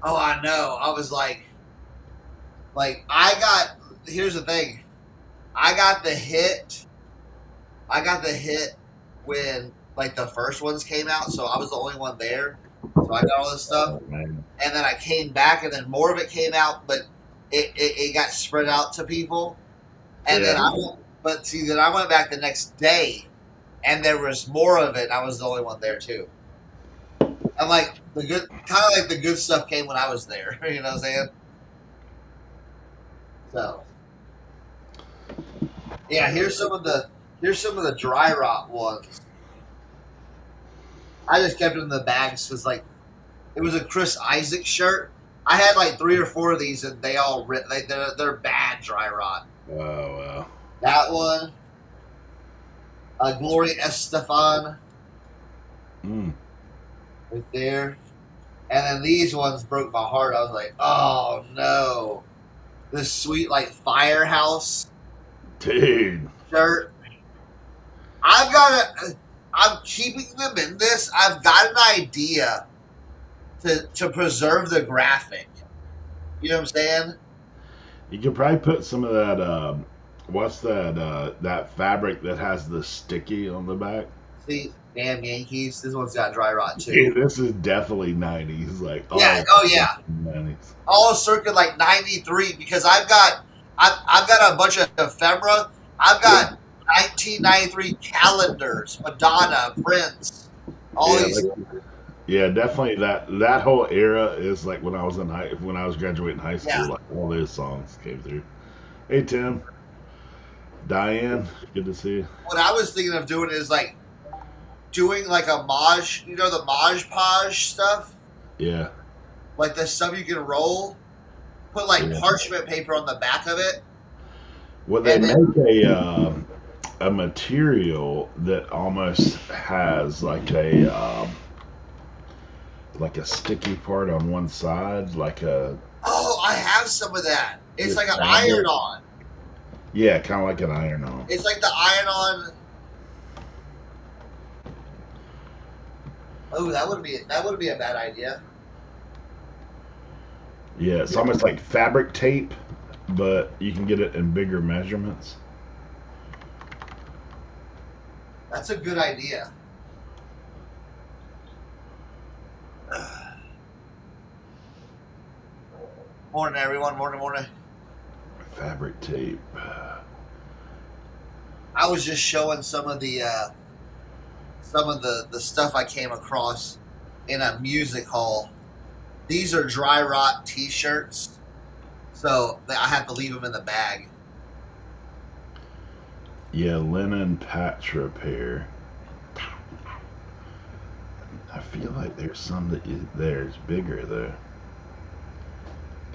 Oh, I know. I was here's the thing. I got the hit. I got the hit when like the first ones came out, so I was the only one there. So I got all this stuff, Oh man. and then I came back, and then more of it came out, but it got spread out to people, and then Yeah. then I went back the next day, and there was more of it. And I was the only one there too. And like kind of like the good stuff came when I was there. You know what I'm saying? So yeah, here's some of the dry rot ones. I just kept it in the bags because like it was a Chris Isaac shirt. I had like three or four of these, and they all they're bad dry rot. Oh wow. That one, Gloria Estefan, Mm. right there, and then these ones broke my heart. I was like, oh no, this sweet like Firehouse Dude. shirt. I've got a. I'm keeping them in this. I've got an idea to preserve the graphic. You know what I'm saying? You could probably put some of that. What's that? That fabric that has the sticky on the back. See, damn Yankees. This one's got dry rot too. Dude, this is definitely '90s. Like Yeah. all Oh yeah. '90s. All circa like '93 because I've got a bunch of ephemera. I've got 1993 calendars, Madonna, Prince, all Yeah, these. like yeah, definitely that whole era is like when I was graduating high Yeah. school. Like all those songs came through. Hey Tim, Diane, good to see you. What I was thinking of doing is like doing like a Maj, you know, the Maj Podge stuff, Yeah, like the stuff you can roll. Put like yeah. parchment paper on the back of it, Well, they and then make a material that almost has like a sticky part on one side, like a oh, I have some of that. It's this like an iron fabric. on. Yeah, kind of like an iron on. It's like the iron on. Oh, that would be a bad idea. Yeah, it's almost like fabric tape, but you can get it in bigger measurements. That's a good idea. Morning, everyone. Morning, morning. Fabric tape. I was just showing some of the stuff I came across in a music hall. These are dry rot T-shirts, so I have to leave them in the bag. Yeah, linen patch repair. I feel like there's some that there's bigger though.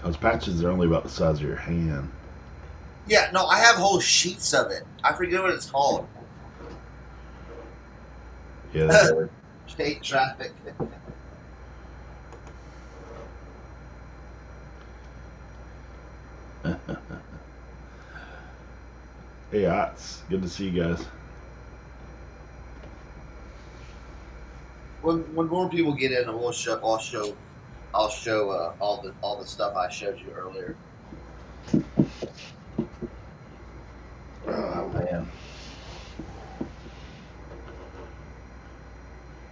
Those patches are only about the size of your hand. Yeah, no, I have whole sheets of it. I forget what it's called. Yeah, they're State traffic. hey, Ots. Good to see you guys. When more people get in, I'll show all the stuff I showed you earlier. Oh man.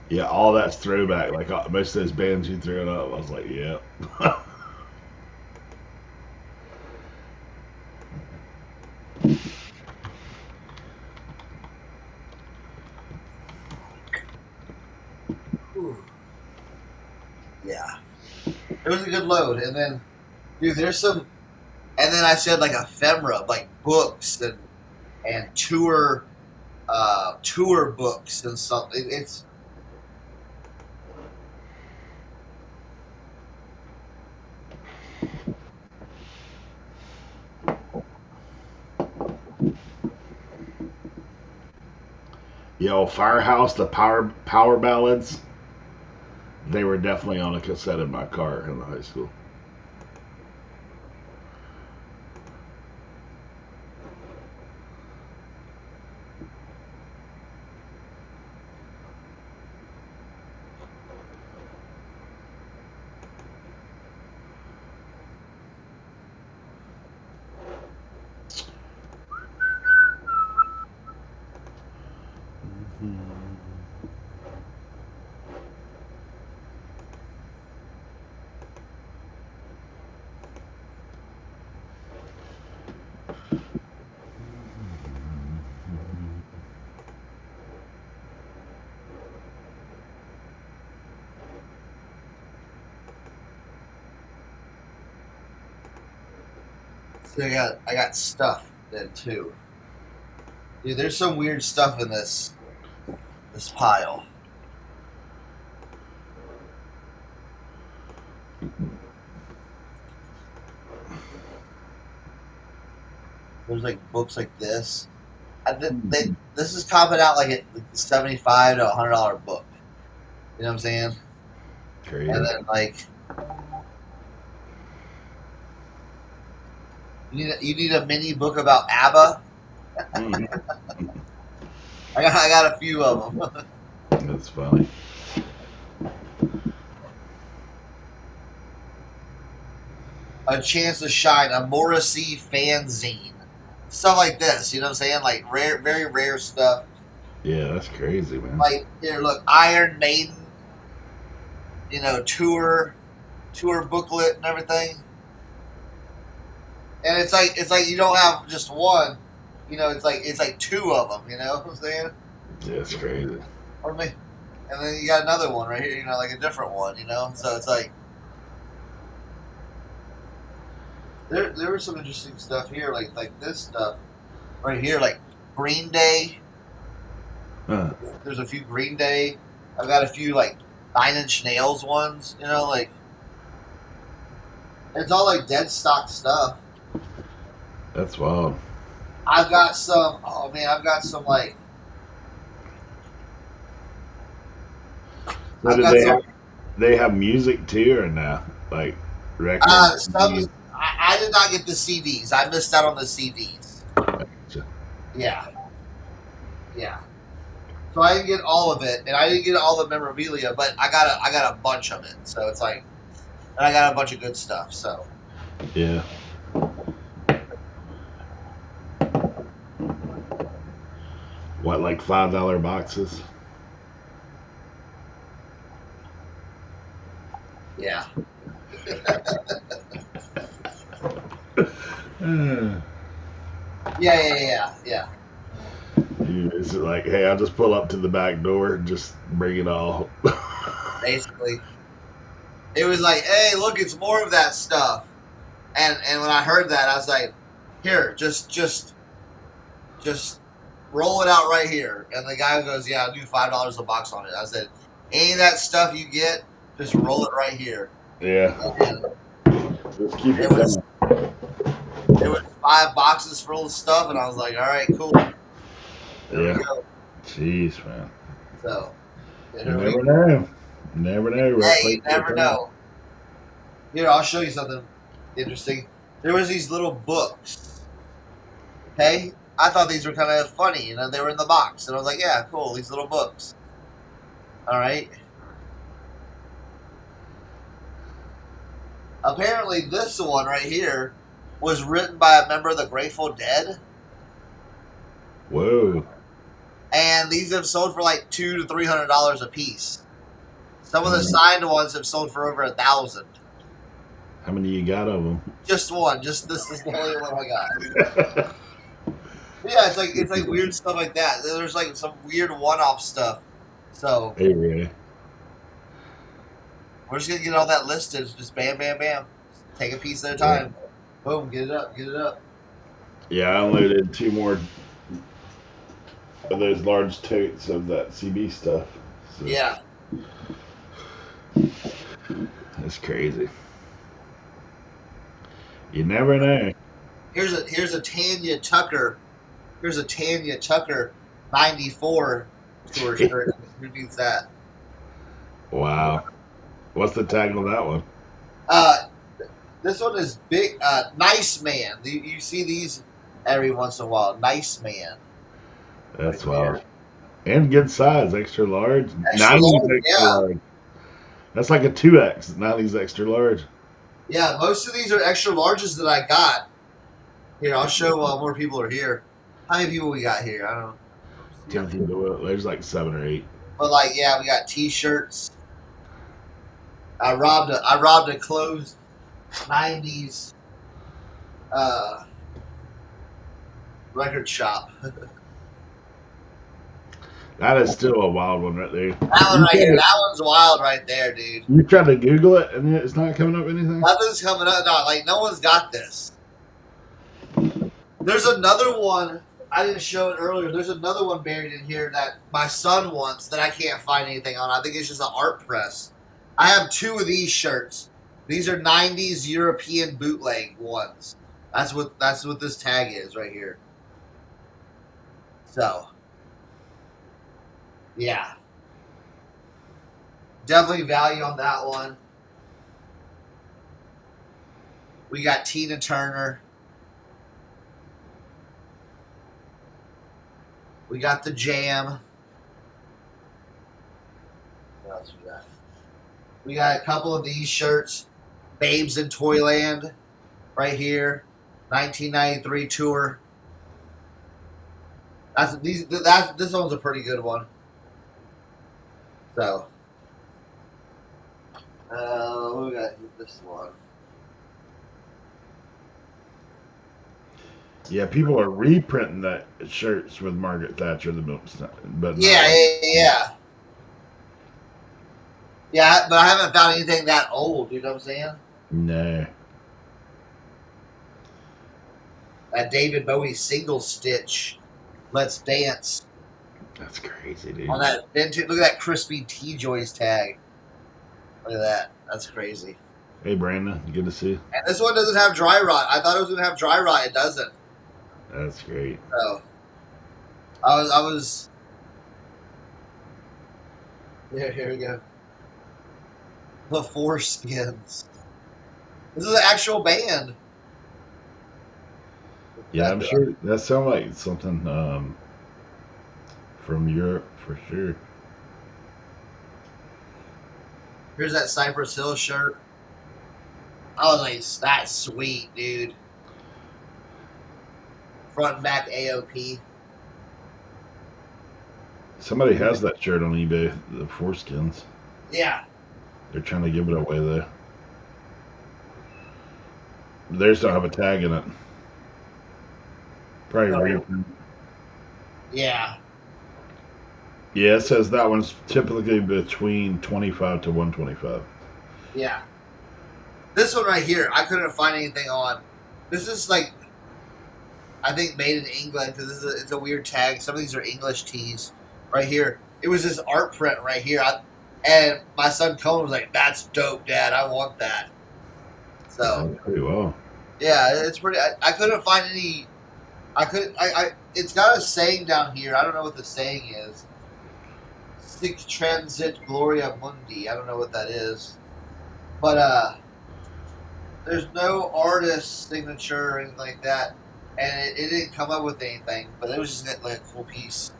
Yeah, all that's throwback. Like most of those bands you threw it up, I was like, yeah. Whew. Yeah, it was a good load. And then, dude, there's some. And then I said like ephemera, like books and tour books and something. It's Yo, Firehouse, the power ballads. They were definitely on a cassette in my car in the high school. See, I got stuff then too. Dude, there's some weird stuff in this pile. There's like books like this. This is common out like at like $75 to $100 book. You know what I'm saying? Crazy. And then like you need a mini book about ABBA. I got a few of them. That's funny. A Chance to Shine, a Morrissey fanzine, stuff like this. You know what I'm saying? Like rare, very rare stuff. Yeah, that's crazy, man. Like here, look, Iron Maiden. You know, tour booklet and everything. And it's like you don't have just one. You know, it's like two of them. You know what I'm saying? Yeah, it's crazy. Or me. And then you got another one right here. You know, like a different one. You know, so it's like. There was some interesting stuff here, like this stuff right here, like Green Day. Huh. There's a few Green Day. I've got a few like 9 Inch Nails ones. You know, like it's all like dead stock stuff. That's wild. I've got some. Oh man, I've got some like. So they have music too, or no? Like records? I did not get the CDs. I missed out on the CDs. Gotcha. Yeah. Yeah. So I didn't get all of it, and I didn't get all the memorabilia, but I got a bunch of it. So it's like, and I got a bunch of good stuff. So yeah. What, like $5 boxes? yeah. Yeah. Is it like, hey, I'll just pull up to the back door and just bring it all? Basically, it was like, hey, look, it's more of that stuff. And when I heard that, I was like, here, just roll it out right here. And the guy goes, yeah, I'll do $5 a box on it. I said, any of that stuff you get, just roll it right here. Yeah. And just keep it coming. There was 5 boxes full of stuff, and I was like, all right, cool. There we go. Jeez, man. So, you never know. Never know. Hey, you never know. Here, I'll show you something interesting. There was these little books. Okay? I thought these were kind of funny. You know, they were in the box. And I was like, yeah, cool, these little books. All right. Apparently, this one right here was written by a member of the Grateful Dead. Whoa. And these have sold for like $200 to $300 a piece. Some of the signed ones have sold for over $1,000. How many you got of them? Just one. Just this is the only one I got. Yeah, it's like weird stuff like that. There's like some weird one-off stuff. So hey, really? We're just gonna get all that listed. Just bam, bam, bam. Just take a piece at a time. Yeah. Boom, get it up. Yeah, I unloaded 2 more of those large totes of that CB stuff. So. Yeah. That's crazy. You never know. Here's a Tanya Tucker. Here's a Tanya Tucker 94 tour shirt. Who needs that? Wow. What's the tag on that one? This one is big. Nice Man. You see these every once in a while. Nice Man. That's wild. And good size, extra large. Extra large. That's like a 2X. 90's extra large. Yeah, most of these are extra larges that I got. Here, I'll show while more people are here. How many people we got here? I don't know. There's like 7 or 8. But like, yeah, we got T-shirts. I robbed a closed 90s record shop. That is still a wild one right there. That one right here. That one's wild right there, dude. You tried to Google it and it's not coming up anything? Nothing's coming up. No, like, no one's got this. There's another one. I didn't show it earlier. There's another one buried in here that my son wants that I can't find anything on. I think it's just an art press. I have 2 of these shirts. These are 90s European bootleg ones. That's what this tag is right here. So, yeah. Definitely value on that one. We got Tina Turner. We got the Jam. What else we got? We got a couple of these shirts. Babes in Toyland right here. 1993 tour. This one's a pretty good one. So, we got this one. Yeah, people are reprinting that shirts with Margaret Thatcher, but Yeah. Yeah, but I haven't found anything that old. You know what I'm saying? No. That David Bowie single stitch. Let's Dance. That's crazy, dude. On that vintage, look at that crispy T-Joys tag. Look at that. That's crazy. Hey, Brandon. Good to see you. And this one doesn't have dry rot. I thought it was going to have dry rot. It doesn't. That's great. So, I was. Here we go. The Foreskins. This is an actual band. Yeah, I'm sure that sounds like something from Europe for sure. Here's that Cypress Hill shirt. Oh, like, that's sweet, dude. Front and back AOP. Somebody has that shirt on eBay, the Foreskins. Yeah. They're trying to give it away there. Theirs don't have a tag in it. Probably reprint. Yeah. Yeah, it says that one's typically between 25 to 125. Yeah. This one right here, I couldn't find anything on. This is like, I think made in England because it's a weird tag. Some of these are English tees right here. It was this art print right here. And my son Cohen was like, "That's dope, Dad. I want that." So, pretty well. Yeah, it's pretty. I couldn't find any. It's got a saying down here. I don't know what the saying is. Sic transit gloria mundi. I don't know what that is. But there's no artist signature or anything like that, and it didn't come up with anything. But it was just like a cool piece.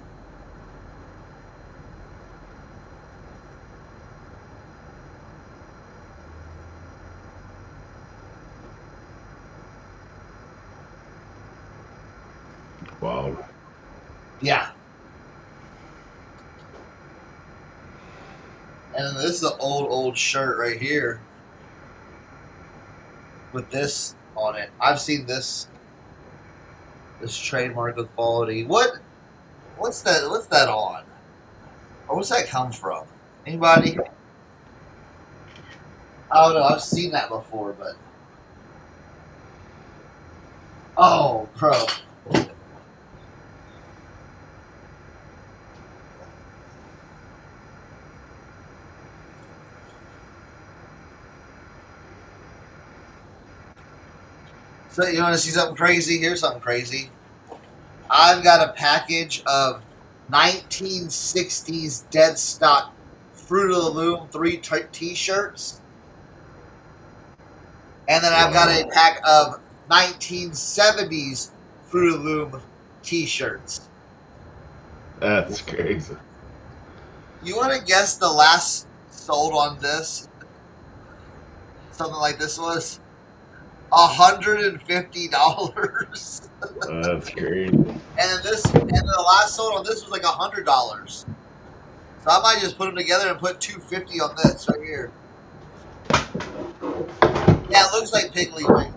Wow. Yeah. And then this is an old shirt right here with this on it. I've seen this trademark of quality. What's that on? Or what's that come from? Anybody? I don't know. I've seen that before, but oh, bro. So you want to see something crazy? Here's something crazy. I've got a package of 1960s dead stock Fruit of the Loom 3 T-shirts. And then I've got a pack of 1970s Fruit of the Loom T-shirts. That's crazy. You want to guess the last sold on this? Something like this was $150. That's crazy. And the last sold on this was like $100. So I might just put them together and put $250 on this right here. Yeah, it looks like Piggly Wing.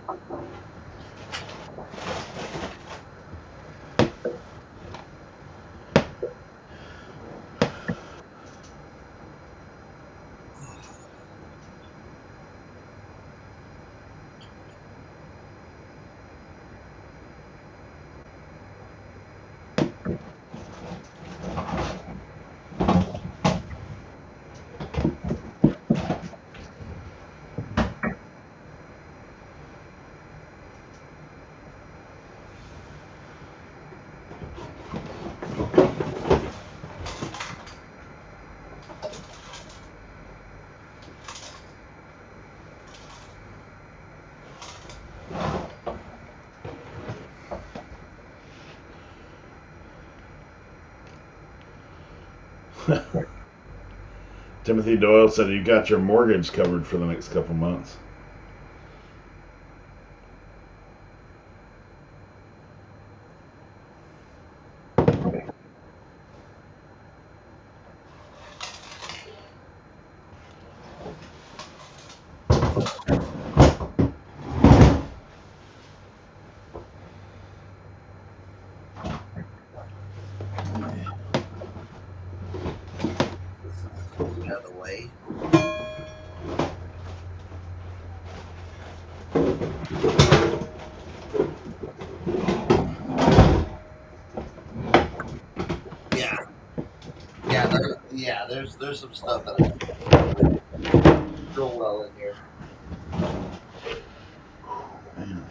Timothy Doyle said you got your mortgage covered for the next couple months. Out of the way. Yeah, there's some stuff that I real well in here. Man.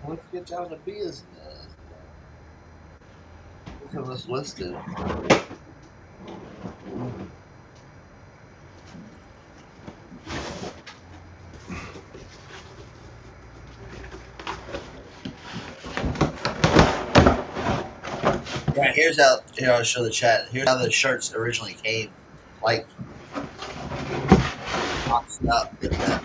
Let's get down to business. Look at this listed. Yeah, here's how. Here, I'll show the chat. Here's how the shirts originally came, like boxed up like that.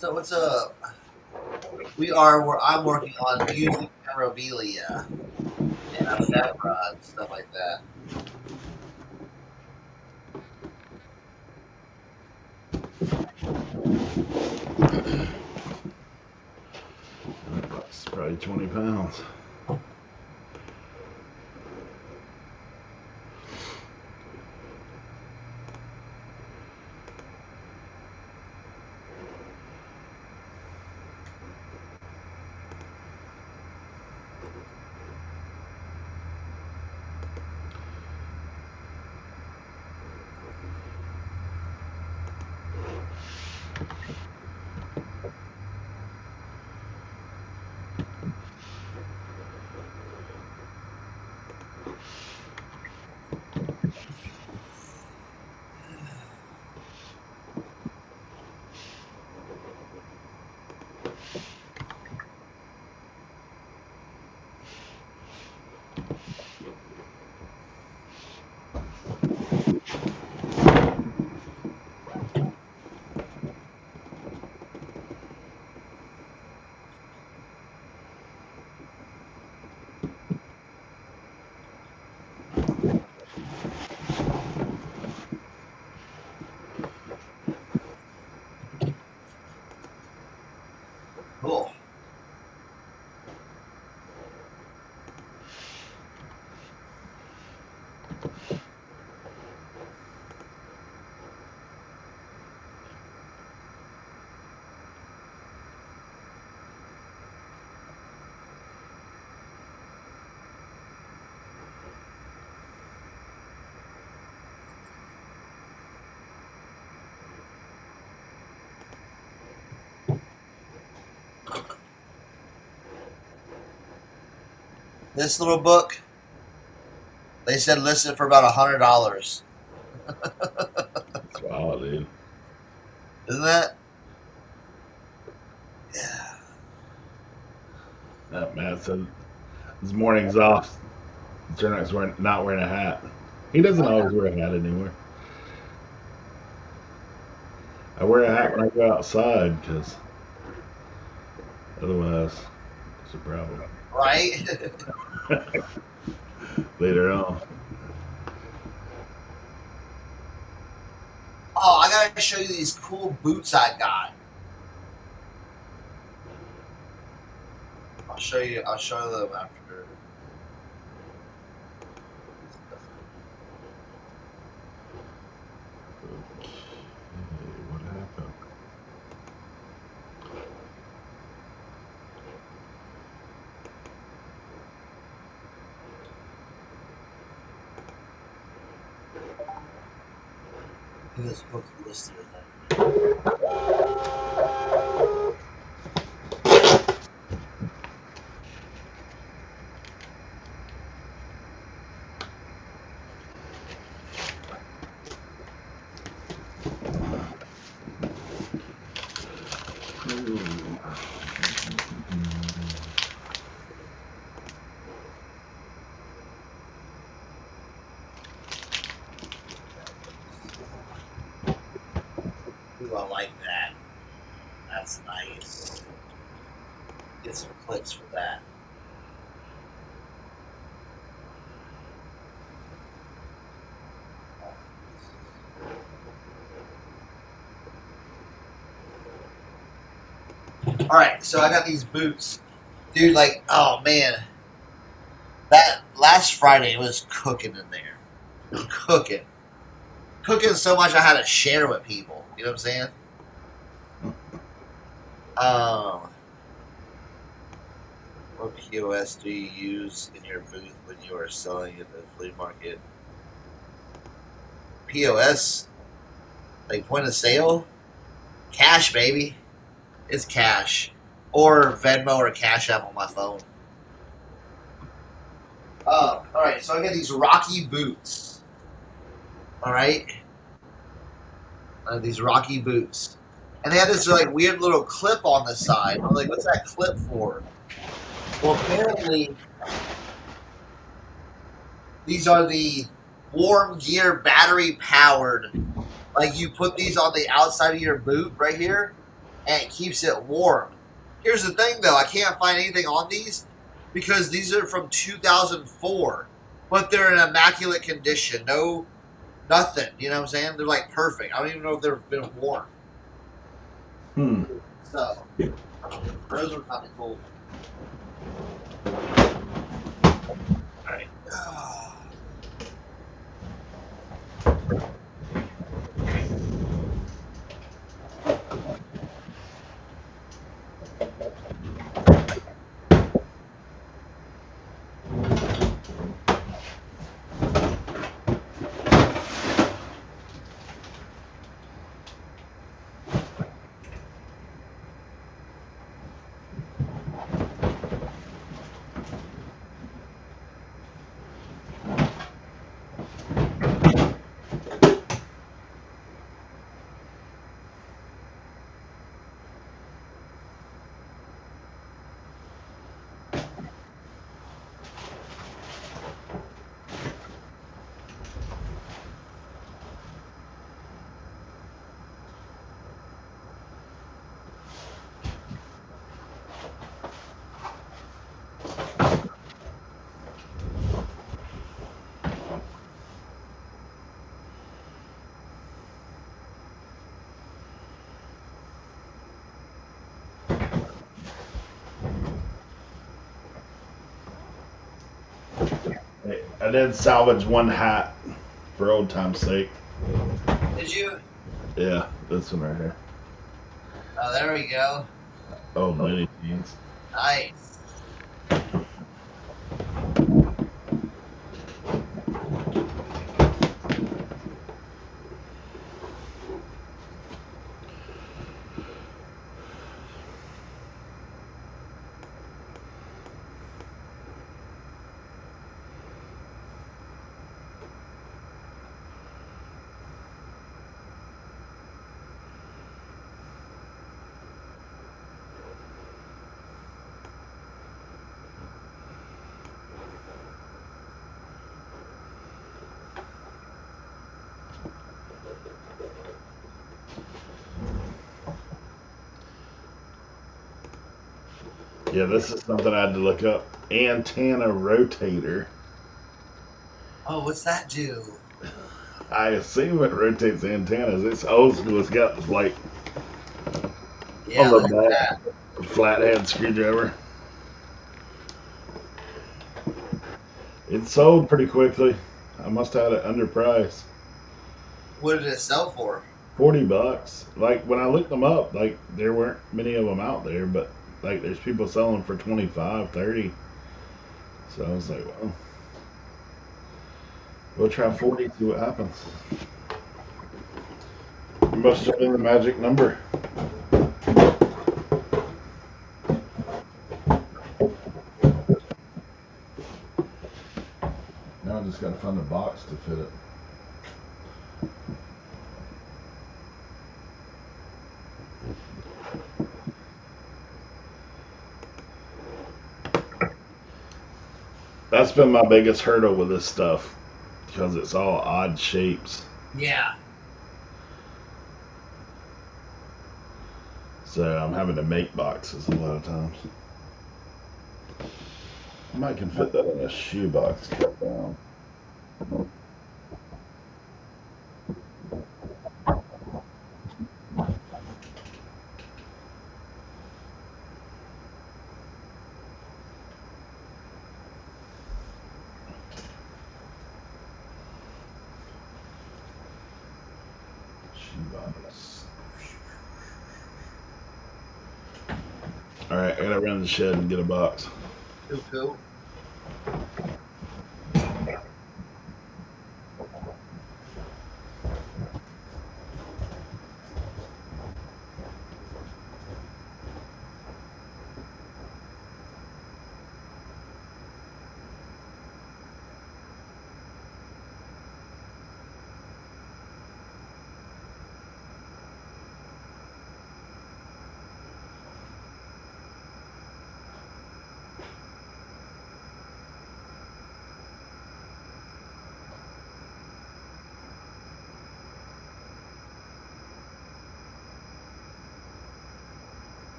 What's up? I'm working on using memorabilia and ephemera and stuff like that. It's probably 20 pounds. Cool. This little book, they said listed for about $100. Wow, dude. Isn't that? Yeah. That Matt said his morning's off. Cernoch's not wearing a hat. He doesn't always wear a hat anymore. I wear a hat when I go outside because otherwise it's a problem. Right? Later on. Oh, I gotta show you these cool boots I got. I'll show you them after. Okay, what happened? This book listed in there. Ooh, I like that. That's nice. Get some clicks for that. All right, so I got these boots, dude. Like, oh man, that last Friday was cooking in there. It was cooking so much I had to share with people. You know what I'm saying? What POS do you use in your booth when you are selling at the flea market? POS, like point of sale, cash, baby. It's cash, or Venmo or Cash App on my phone. All right. So I got these Rocky boots. All right, these Rocky boots, and they had this like weird little clip on the side. I'm like, what's that clip for? Well, apparently these are the warm gear battery powered. Like you put these on the outside of your boot right here, and it keeps it warm. Here's the thing, though. I can't find anything on these because these are from 2004, but they're in immaculate condition. No, nothing. You know what I'm saying? They're like perfect. I don't even know if they've been worn. So, those are kind of cool. All right. I did salvage one hat for old time's sake. Did you? Yeah, this one right here. Oh, there we go. Old mini jeans. Nice. Yeah, this is something I had to look up. Antenna rotator. Oh, what's that do? I assume it rotates antennas. It's old school. It's got like Yeah, on look the at back that. flathead screwdriver. It sold pretty quickly. I must have had it underpriced. What did it sell for? $40. Like when I looked them up, like there weren't many of them out there, but like there's people selling for 25, 30. So I was like, well, we'll try 40, see what happens. You must have been the magic number. Now I just gotta find a box to fit it. That's been my biggest hurdle with this stuff because it's all odd shapes. Yeah. So I'm having to make boxes a lot of times. I might can fit that in a shoe box cut down. Shoe box. Alright, I gotta run to the shed and get a box. Cool, cool.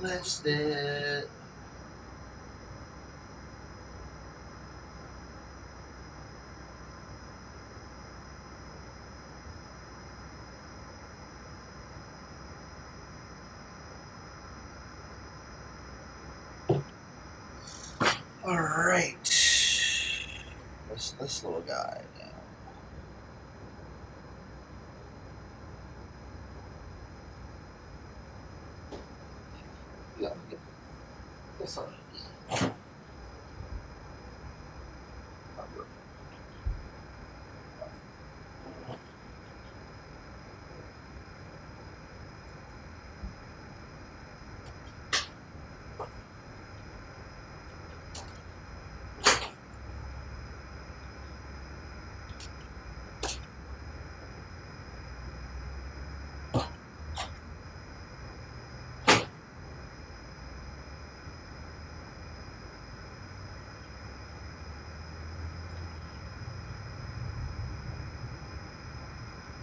Missed it. All right. This little guy now. Yeah, get this on.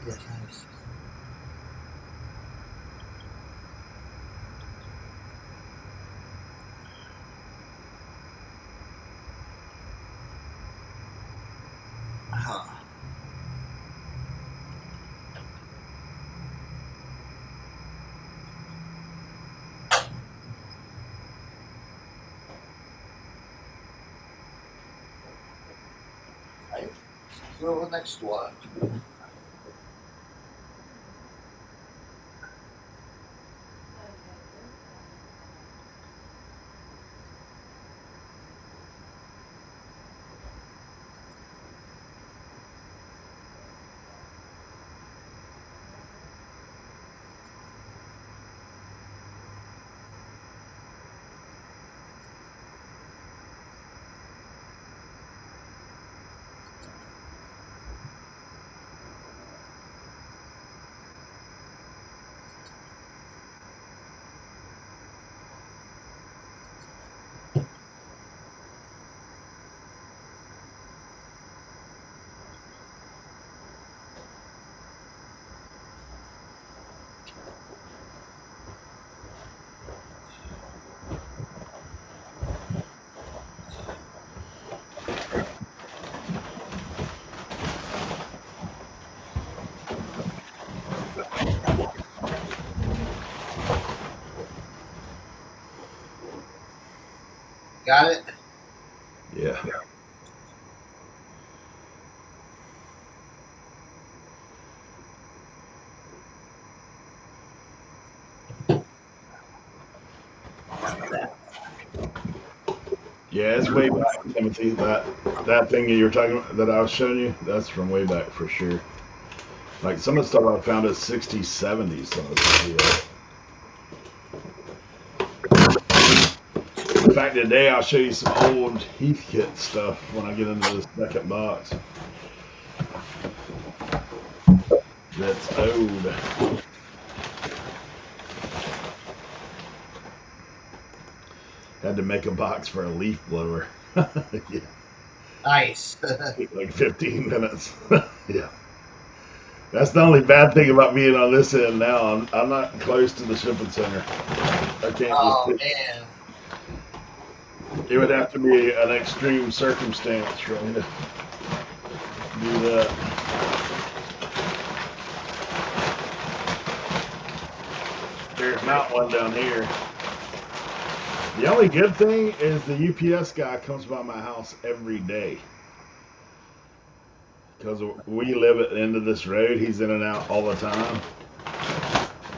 Yes, nice. Huh. Right. Go to the next one. Got it? Yeah. Yeah, it's way back, Timothy. That thing that you were talking about, that I was showing you, that's from way back for sure. Like some of the stuff I found is 60s, 70s. Some of the stuff. In fact, today I'll show you some old Heathkit stuff when I get into this second box. That's old. Had to make a box for a leaf blower. Yeah. Nice. Like 15 minutes. Yeah. That's the only bad thing about being on this end now. I'm not close to the shipping center. I can't Oh just. man. It would have to be an extreme circumstance for me to do that. There's not one down here. The only good thing is the UPS guy comes by my house every day. Because we live at the end of this road, he's in and out all the time.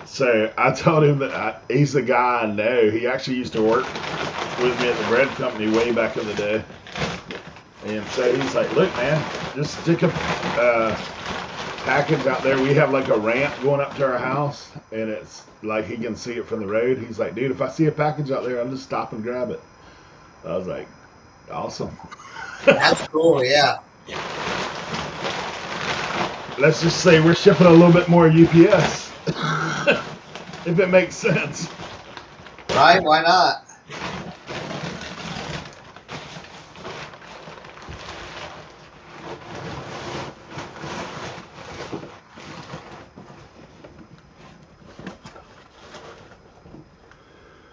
So I told him that he's a guy I know. He actually used to work with me at the bread company way back in the day. And so he's like, look, man, just stick a package out there. We have like a ramp going up to our house, and it's like he can see it from the road. He's like, dude, if I see a package out there, I'll just stop and grab it. I was like, awesome. That's cool, yeah. Let's just say we're shipping a little bit more UPS. If it makes sense. Right? Why not?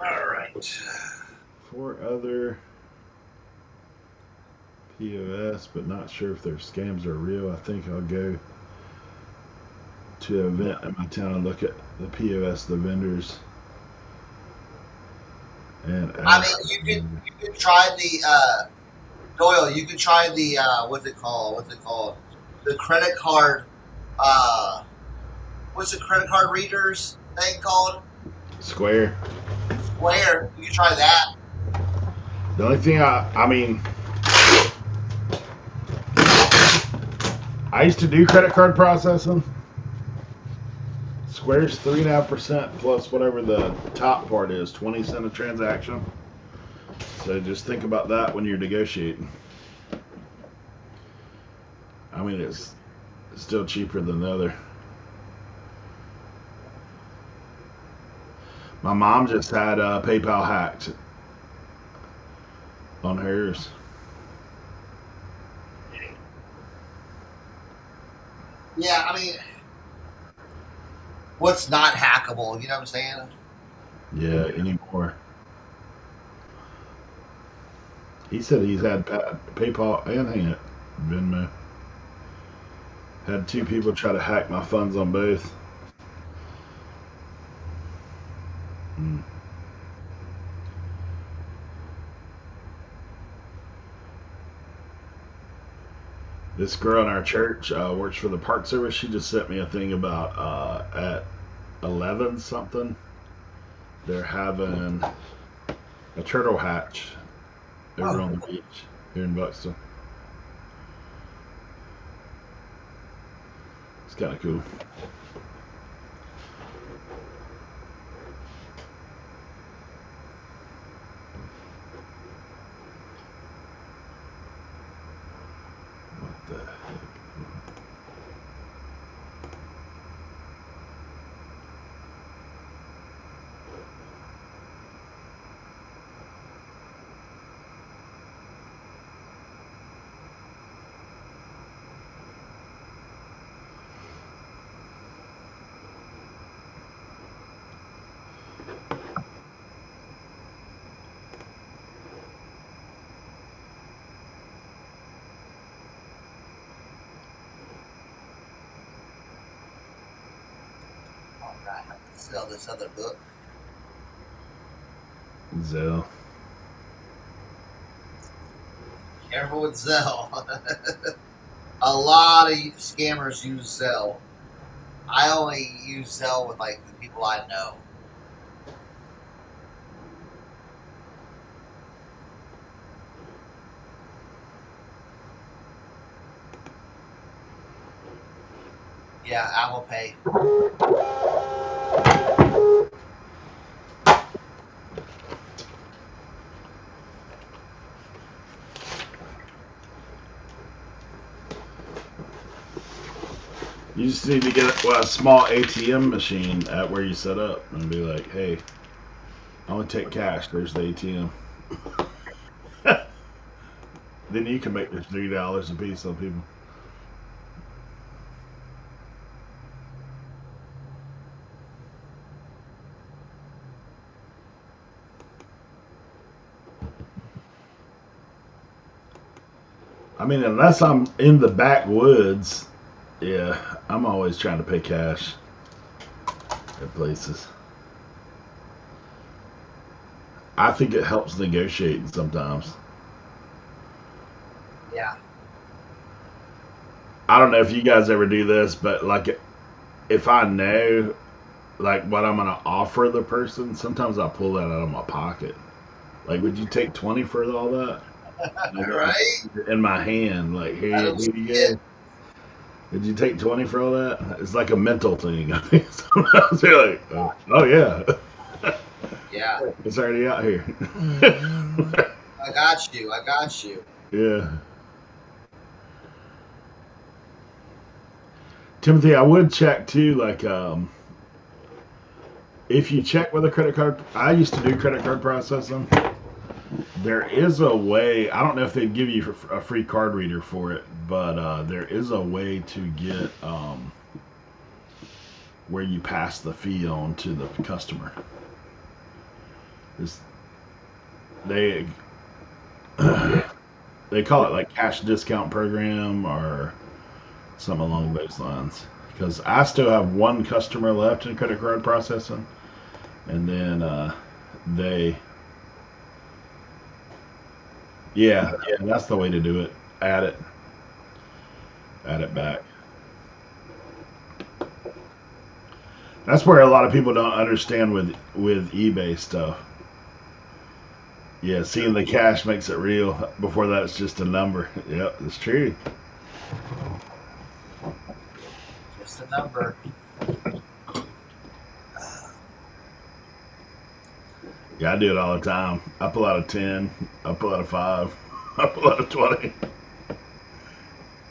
All 4 other POS, but not sure if their scams are real. I think I'll go to an event in my town and look at the POS, the vendors, and I mean, you could try the Doyle. You could try the what's it called? What's it called? The credit card. What's the credit card readers thing called? Square. Square. You can try that. The only thing I mean, I used to do credit card processing. Square's 3.5% plus whatever the top part is, 20 cents a transaction. So just think about that when you're negotiating. I mean, it's still cheaper than the other. My mom just had PayPal hacked on hers. Yeah, I mean, what's not hackable? You know what I'm saying? Yeah, anymore. He said he's had PayPal and Venmo. Had 2 people try to hack my funds on both. This girl in our church works for the Park Service. She just sent me a thing about at 11 something. They're having a turtle hatch over on the beach here in Buxton. It's kind of cool. What the heck? I have to sell this other book. Zell. Careful with Zelle. A lot of scammers use Zelle. I only use Zelle with like the people I know. Yeah, Apple Pay. You just need to get a small ATM machine at where you set up and be like, hey, I want to take cash. There's the ATM. Then you can make this $3 a piece on people. I mean, unless I'm in the backwoods, yeah, I'm always trying to pay cash at places. I think it helps negotiate sometimes. Yeah. I don't know if you guys ever do this, but like if I know like what I'm gonna offer the person, sometimes I pull that out of my pocket. Like, would you take 20 for all that? Right? In my hand, like, here you go. Did you take 20 for all that? It's like a mental thing. I think sometimes you're like, oh yeah. Yeah. It's already out here. I got you. I got you. Yeah. Timothy, I would check too, like, if you check with a credit card, I used to do credit card processing. There is a way, I don't know if they'd give you a free card reader for it, but there is a way to get where you pass the fee on to the customer. they they call it like cash discount program or something along those lines. Because I still have one customer left in credit card processing, and then they, yeah, that's the way to do it. Add it back. That's where a lot of people don't understand with eBay stuff. Yeah, seeing the cash makes it real. Before that, it's just a number. Yep, it's true. Just a number. Yeah, I do it all the time. I pull out a 10, I pull out a 5, I pull out a 20.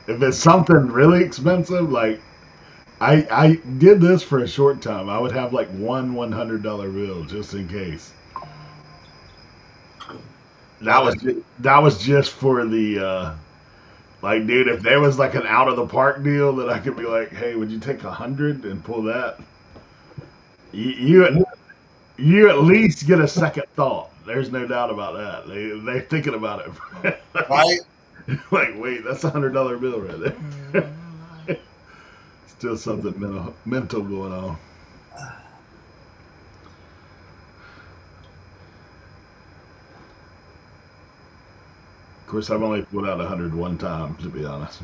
If it's something really expensive, like I did this for a short time. I would have like one $100 bill just in case. That was just for the like, dude. If there was like an out of the park deal that I could be like, hey, would you take 100 and pull that? You at least get a second thought. There's no doubt about that. They're thinking about it. Right? Like, wait, that's $100 bill right there. Still something mental going on. Of course, I've only put out 100 one time, to be honest.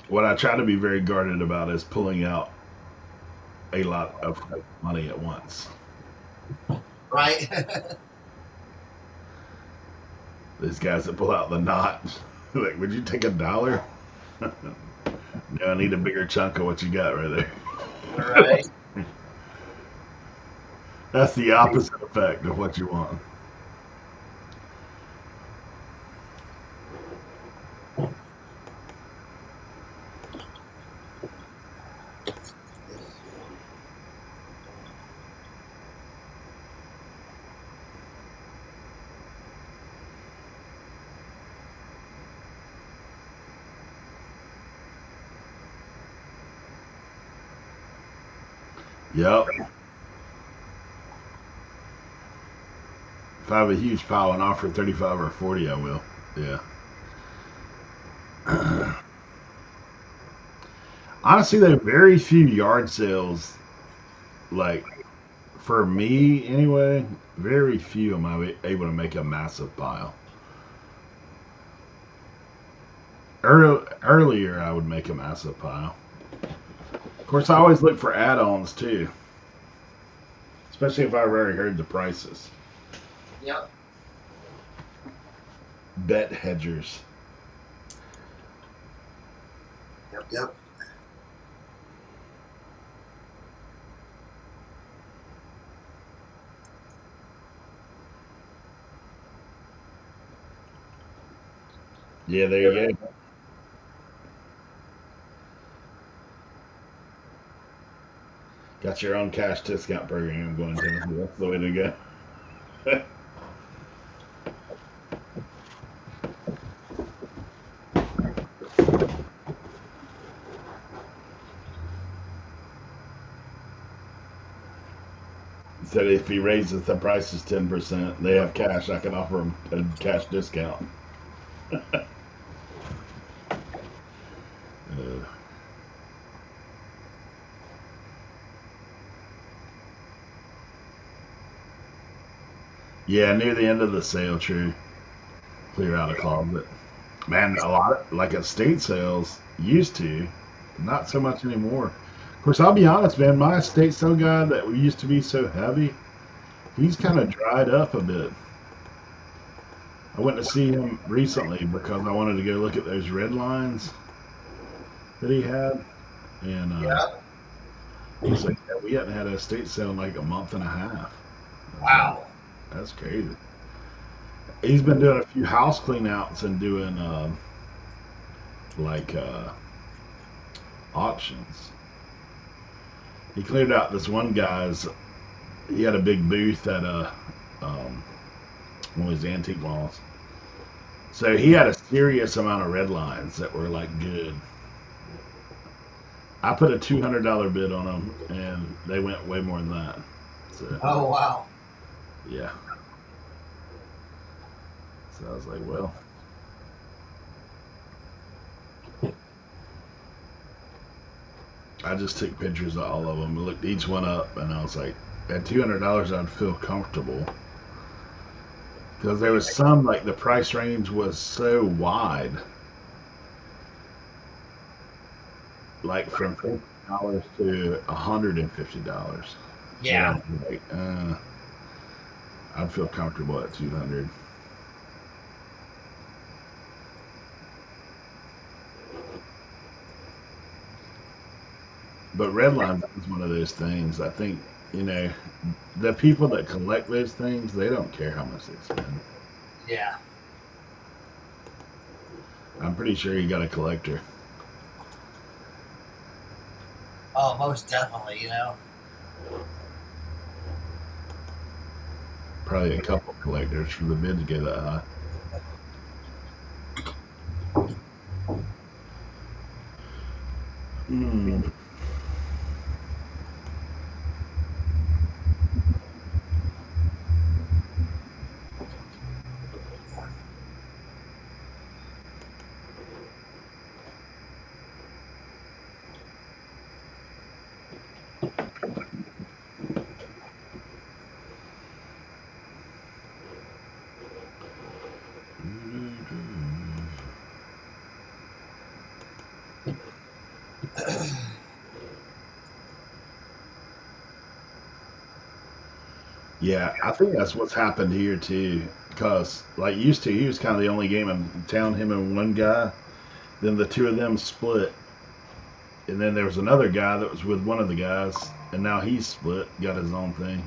What I try to be very guarded about is pulling out a lot of money at once. Right? These guys that pull out the knot, like, would you take $1? No, I need a bigger chunk of what you got right there. Right. That's the opposite effect of what you want. Yep. If I have a huge pile and offer 35 or 40, I will. Yeah. Honestly, there are very few yard sales, like, for me anyway, very few am I able to make a massive pile. Earlier, I would make a massive pile. Of course, I always look for add-ons too, especially if I've already heard the prices. Yep. Bet hedgers. Yep. Yeah, there you go. Got your own cash discount program going, Timothy. That's the way to go. Said if he raises the prices 10%, they have cash. I can offer him a cash discount. Yeah, near the end of the sale, true. Clear out a closet. Man, a lot like estate sales used to, not so much anymore. Of course, I'll be honest, man. My estate sale guy that used to be so heavy, he's kind of dried up a bit. I went to see him recently because I wanted to go look at those red lines that he had, and he's like, yeah, "We hadn't had an estate sale in like a month and a half." Wow. That's crazy. He's been doing a few house clean outs and doing like auctions. He cleared out this one guy's. He had a big booth at one of his antique malls. So he had a serious amount of red lines that were like good. I put a $200 bid on them, and they went way more than that. So Oh wow. yeah. So I was like, well, I just took pictures of all of them, looked each one up, and I was like, at $200, I'd feel comfortable. Because there was some, like, the price range was so wide. Like, from $50 to $150. That Yeah. I'm like, I'd feel comfortable at 200. But Redline is one of those things. I think, you know, the people that collect those things, they don't care how much they spend. Yeah. I'm pretty sure you got a collector. Oh, most definitely. You know. Probably a couple collectors for the bid to get that high. Hmm. Yeah, I think that's what's happened here too. Because like used to, he was kind of the only game in town. Him and one guy. Then the two of them split, and then there was another guy that was with one of the guys, and now he's split, got his own thing.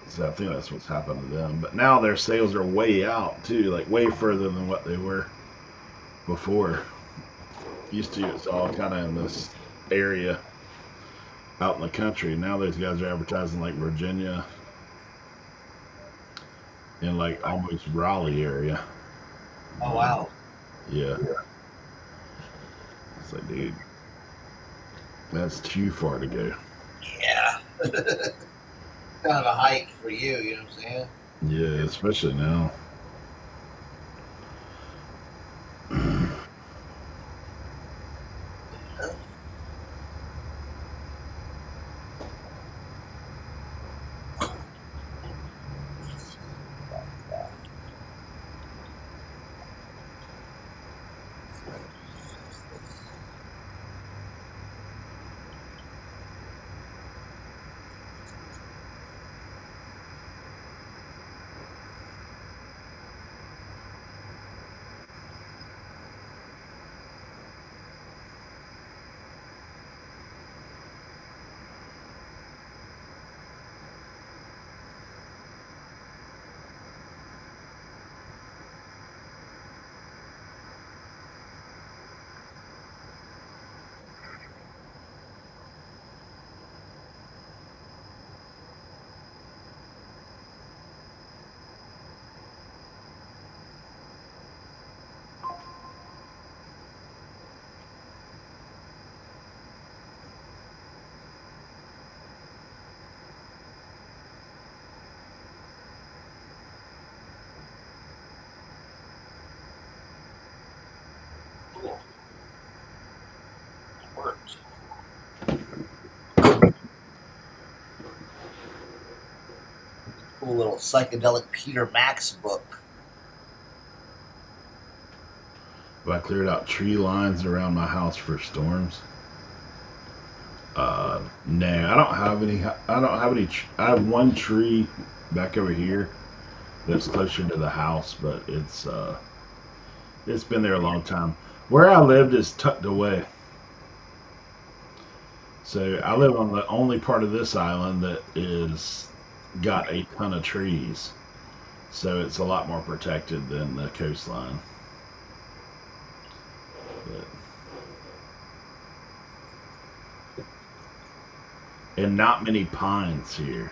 So I think that's what's happened to them. But now their sales are way out too, like way further than what they were before. Used to, it's all kind of in this area out in the country. Now those guys are advertising like Virginia and like almost Raleigh area. Oh wow. Yeah. It's like, dude, that's too far to go. Yeah. Kind of a hike for you. You know what I'm saying? Yeah, especially now. Cool. Works. Cool little psychedelic Peter Max book. If I cleared out tree lines around my house for storms, no, I don't have any. I don't have any. I have one tree back over here that's closer to the house, but it's been there a long time. Where I lived is tucked away, so I live on the only part of this island that is got a ton of trees. So it's a lot more protected than the coastline. But, and not many pines here.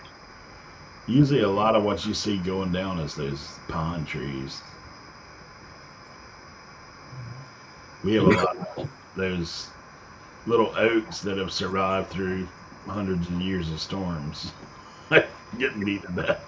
Usually a lot of what you see going down is those pine trees. We have a lot of those little oaks that have survived through hundreds of years of storms. Getting beat to death.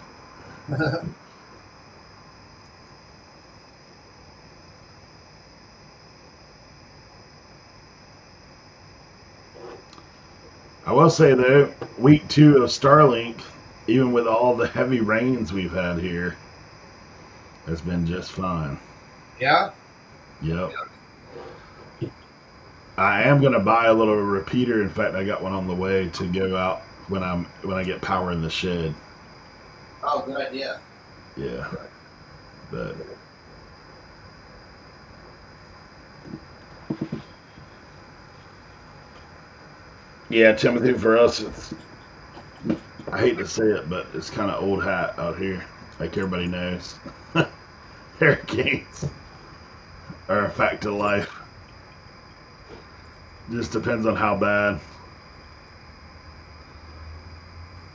I will say though, week 2 of Starlink, even with all the heavy rains we've had here, has been just fine. Yeah? Yep. I am gonna buy a little repeater. In fact, I got one on the way to go out when I get power in the shed. Oh, good idea. Yeah. But yeah, Timothy, for us, it's, I hate to say it, but it's kind of old hat out here. Like everybody knows, hurricanes are a fact of life. Just depends on how bad.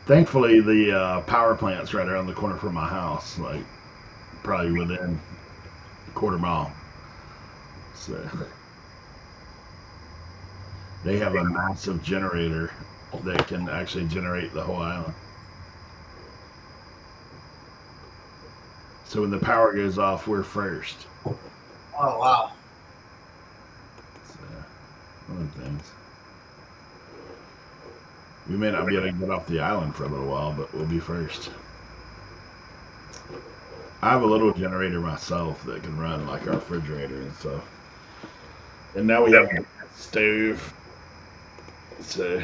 Thankfully, the power plant's right around the corner from my house, like probably within a quarter mile. So they have a massive generator that can actually generate the whole island. So when the power goes off, we're first. Oh, wow. So, one of the things. We may not be able to get off the island for a little while, but we'll be first. I have a little generator myself that can run like our refrigerator and stuff. And now we have a stove, so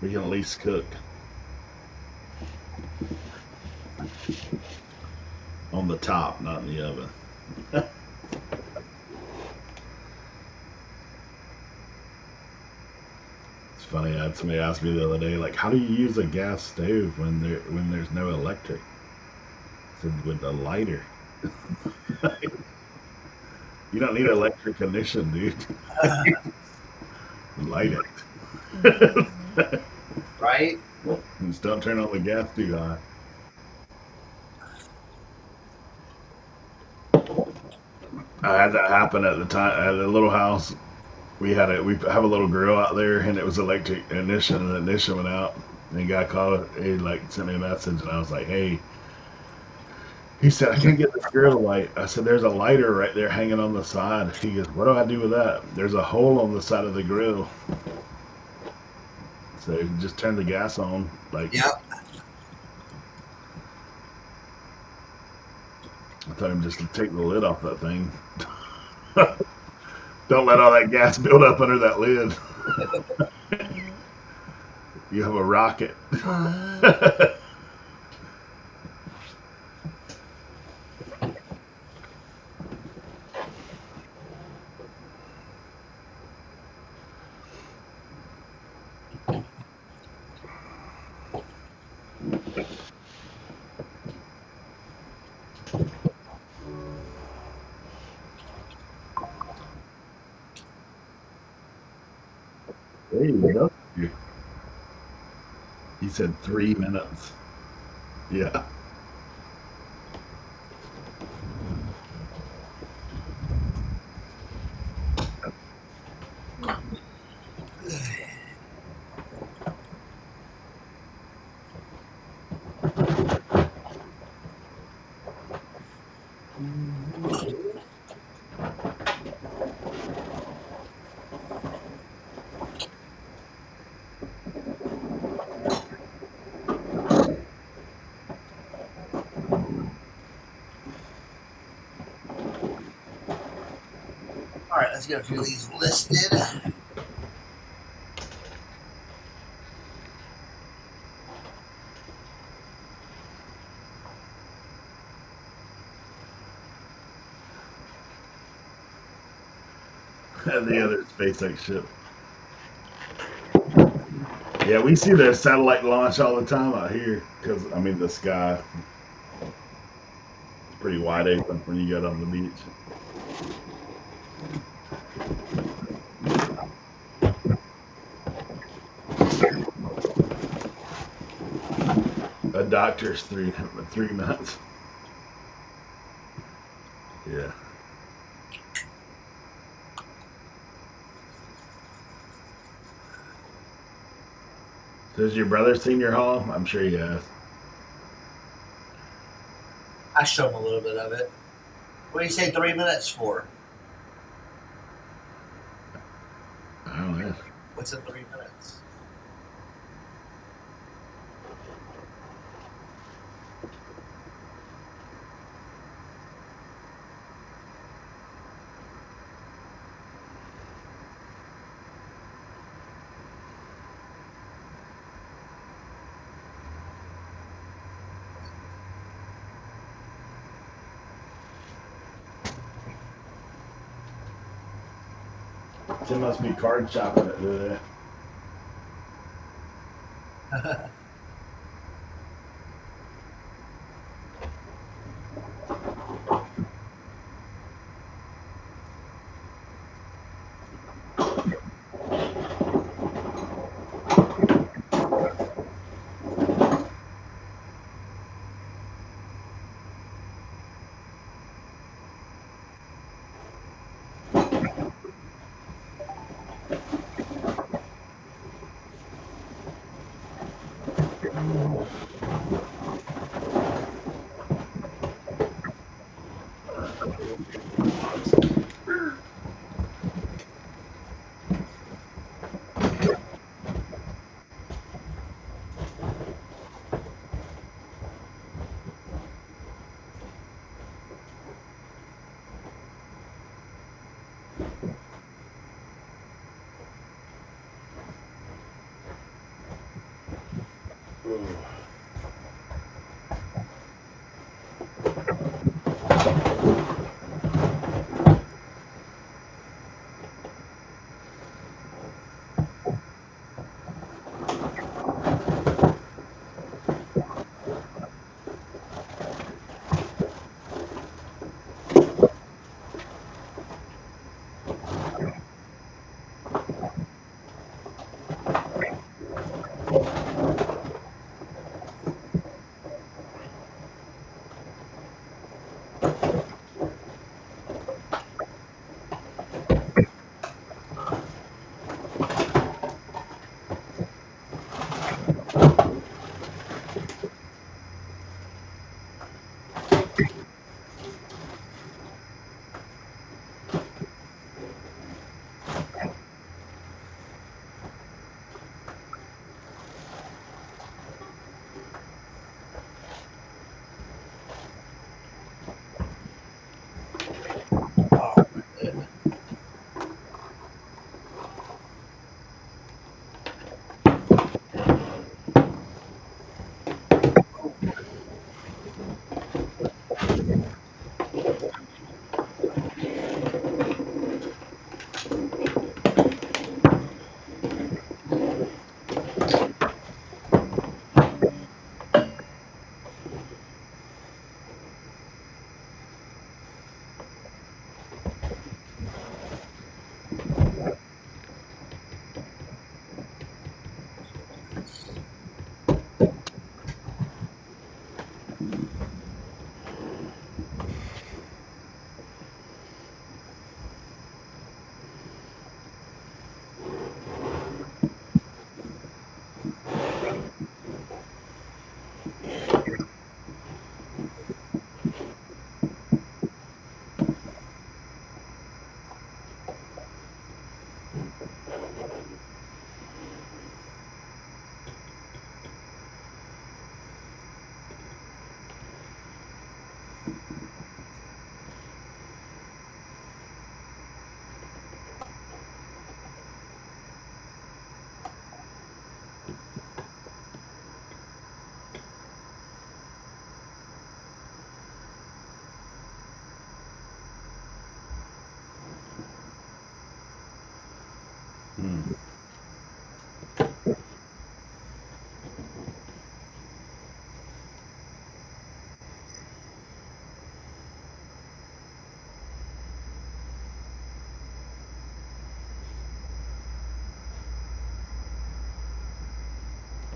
we can at least cook. On the top, not in the oven. It's funny, I had somebody ask me the other day, like, how do you use a gas stove when there's no electric? I said, with a lighter. You don't need electric ignition, dude. Light it. Right? Just don't turn on the gas too high. I had that happen at the time at a little house. We have a little grill out there, and it was electric ignition, and the ignition went out. And the guy called it. He like sent me a message, and I was like, "Hey." He said, "I can't get the grill light." I said, "There's a lighter right there hanging on the side." He goes, "What do I do with that?" There's a hole on the side of the grill, so you can just turn the gas on. Like, Yeah. I told him just to take the lid off that thing. Don't let all that gas build up under that lid. You have a rocket. Hey, what? He said 3 minutes. Yeah. All right, let's get a few of these listed. And the other SpaceX ship. Yeah, we see the satellite launch all the time out here because, I mean, the sky is pretty wide open when you get on the beach. doctor's 3 months. Yeah. So has your brother seen your haul? I'm sure he has. I showed him a little bit of it. What do you say 3 minutes for? I don't know. What's in 3 minutes? Tim must be card shopping it today.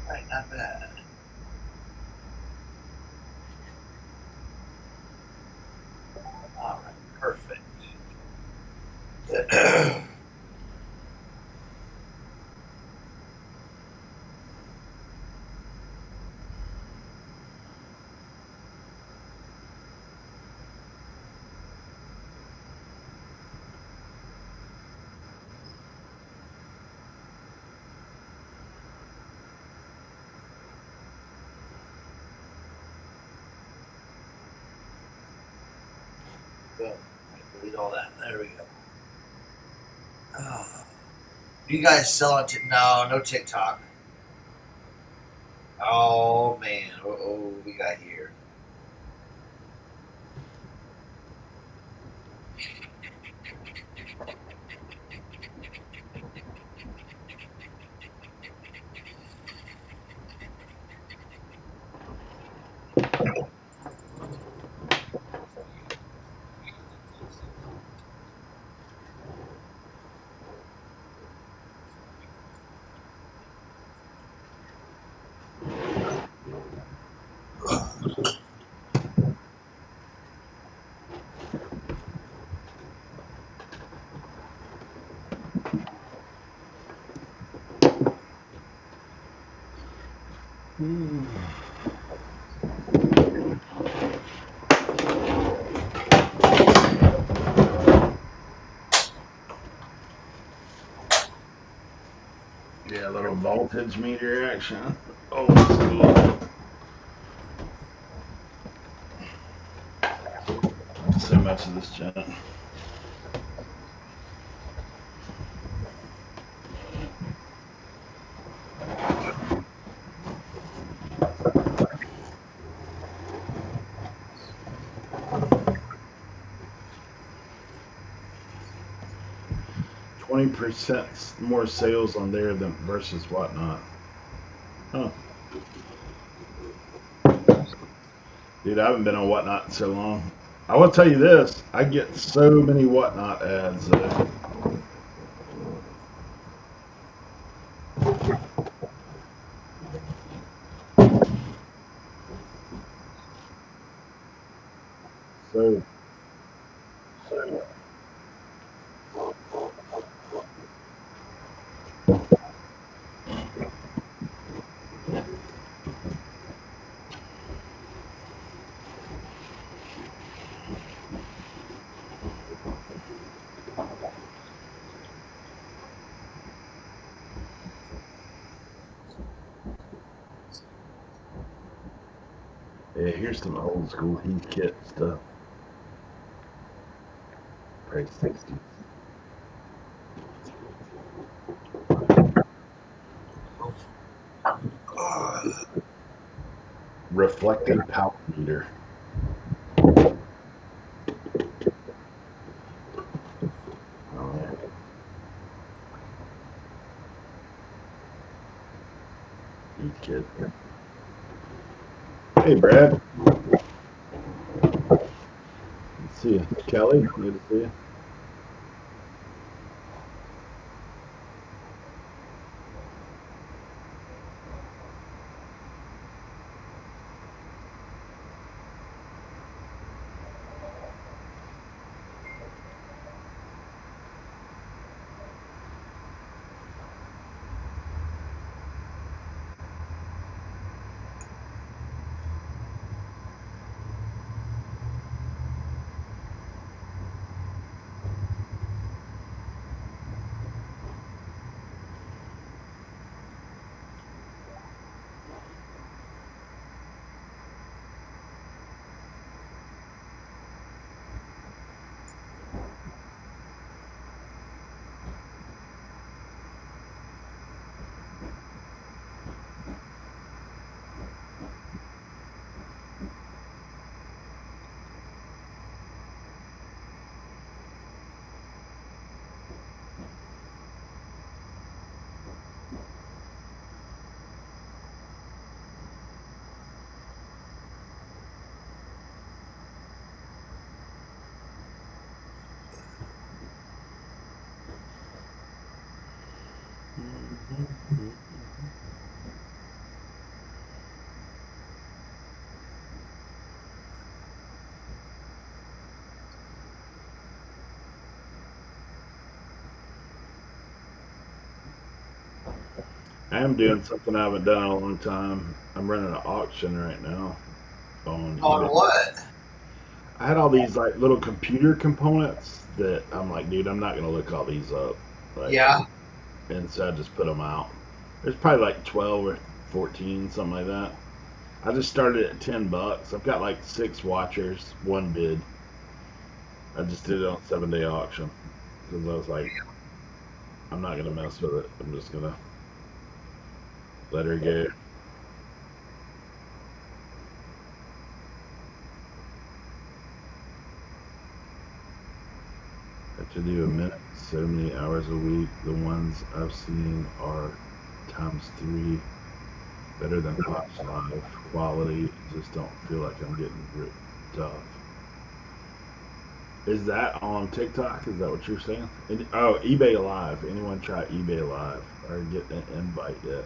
Right, not bad. Boom. Delete all that. There we go. You guys sell it? No TikTok. Oh man, what we got here? Yeah, a little voltage meter action. Old school. So much of this junk. %, more sales on there than versus whatnot. Huh. Dude, I haven't been on whatnot in so long. I will tell you this, I get so many whatnot ads though. So yeah, here's some old school heat kit stuff. Price 60. Reflecting power meter. Oh, yeah. Heat kit. Hey, Brad. Good to see you. Kelly, good to see you. I am doing something I haven't done in a long time. I'm running an auction right now on On eBay. what? I had all these like little computer components that I'm like, dude, I'm not gonna look all these up. Like, Yeah. and so I just put them out. There's probably like 12 or 14, something like that. I just started at $10. I've got like 6 watchers, one bid. I just did it on 7-day auction because I was like, I'm not gonna mess with it. I'm just gonna let her go. I have to do a minute, 70 hours a week. The ones I've seen are ×3, better than Fox Live quality. Just don't feel like I'm getting ripped off. Is that on TikTok? Is that what you're saying? Oh, eBay Live. Anyone try eBay Live or get an invite yet?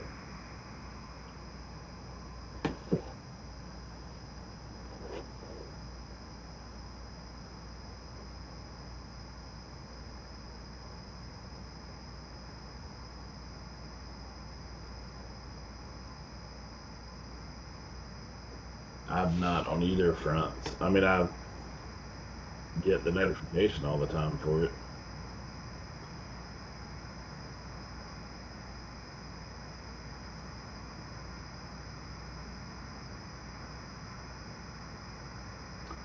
I'm not on either front. I mean, I get the notification all the time for it.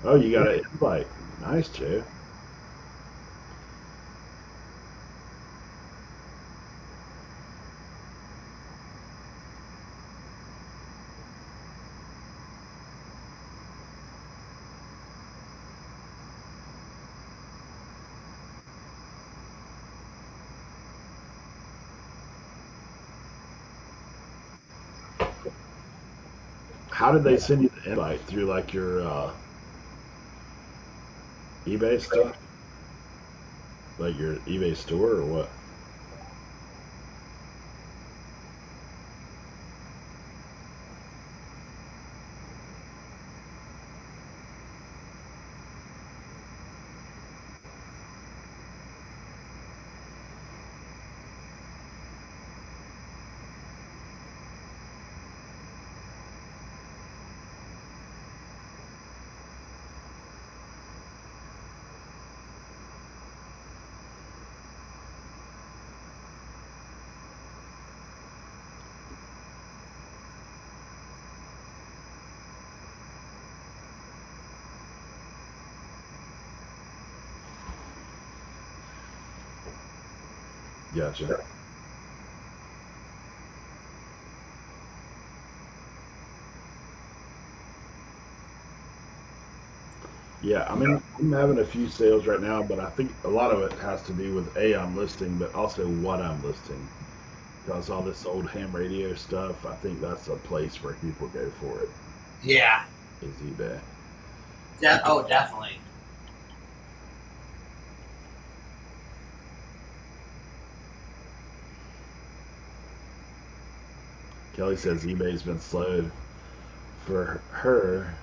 Oh, you got an invite. Nice, Joe. How did they send you the invite through like your eBay stuff, like your eBay store, or what? Gotcha. Yeah, I mean, I'm having a few sales right now, but I think a lot of it has to do with A, I'm listing, but also what I'm listing. Because all this old ham radio stuff, I think that's a place where people go for it, Yeah. is eBay. Oh, definitely. Kelly says eBay's been slow for her,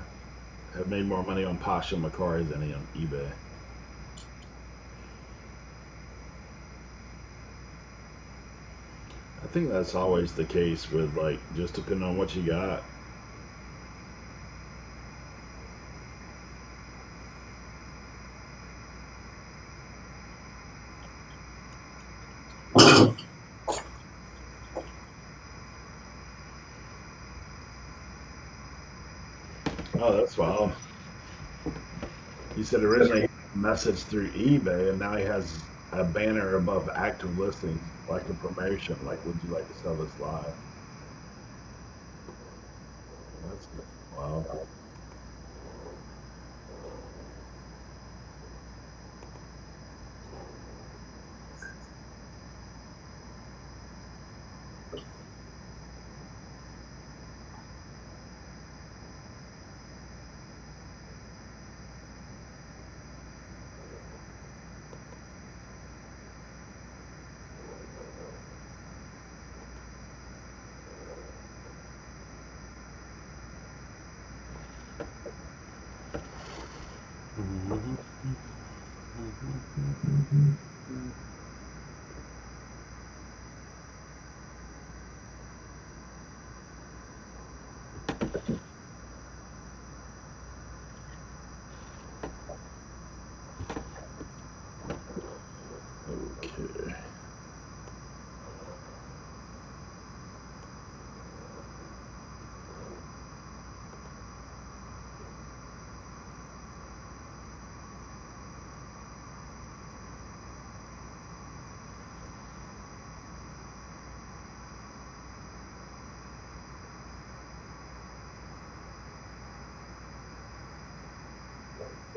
have made more money on Pasha Macari than on eBay. I think that's always the case with like just depending on what you got. Oh, that's wild. He said originally he messaged through eBay and now he has a banner above active listings, like a promotion, like would you like to sell this live? That's good. Wow.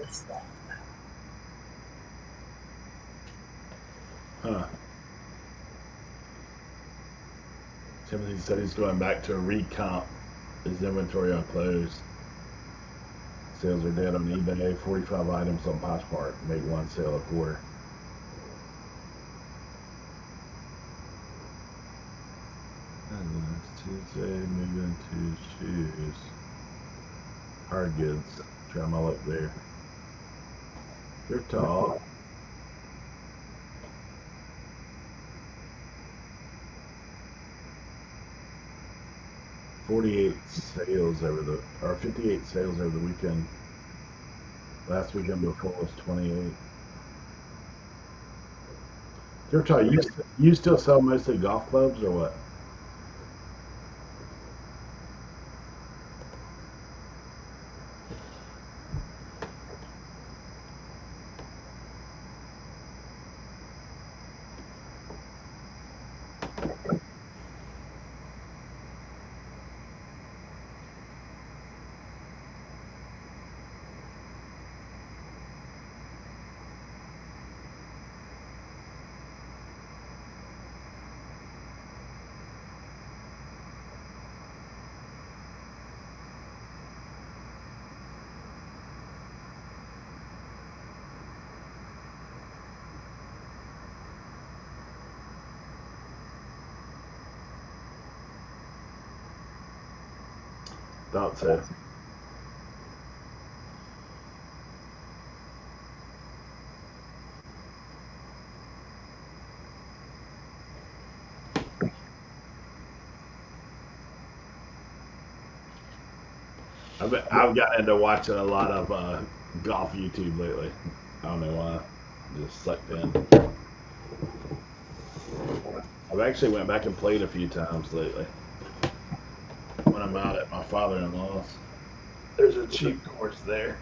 What's that? Huh. Timothy said he's going back to a recomp his inventory on clothes. Sales are dead on eBay. 45 items on Poshmark. Make one sale a quarter. Tuesday, moving to shoes. Hard goods. Try my luck there. You're tall. $58 sales over the, or 58 sales over the weekend. Last weekend before was 28. You're tall. You still sell mostly golf clubs or what? Thought so. I've gotten into watching a lot of golf YouTube lately. I don't know why. Just sucked in. I've actually went back and played a few times lately. When I'm out at my father-in-law's. There's a cheap course there.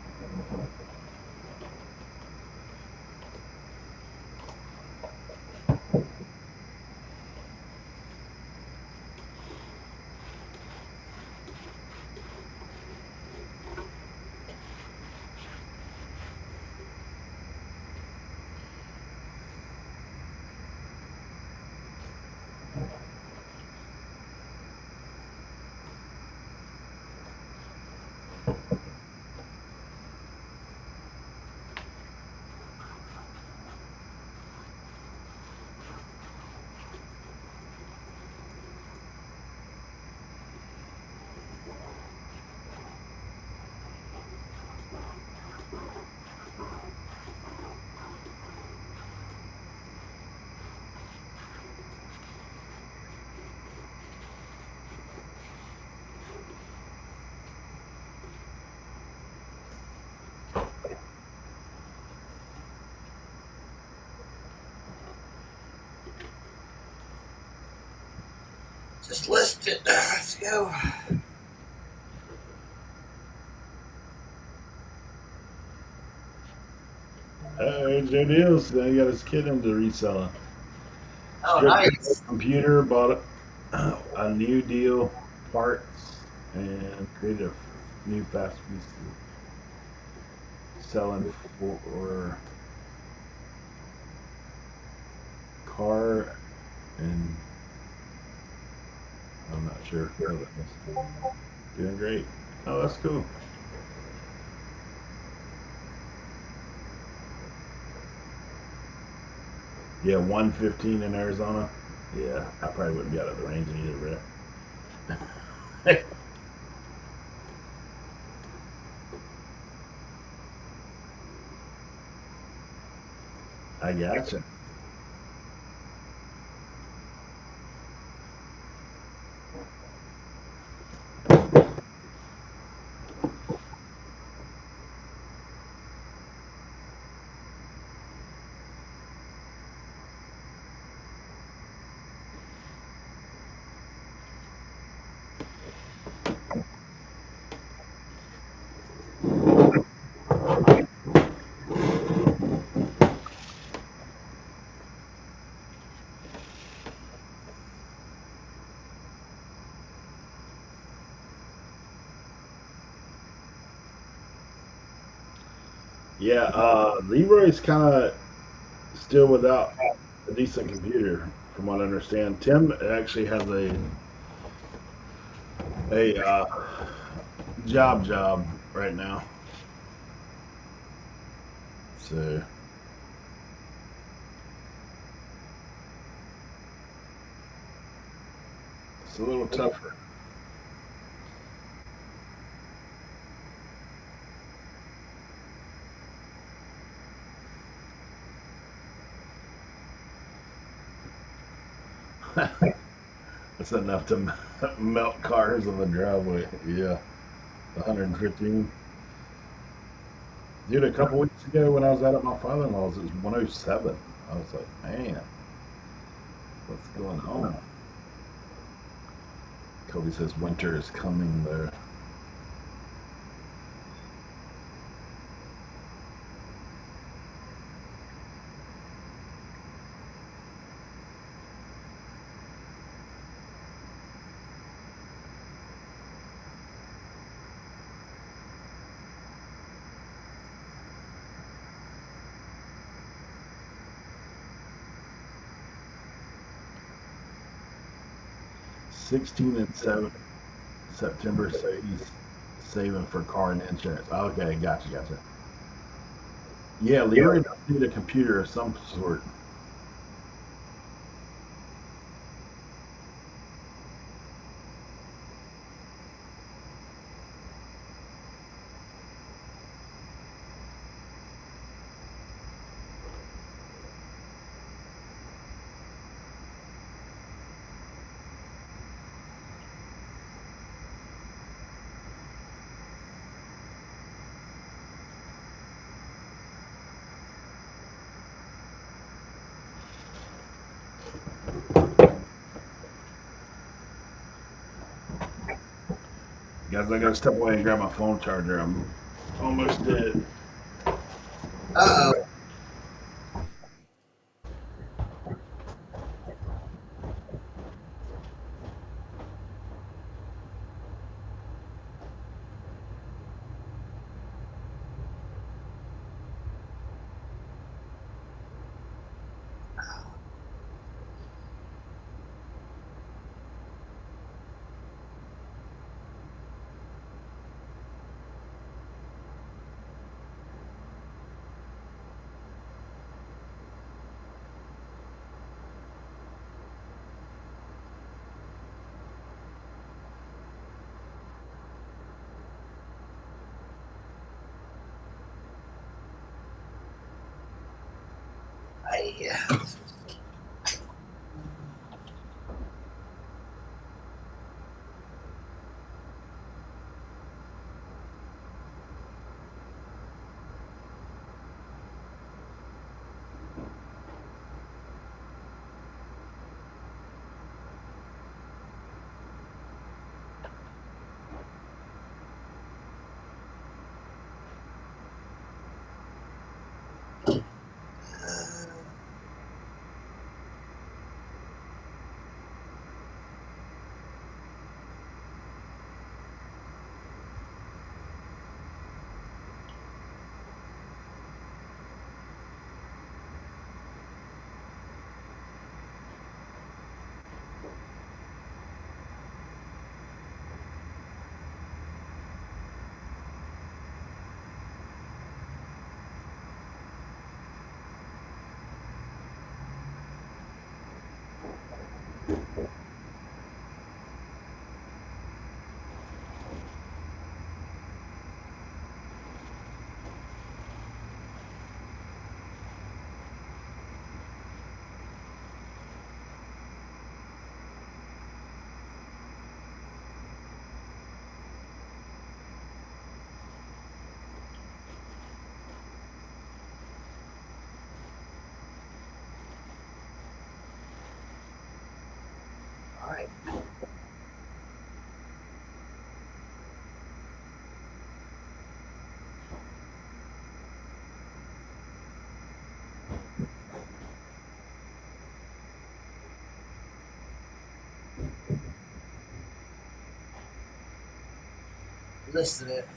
Just list it. Let's go. There's your deals. Now he got his kid into reselling. Oh, Stripped nice. computer, bought a new deal, parts, and created a new fast piece selling for car and I'm not sure. Doing great. Oh, that's cool. Yeah, 115 in Arizona. Yeah, I probably wouldn't be out of the range either, Brett. I gotcha. Yeah, Leroy's kind of still without a decent computer, from what I understand. Tim actually has a job right now, so it's a little tougher. That's enough to melt cars on the driveway. Yeah, 115. Dude, a couple weeks ago when I was out at my father-in-law's, it was 107. I was like, man, what's going on? Kobe says winter is coming though. 16 and 7 September, so he's saving for car and insurance. Okay, gotcha. Yeah, Leroy does need a computer of some sort. Guys, I gotta step away and grab my phone charger. I'm almost dead. Uh oh. Yeah. All right. Listen it.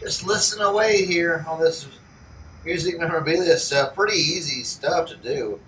Just listen away here on this music memorabilia stuff. Pretty easy stuff to do.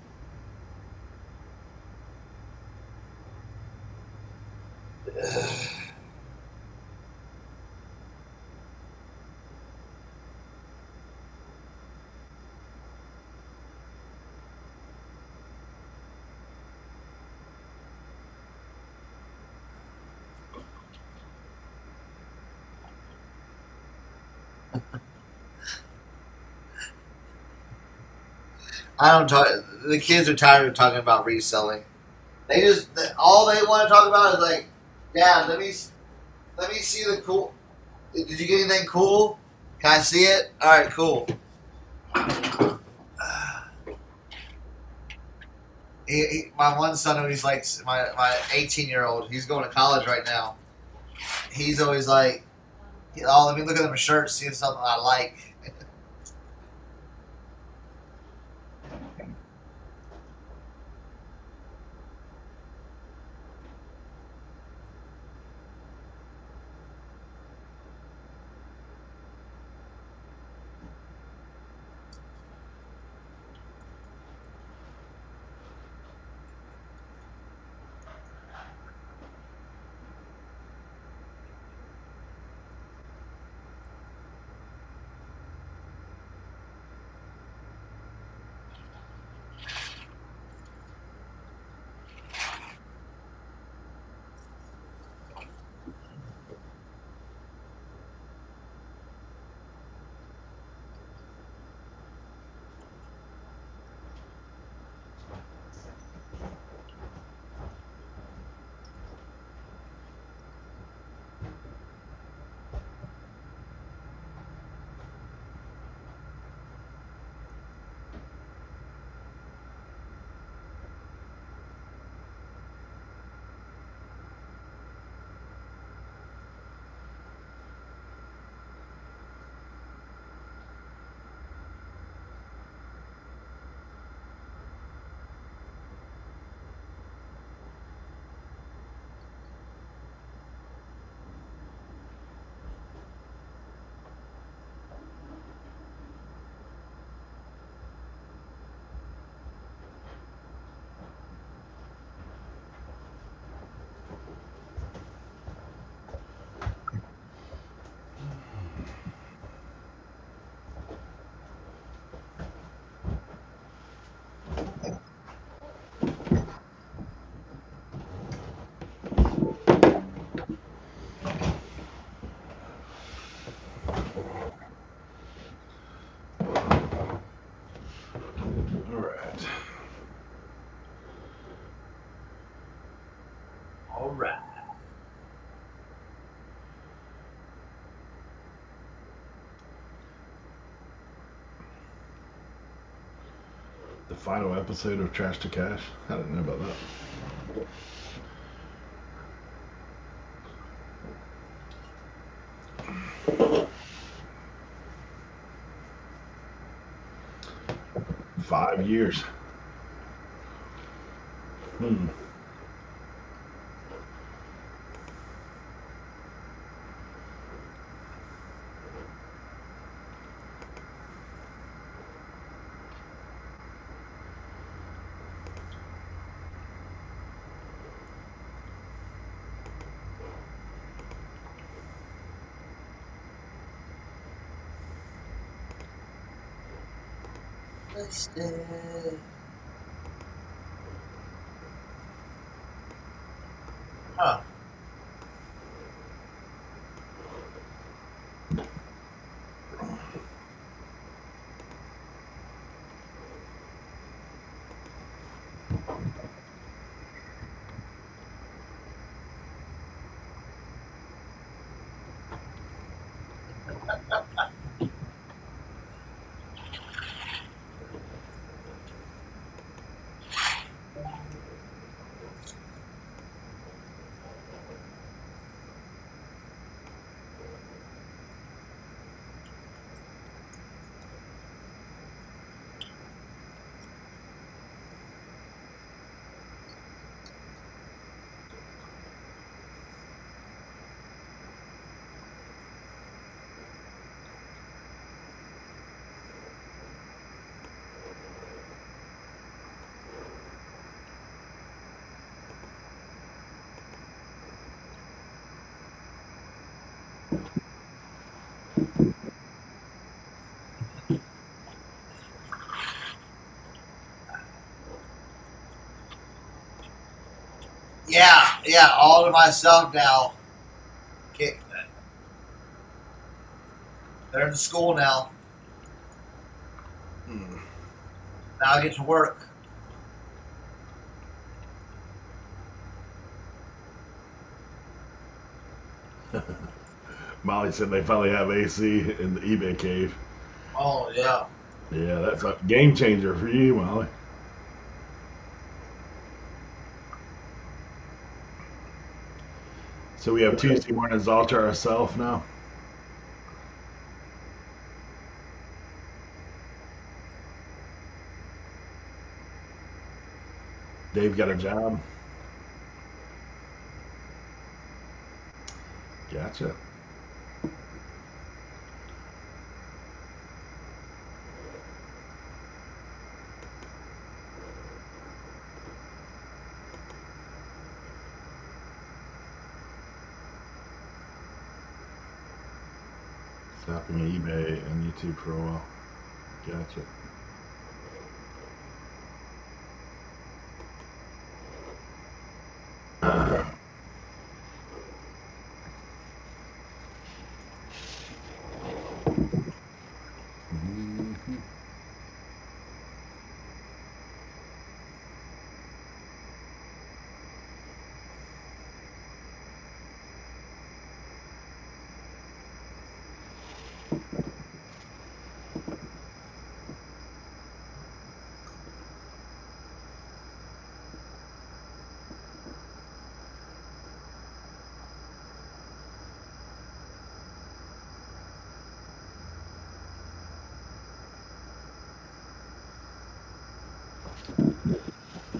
I don't talk. The kids are tired of talking about reselling. They just all they want to talk about is like, Dad, let me see the cool. Did you get anything cool? Can I see it? All right, cool. My one son, he's like my 18-year-old. He's going to college right now. He's always like, oh, let me look at the shirt, see if something I like. All right. The final episode of Trash to Cash. I didn't know about that. 5 years. Huh. Yeah, all to myself now. Okay. They're in school now. Hmm. Now I get to work. Molly said they finally have AC in the eBay cave. Oh, yeah. Yeah, that's a game changer for you, Molly. So we have Tuesday mornings all to ourselves now. Dave got a job. Gotcha. Stopping eBay and YouTube for a while. Gotcha. Mhm.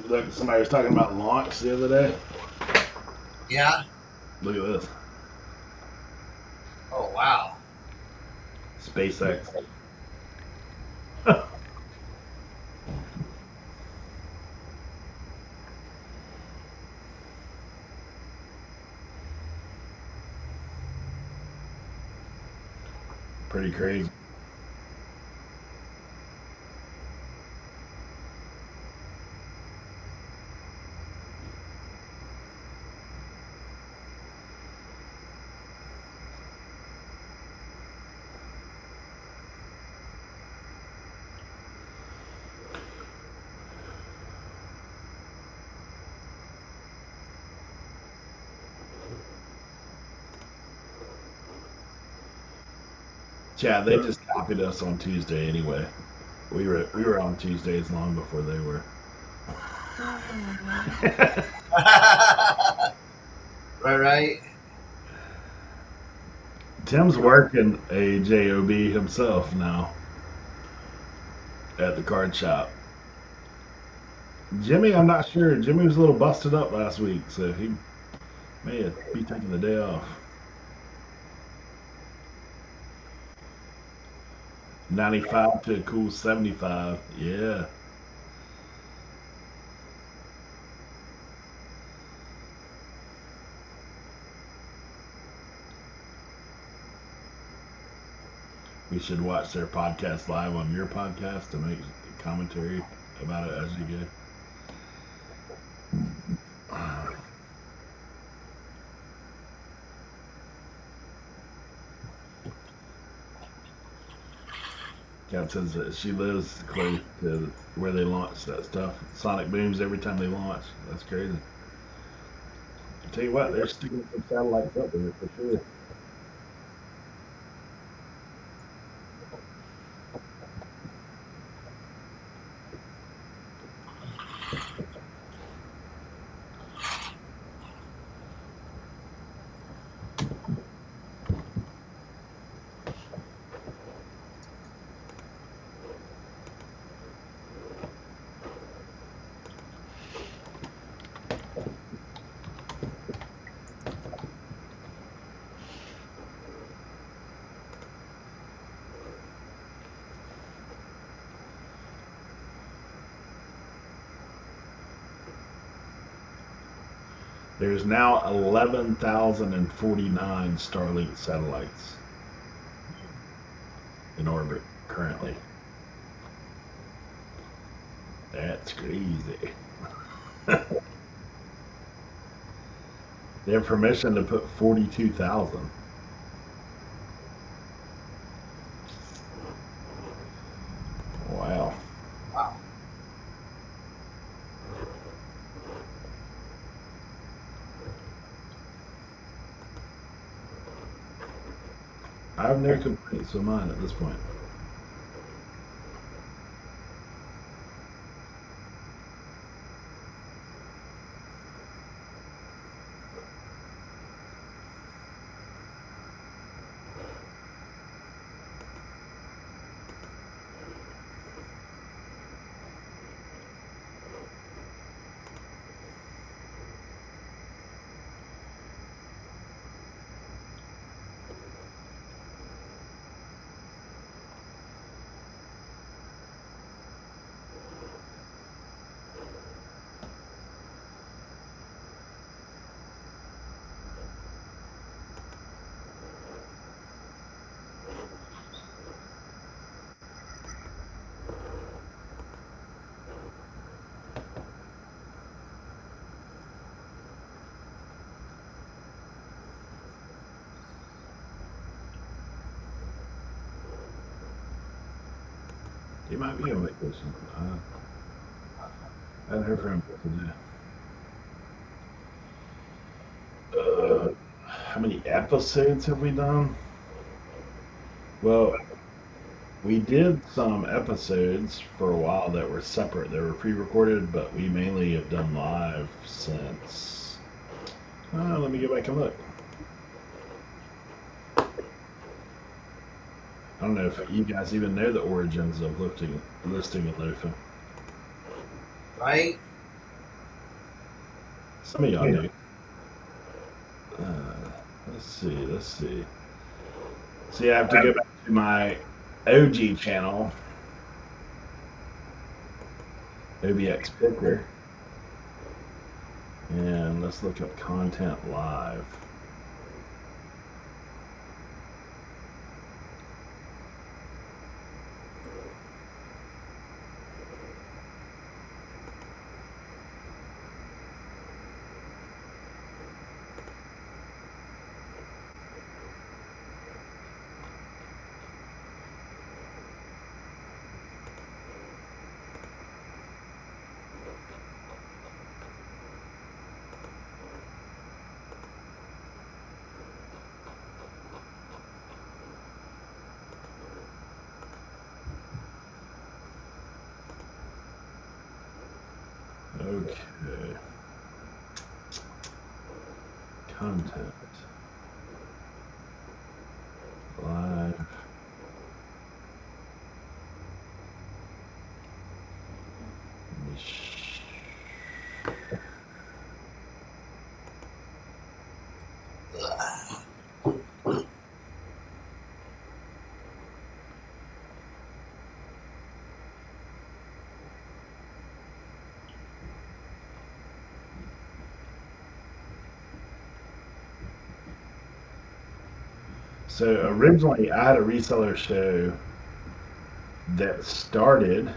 Look, somebody was talking about launch the other day. Yeah. Look at this. Oh, wow. SpaceX. Pretty crazy. Chad, they just copied us on Tuesday anyway. We were on Tuesdays long before they were. Right. Tim's working a job himself now at the card shop. Jimmy, I'm not sure. Jimmy was a little busted up last week, so he may be taking the day off. 95 to a cool 75. Yeah. We should watch their podcast live on your podcast to make commentary about it as you go. Cat says that she lives close to where they launch that stuff. Sonic booms every time they launch. That's crazy. I tell you what, they're sticking some satellites up there for sure. There's now 11,049 Starlink satellites in orbit currently. That's crazy. They have permission to put 42,000. Wow. Wow. I have no complaints with mine at this point. He might be on vacation. I haven't heard from him today. How many episodes have we done? Well, we did some episodes for a while that were separate. They were pre-recorded, but we mainly have done live since. Let me go back and look. I don't know if you guys even know the origins of listing and loafing. Right? Some of y'all do. Let's see. See, I have to go back to my OG channel, Obxpicker, and let's look up content live. Okay. Content. Live. So originally, I had a reseller show that started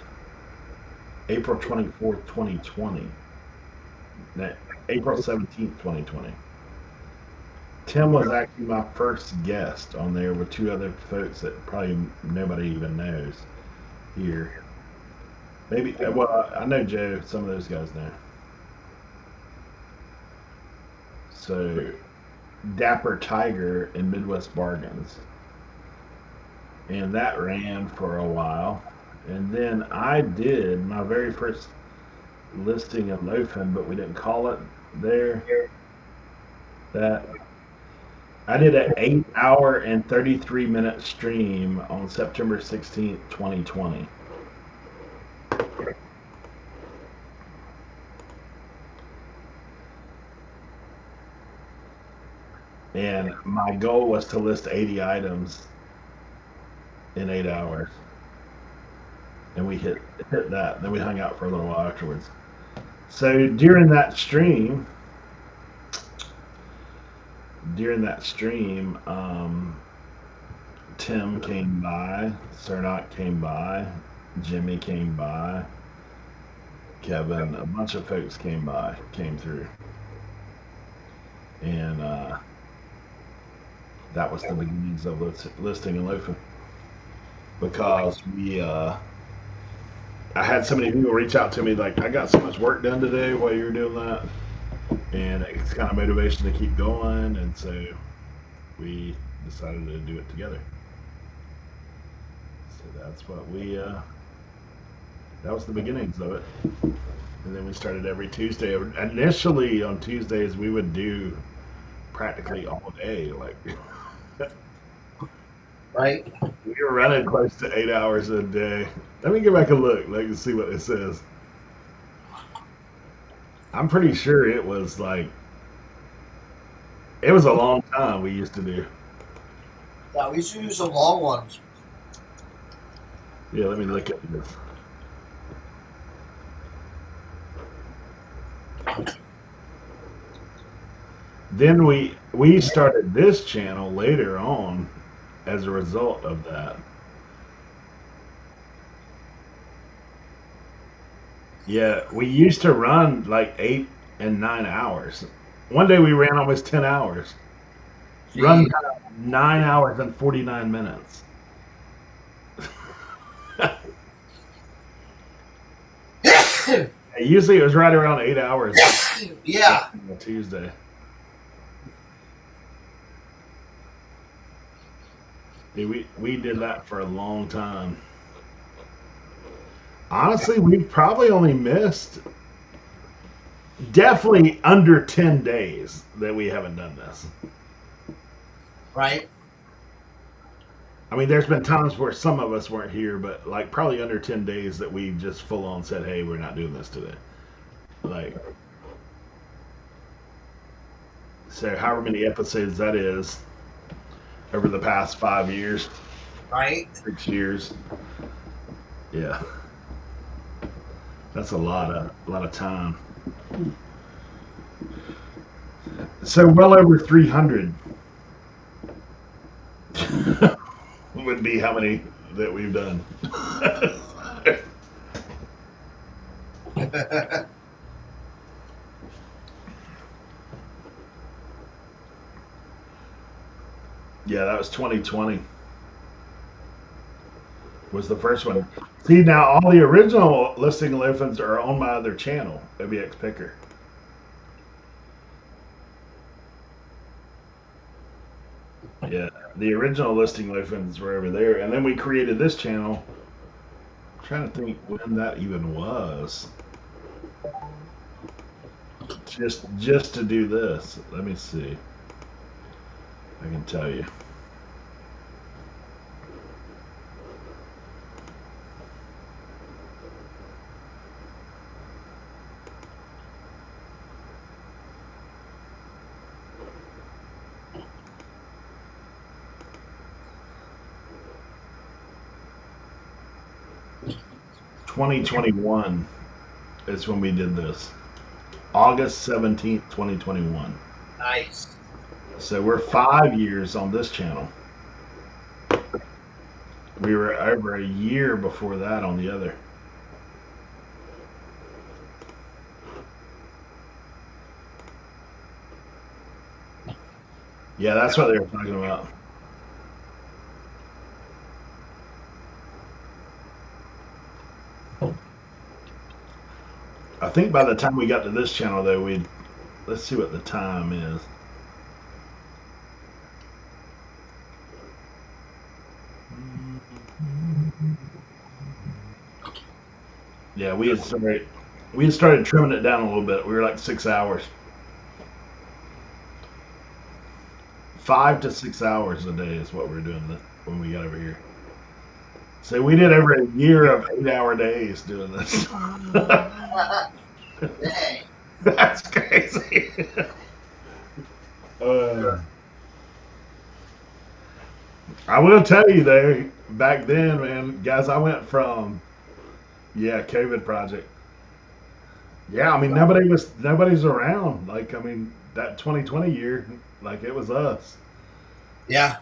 April 24th, 2020. April 17th, 2020. Tim was actually my first guest on there with two other folks that probably nobody even knows here. Maybe, well, I know Joe, some of those guys know. So, Dapper Tiger and Midwest Bargains. And that ran for a while. And then I did my very first listing of Loafing, but we didn't call it there. That I did an 8-hour and 33-minute stream on September 16th, 2020. And my goal was to list 80 items in 8 hours. And we hit that. Then we hung out for a little while afterwards. So during that stream, Tim came by, Cernoch came by, Jimmy came by, Kevin, a bunch of folks came through. and that was the beginnings of listing and loafing because I had so many people reach out to me like, I got so much work done today while you were doing that, and it's kind of motivation to keep going, and so we decided to do it together. So that's what that was the beginnings of it. And then we started every Tuesday. Initially on Tuesdays we would do practically all day. Like Right? we were running close to 8 hours a day. Let me get back and look, and see what it says. I'm pretty sure it was a long time we used to do. Yeah, we used to do some long ones. Yeah, let me look at this. Then we started this channel later on as a result of that. Yeah, we used to run like 8 and 9 hours. One day we ran almost 10 hours. Run 9 hours and 49 minutes. Usually it was right around 8 hours. Yeah. On Tuesday. Yeah, we did that for a long time. Honestly, we've probably only missed definitely under 10 days that we haven't done this. Right? I mean, there's been times where some of us weren't here, but like probably under 10 days that we just full on said, hey, we're not doing this today. Like, so however many episodes that is over the past 5 years. Right? 6 years. Yeah. That's a lot of time. So well over 300 would be how many that we've done. Yeah, that was 2020. Was the first one. See, now all the original listing loafings are on my other channel, Obxpicker. Yeah, the original listing loafings were over there, and then we created this channel. I'm trying to think when that even was. Just to do this. Let me see. I can tell you. $2021 is when we did this. August 17th, 2021. Nice. So we're 5 years on this channel. We were over a year before that on the other. Yeah, that's what they were talking about. I think by the time we got to this channel, though, let's see what the time is. Yeah, we had started trimming it down a little bit. We were like 6 hours. 5 to 6 hours a day is what we were doing when we got over here. So we did over a year of 8-hour days doing this. Dang. That's crazy. I will tell you though, back then, man, guys, I went from COVID project. Yeah, I mean nobody's around. Like, I mean, that 2020 year, like it was us. Yeah.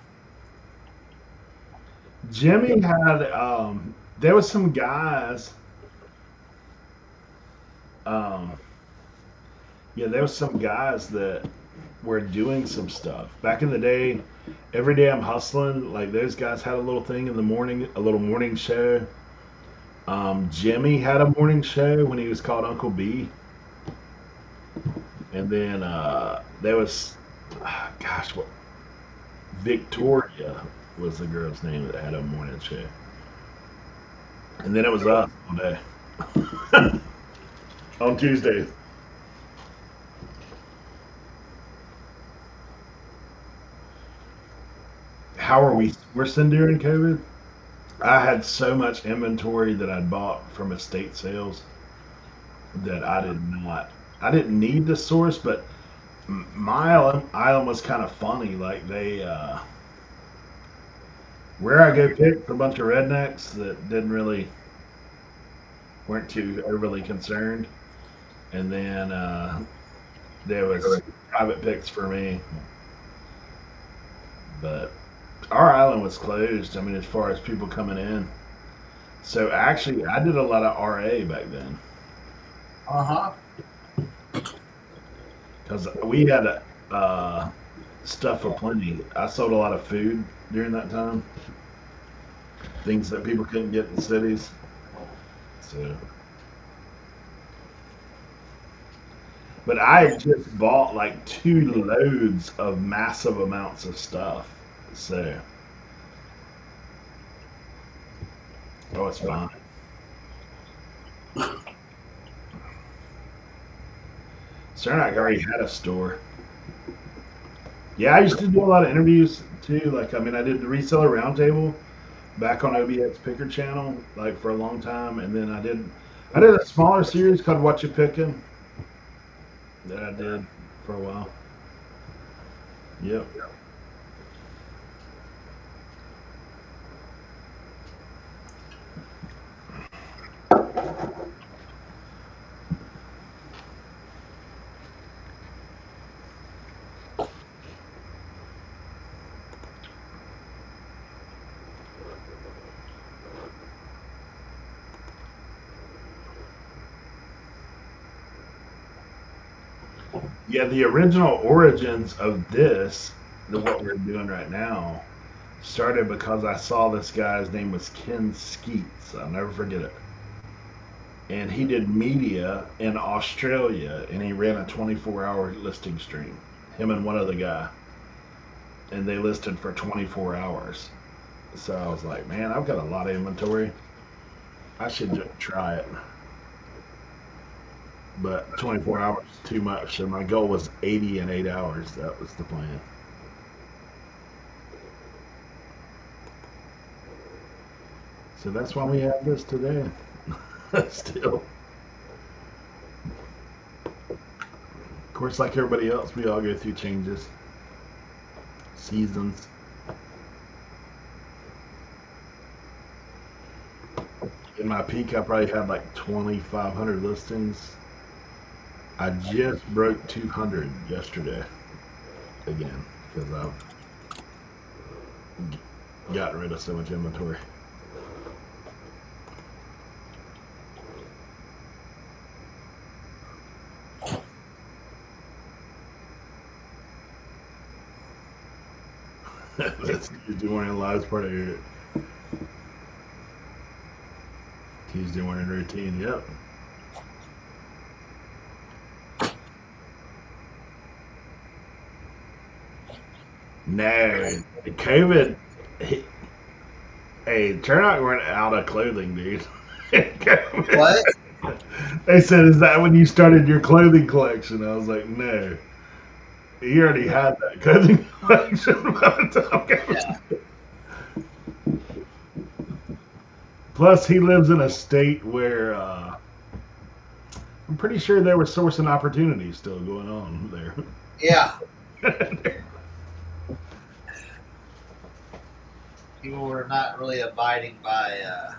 Jimmy had there was some guys there was some guys that were doing some stuff. Back in the day, every day I'm hustling. Like those guys had a little thing in the morning, a little morning show. Jimmy had a morning show when he was called Uncle B. And then there was, gosh, what? Victoria was the girl's name that had a morning show. And then it was us all day on Tuesdays. How are we sourcing during COVID? I had so much inventory that I'd bought from estate sales that I didn't need to source, but my island was kind of funny. Like where I go picked a bunch of rednecks that weren't too overly concerned, and then there was private picks for me. But our island was closed. I mean, as far as people coming in. So actually, I did a lot of RA back then. Because we had stuff aplenty. I sold a lot of food during that time. Things that people couldn't get in cities. So, but I just bought like 2 loads of massive amounts of stuff. So, oh, it's fine. Cernoch already had a store. Yeah, I used to do a lot of interviews too. Like, I mean, I did the Reseller Roundtable back on Obxpicker channel, like for a long time, and then I did a smaller series called What You Picking that I did for a while. Yep. Yeah, the original origins of what we're doing right now, started because I saw this guy's name was Ken Skeets. I'll never forget it. And he did media in Australia, and he ran a 24-hour listing stream. Him and one other guy, and they listed for 24 hours. So I was like, man, I've got a lot of inventory. I should just try it. But 24 hours is too much, so my goal was 80 in 8 hours. That was the plan. So that's why we have this today. Still. Of course, like everybody else, we all go through changes, seasons. In my peak, I probably had like 2,500 listings. I just broke 200 yesterday again because I've gotten rid of so much inventory. That's Tuesday morning live part of your Tuesday morning routine. Yep. No, COVID. Hey, Cernoch went out of clothing, dude. What? They said, "Is that when you started your clothing collection?" I was like, "No, he already had that clothing collection by the time COVID." Yeah. Plus, he lives in a state where I'm pretty sure there were sourcing opportunities still going on there. Yeah. People were not really abiding by. Yeah.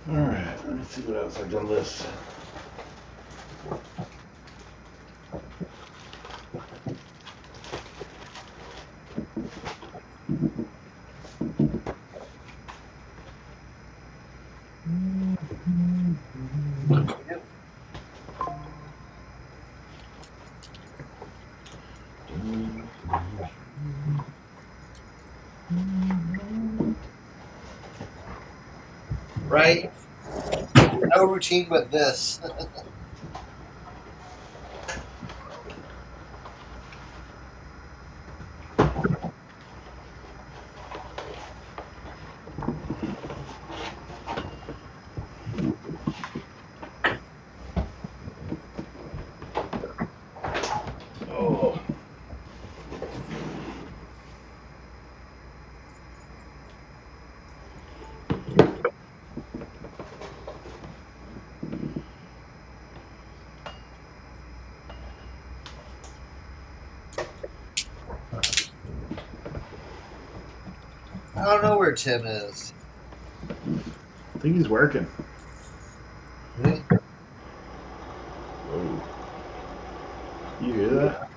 All right, let me see what else I've done this. Right? No routine but this. Oh. I don't know where Tim is. I think he's working. Hmm? Whoa. You hear that?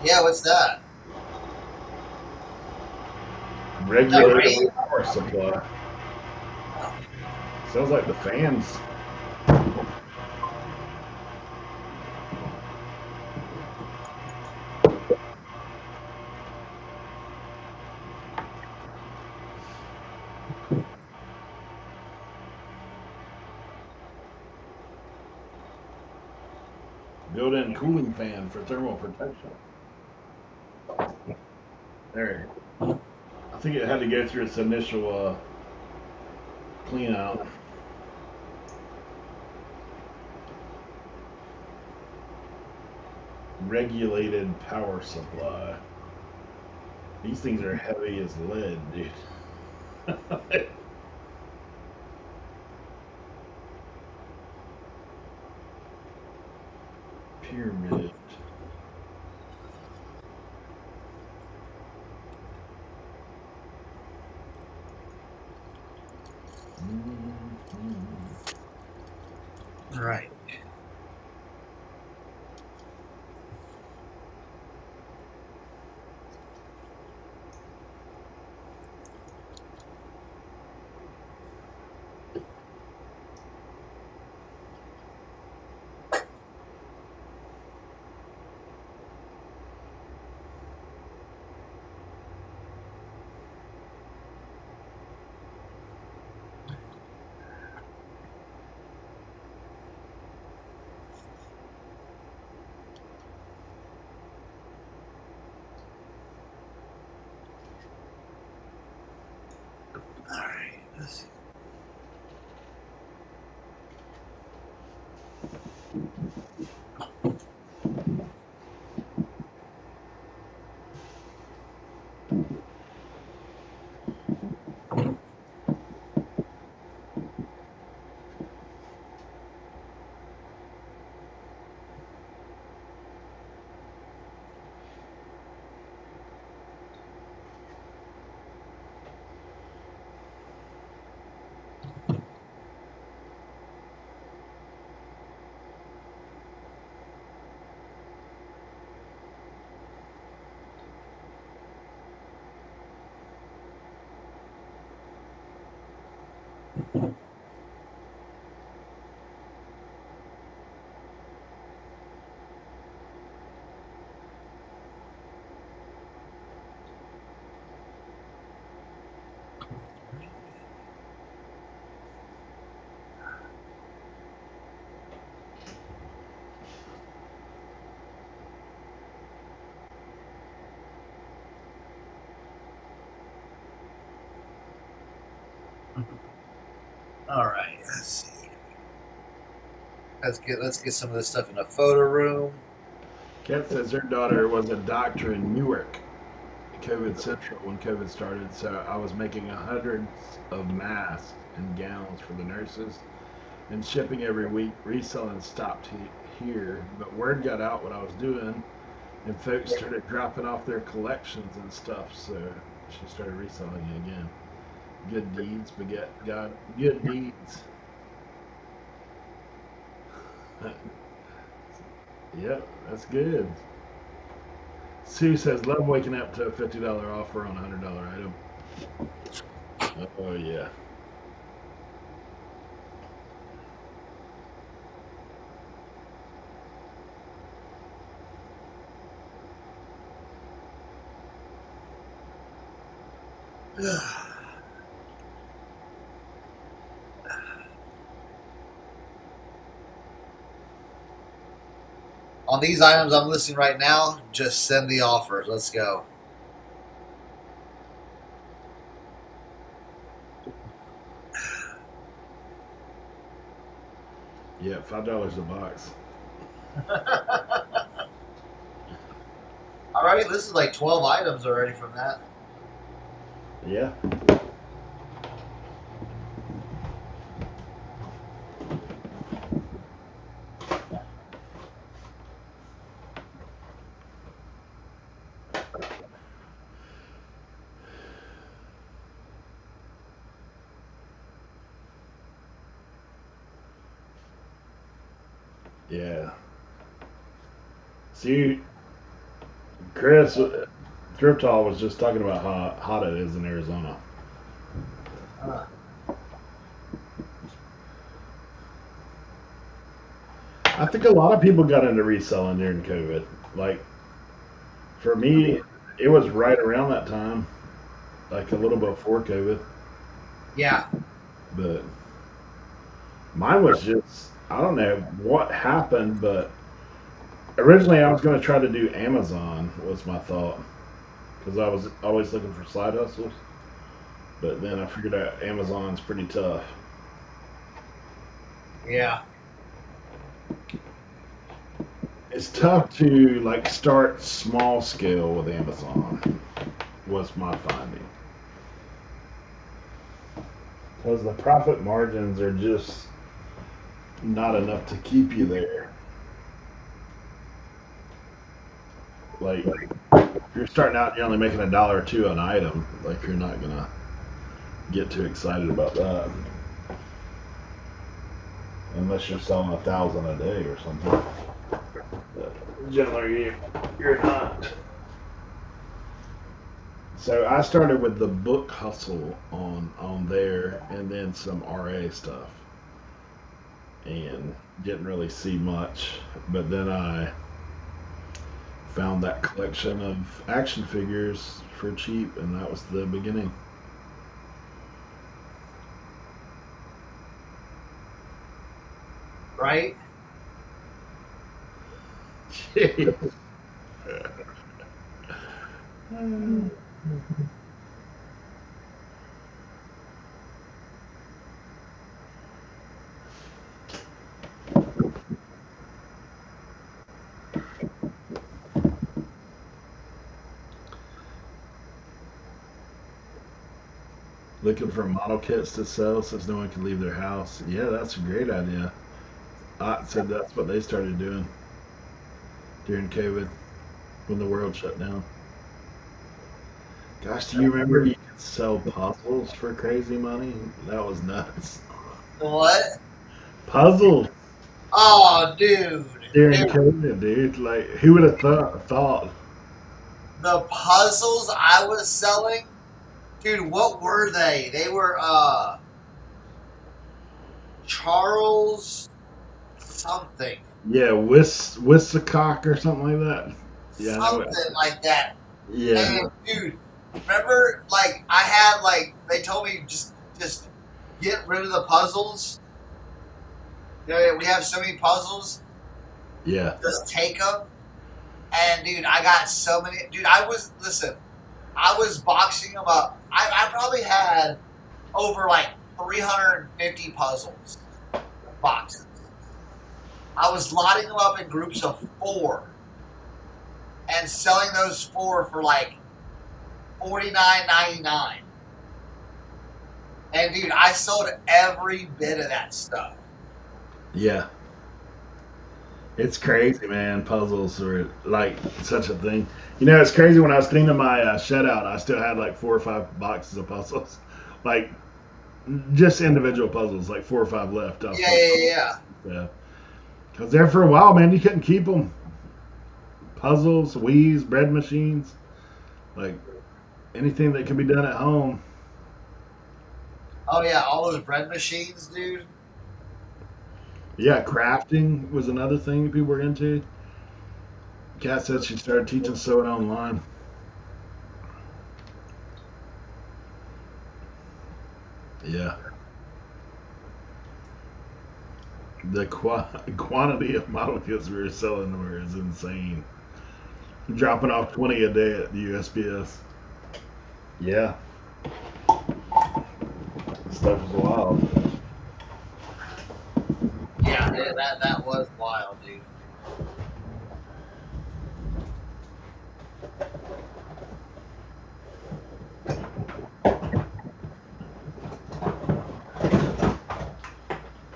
Yeah, what's that? Regulated power supply. Sounds like the fans. Built-in cooling fan for thermal protection. There. I think it had to go through its initial clean out. Regulated power supply. These things are heavy as lead, dude. Pyramid. Right. All right. Let's see. All right. Let's see. Let's get some of this stuff in a photo room. Kat says her daughter was a doctor in Newark, COVID Central, when COVID started. So I was making hundreds of masks and gowns for the nurses and shipping every week. Reselling stopped here, but word got out what I was doing, and folks started dropping off their collections and stuff. So she started reselling it again. Good deeds beget God. Good deeds. Yep, that's good. Sue says, love waking up to a $50 offer on a $100 item. Oh, yeah. On these items I'm listing right now, just send the offers. Let's go. Yeah, $5 a box. Alright, this is like 12 items already from that. Yeah. Yeah. See, Chris, Thrift Hall was just talking about how hot it is in Arizona. I think a lot of people got into reselling during COVID. Like, for me, it was right around that time, like a little before COVID. Yeah. But mine was just, I don't know what happened, but originally I was going to try to do Amazon, was my thought. Because I was always looking for side hustles. But then I figured out Amazon's pretty tough. Yeah. It's tough to like start small scale with Amazon, was my finding. Because the profit margins are just not enough to keep you there. Like, if you're starting out, you're only making $1 or $2 an item. Like, you're not gonna get too excited about that, unless you're selling 1,000 a day or something. But generally, you're not. So I started with the book hustle on there, and then some RA stuff, and didn't really see much. But then I found that collection of action figures for cheap, and that was the beginning. Right? Looking for model kits to sell since no one can leave their house. Yeah, that's a great idea. I said that's what they started doing during COVID when the world shut down. Gosh, do you remember you could sell puzzles for crazy money? That was nuts. What? Puzzles Oh, dude. during Dude, COVID, dude. Like, who would have thought? the puzzles I was selling, dude, what were they? They were Charles something. Yeah, Wissacock or something like that. Yeah, I know it. Something like that. Yeah, And dude, remember like I had like they told me just get rid of the puzzles. You know, we have so many puzzles. yeah, Just take them. And dude, I got so many. Dude, I was boxing them up. I probably had over like 350 puzzles boxes. I was lotting them up in groups of 4 and selling those 4 for like $49.99. And dude, I sold every bit of that stuff. yeah. It's crazy, man. Puzzles are like such a thing. You know, it's crazy. When I was cleaning my shed out, I still had like 4 or 5 boxes of puzzles, like just individual puzzles, like 4 or 5 left. Yeah. Because there for a while, man, you couldn't keep them. Puzzles, Wii's, bread machines, like anything that can be done at home. Oh yeah, all those bread machines, dude. Yeah, crafting was another thing people were into. Kat said she started teaching sewing online. The quantity of model kits we were selling is insane. Dropping off 20 a day at the USPS. Yeah. Stuff is wild. Yeah, that was wild, dude.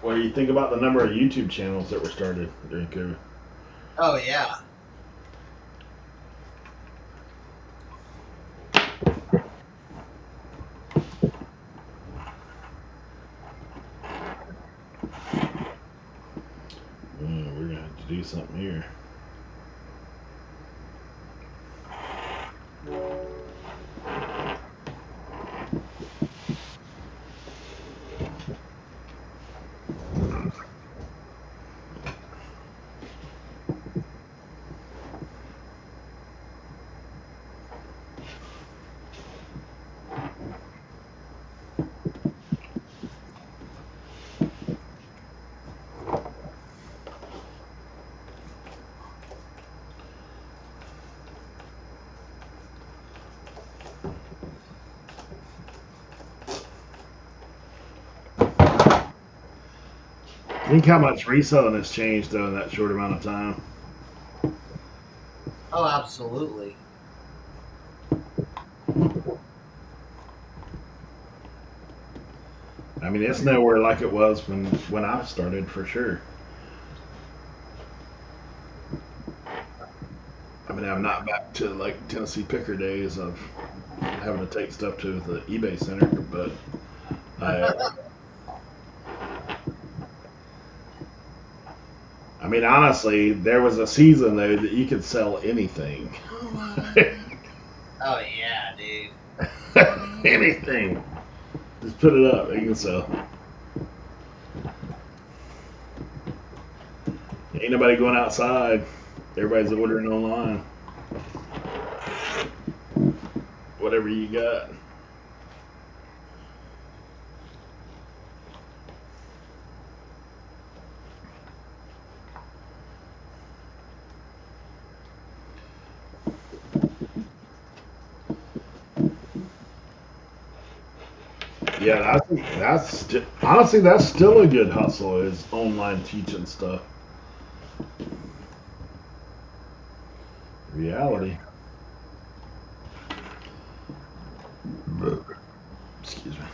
What do you think about the number of YouTube channels that were started during COVID? Oh yeah. We're gonna have to do something here. Think how much reselling has changed though in that short amount of time. Oh, absolutely. I mean, it's nowhere like it was when I started for sure. I mean, I'm not back to like Tennessee Picker days of having to take stuff to the eBay center, but I mean, honestly, there was a season though that you could sell anything. Oh yeah, dude. Anything. Just put it up, you can sell. Ain't nobody going outside. Everybody's ordering online. Whatever you got. Yeah, honestly that's still a good hustle is online teaching stuff. Reality. Excuse me.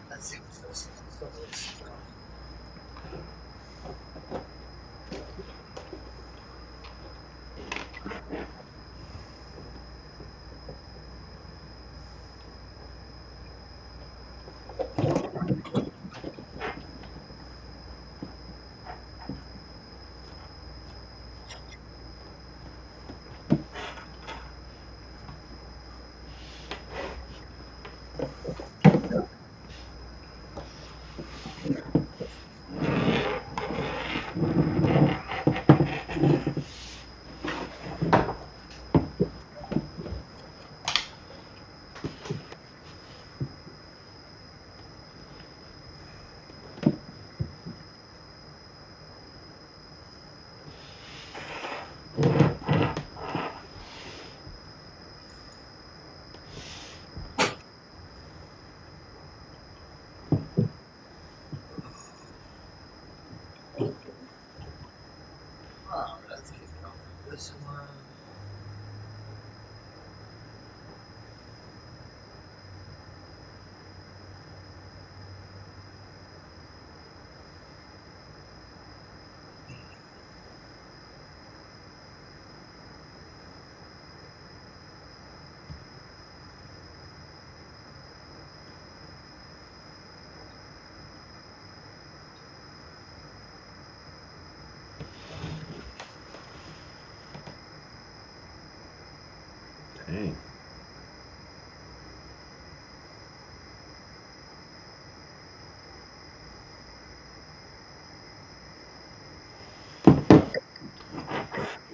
Let's see what's this.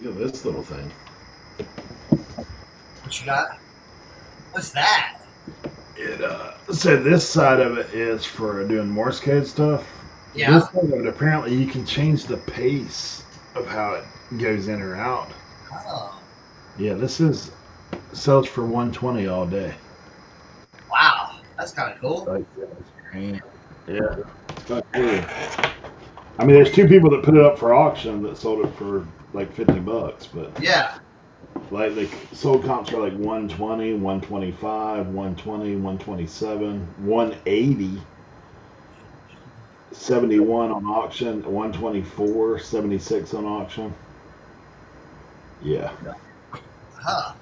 Look at this little thing. What you got? What's that? It so this side of it is for doing Morse code stuff. Yeah. This side of it, apparently you can change the pace of how it goes in or out. Oh. Yeah, this is sells for 120 all day. Wow. That's kind of cool. Like, yeah. Cool. I mean, there's two people that put it up for auction that sold it for like $50, but Yeah. like the sold comps are like 120, 125, 120, 127, 180, 71 on auction, 124, 76 on auction. Yeah. Huh.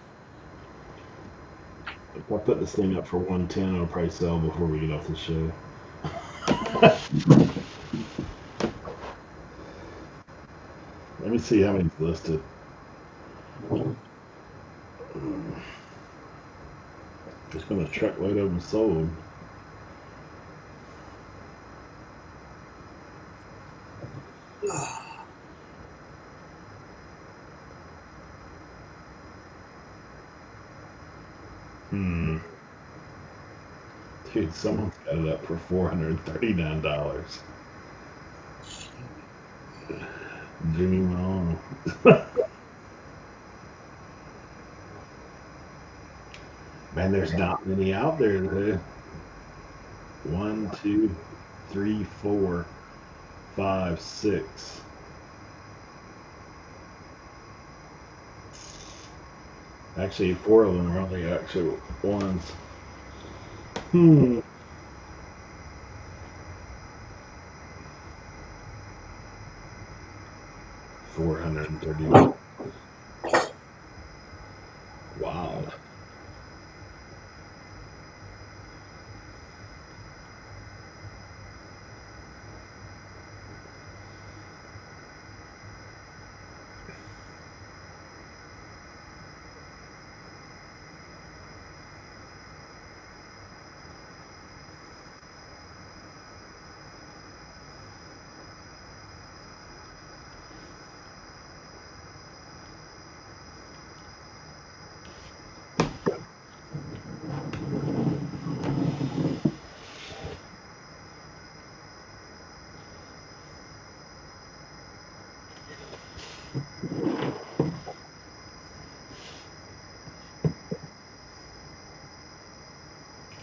If I put this thing up for 110, it'll probably sell before we get off the show. Let me see how many's listed. There's been a truckload of them sold. Dude, someone's got it up for $439. Dream on. Man, there's not many out there today. 1, 2, 3, 4, 5, 6. Actually, 4 of them are only actual ones. 430. Wow.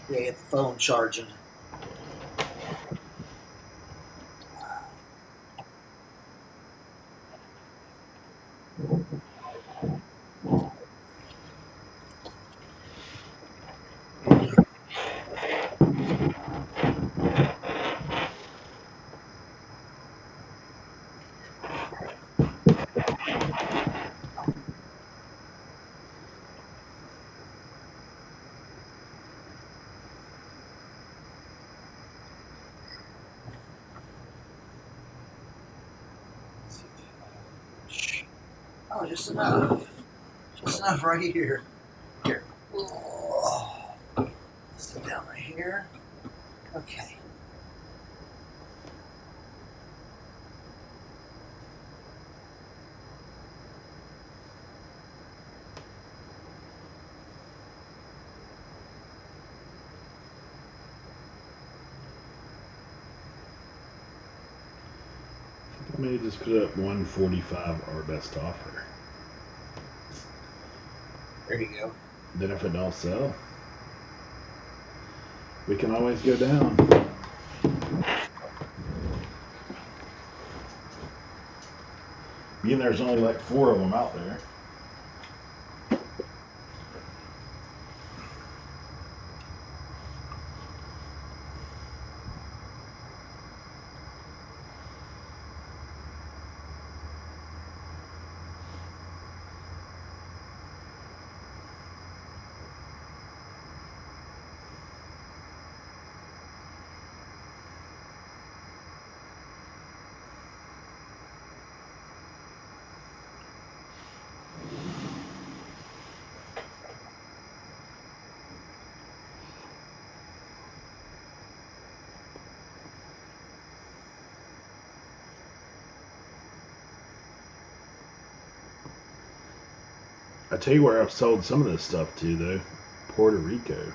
Yeah, get the phone charging. Oh, just enough. Just enough right here. Here. Oh. Sit down right here. Okay. I may just put up 145 our best offer. There you go. Then if it don't sell, we can always go down. Being there's only like 4 of them out there. I tell you where I've sold some of this stuff to, though. Puerto Rico.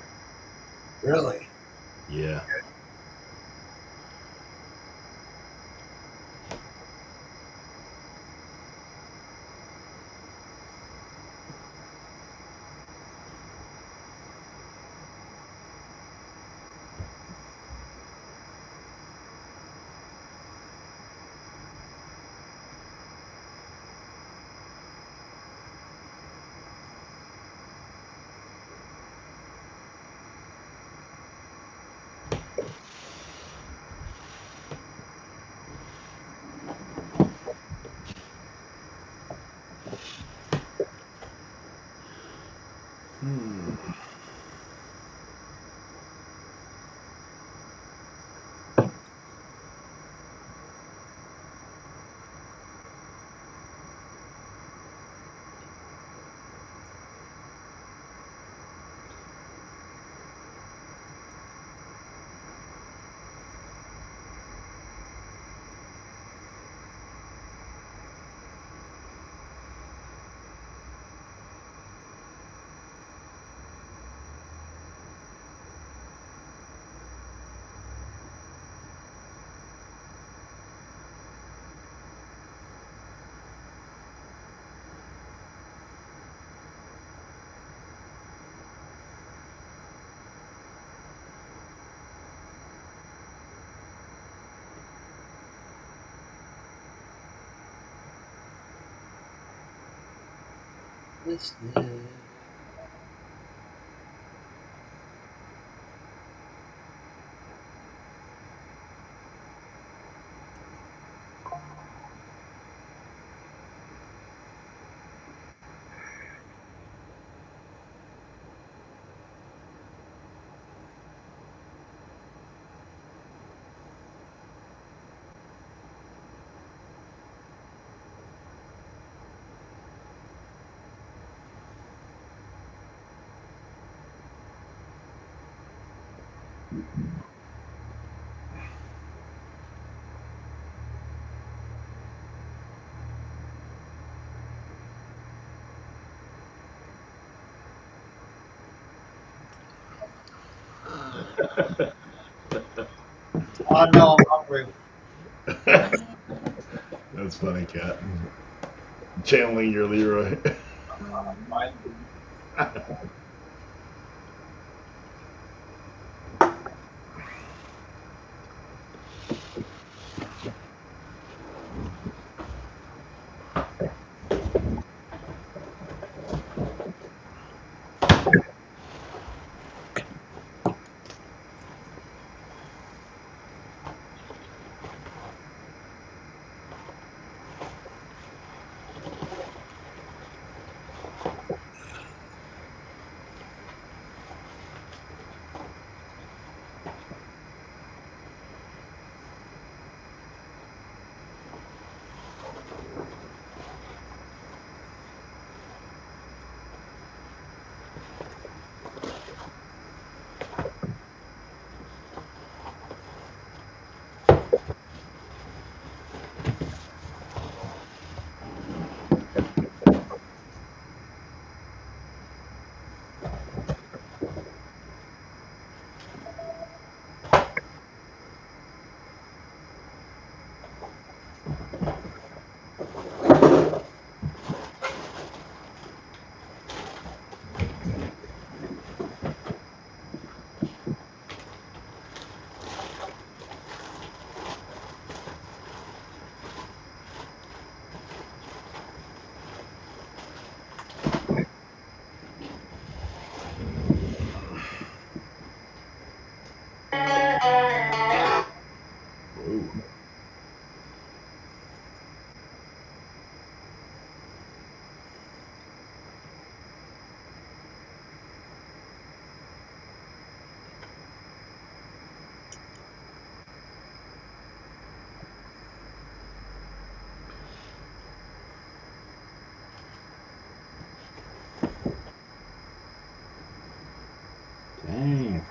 Really? Yeah. Listening. Oh no, I'm hungry. That's funny, Cat. Channeling your Leroy. Fine. Whoa. Dang.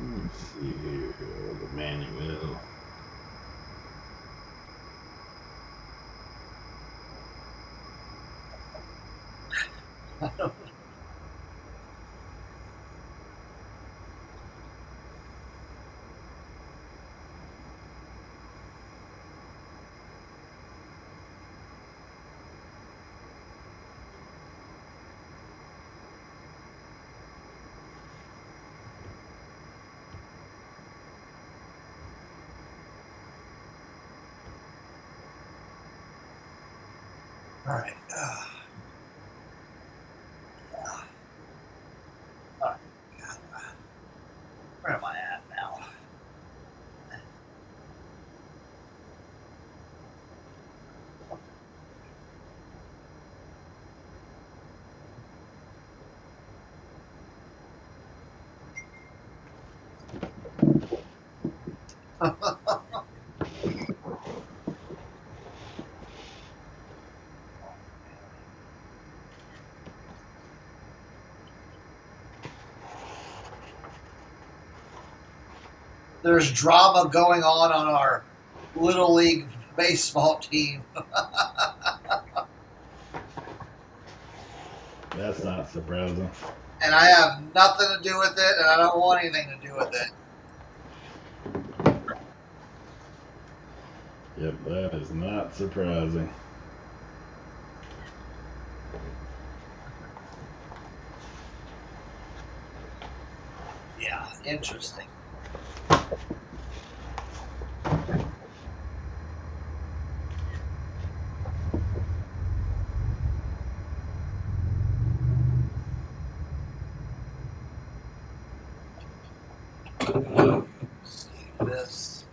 Let's see here. The manual. All right. All right. Where am I at now? There's drama going on our Little League baseball team. That's not surprising. And I have nothing to do with it, and I don't want anything to do with it. Yep, that is not surprising. Yeah, interesting. Let's see this.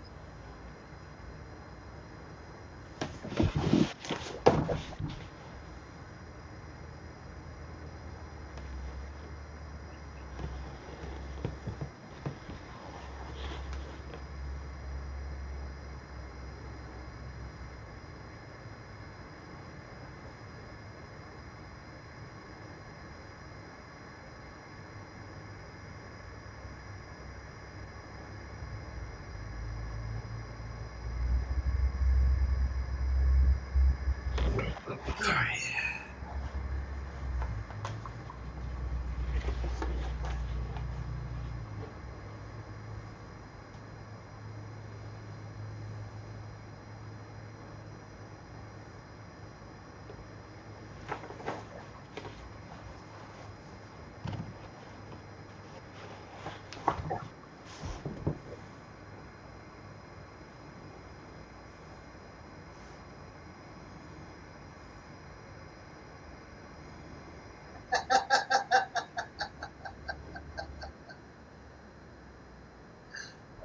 All right.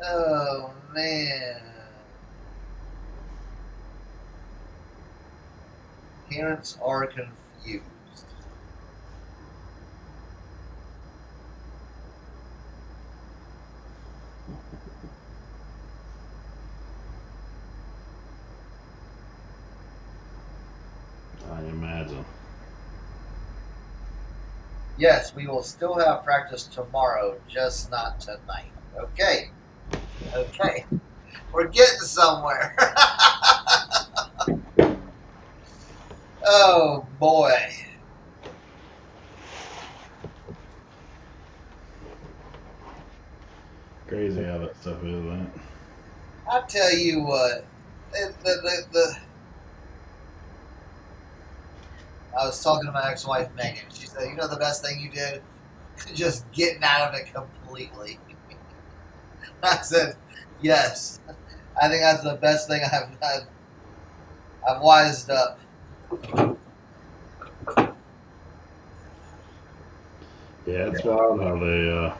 Oh, man. Parents are confused. I imagine. Yes, we will still have practice tomorrow, just not tonight. Okay. Okay. We're getting somewhere. Oh, boy. Crazy how that stuff is, isn't it? I tell you what. I was talking to my ex-wife, Megan. She said, you know the best thing you did? Just getting out of it completely. I said, yes. I think that's the best thing I've wised up. Yeah, it's wild how they,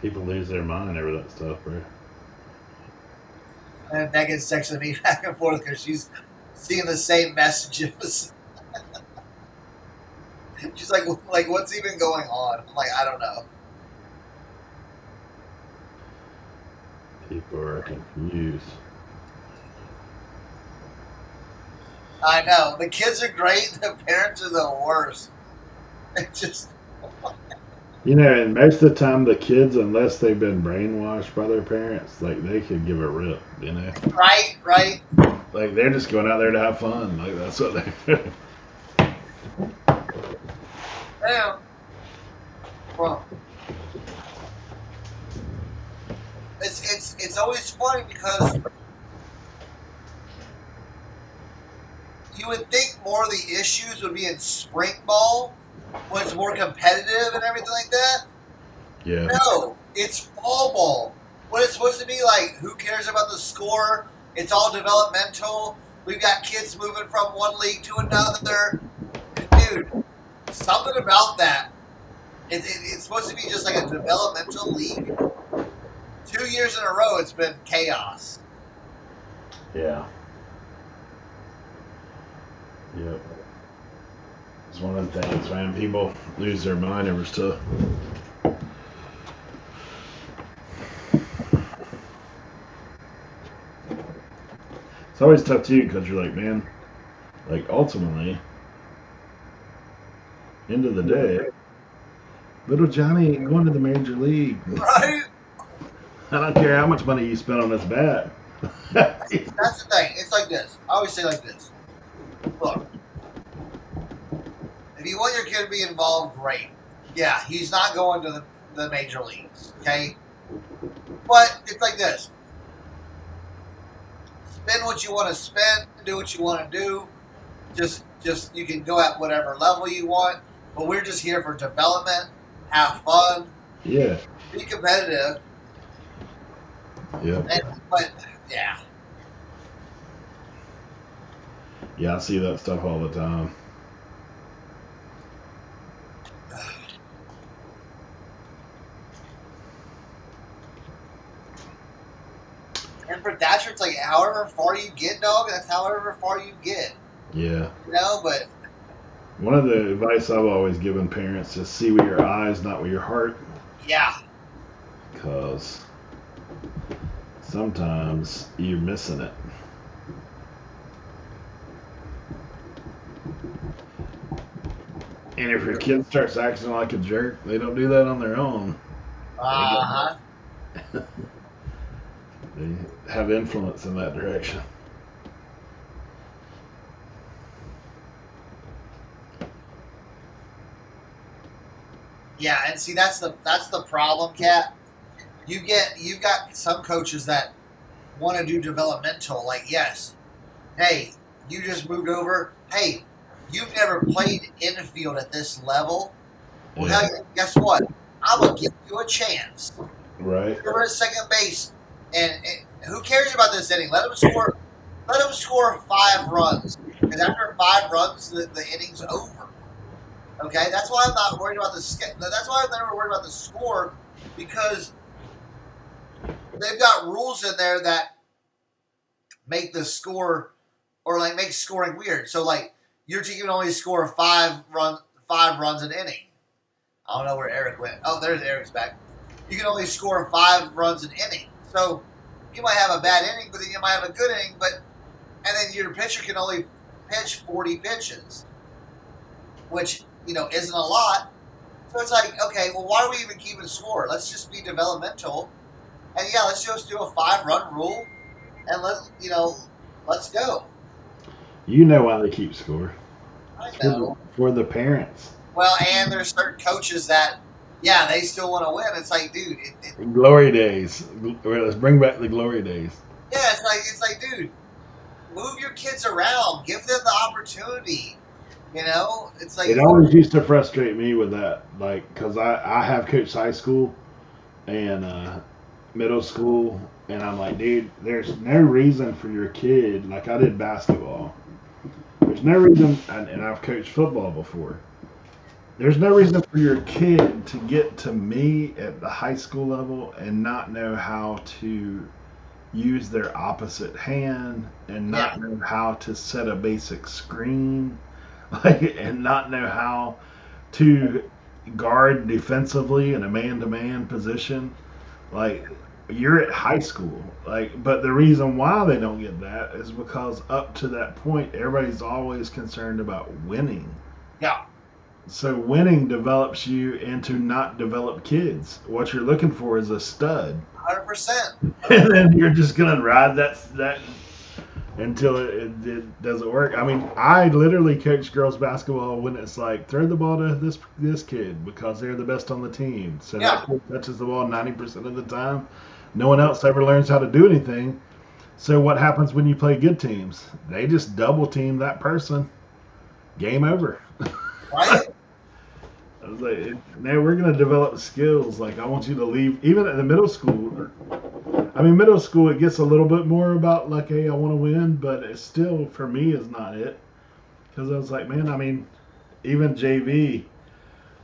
people lose their mind over that stuff, bro. And Megan's texting me back and forth because she's seeing the same messages. She's like, what's even going on? I'm like, I don't know. People are confused. I know. The kids are great. The parents are the worst. It just... You know, and most of the time the kids, unless they've been brainwashed by their parents, like they could give a rip, you know? Right, right. Like they're just going out there to have fun. Like that's what they're Yeah. Well, it's always funny because you would think more of the issues would be in spring ball when it's more competitive and everything like that. Yeah. No, it's fall ball. When it's supposed to be like, who cares about the score? It's all developmental. We've got kids moving from one league to another. Dude, something about that. It's supposed to be just like a developmental league. 2 years in a row, it's been chaos. Yeah. Yep. It's one of the things, man. People lose their mind over stuff. It's always tough too, because you're like, man, like ultimately, end of the day, little Johnny ain't going to the major league. Right? I don't care how much money you spend on this bat. That's the thing. It's like this. I always say like this. Look, if you want your kid to be involved, great. Yeah, he's not going to the major leagues, okay? But it's like this. Spend what you want to spend, do what you want to do. Just you can go at whatever level you want, but we're just here for development, have fun, Yeah. be competitive. Yeah. But yeah. Yeah, I see that stuff all the time. And for Thatcher, it's like however far you get, dog, that's however far you get. Yeah. You know, but One of the advice I've always given parents is see with your eyes, not with your heart. yeah. Because sometimes you're missing it. And if your kid starts acting like a jerk, they don't do that on their own. Uh-huh. They have influence in that direction. Yeah, and see that's the problem, Kat. You've got some coaches that want to do developmental, like yes, hey, you just moved over. Hey, you've never played infield at this level. Well, Yeah. hell, guess what? I'm gonna give you a chance. Right? You're at second base, and who cares about this inning? Let them score. Let them score 5 runs, because after 5 runs, the inning's over. Okay, that's why I'm not worried about that's why I'm never worried about the score, because they've got rules in there that make the score or like make scoring weird. So like your team can only score 5 runs an inning. I don't know where Eric went. Oh, there's Eric's back. You can only score 5 runs an inning. So you might have a bad inning, but then you might have a good inning. And then your pitcher can only pitch 40 pitches, which isn't a lot. So it's like, okay, well, why are we even keeping score? Let's just be developmental, and yeah, let's just do a 5-run rule, and let's go. You know why they keep score. I know. For the parents. Well, and there's certain coaches that, yeah, they still want to win. It's like, dude, Glory days. Let's bring back the glory days. yeah, it's like, dude, move your kids around, give them the opportunity. It's like It always used to frustrate me with that, like, because I have coached high school and middle school, and I'm like, dude, there's no reason for your kid, like I did basketball. There's no reason, and I've coached football before. There's no reason for your kid to get to me at the high school level and not know how to use their opposite hand and not know how to set a basic screen. And not know how to guard defensively in a man-to-man position. Like, you're at high school. But the reason why they don't get that is because up to that point, everybody's always concerned about winning. Yeah. So winning develops you into not developed kids. What you're looking for is a stud. 100%. And then you're just gonna ride that until it doesn't work. I mean, I literally coach girls basketball when it's like throw the ball to this kid because they're the best on the team. So that kid touches the ball 90% of the time. No one else ever learns how to do anything. So what happens when you play good teams? They just double team that person. Game over. Right? I was like, now we're going to develop skills. Like, I want you to leave, even at the middle school. I mean, middle school, it gets a little bit more about like, hey, I want to win, but it still, for me, is not it. Because I was like, man, I mean, even JV,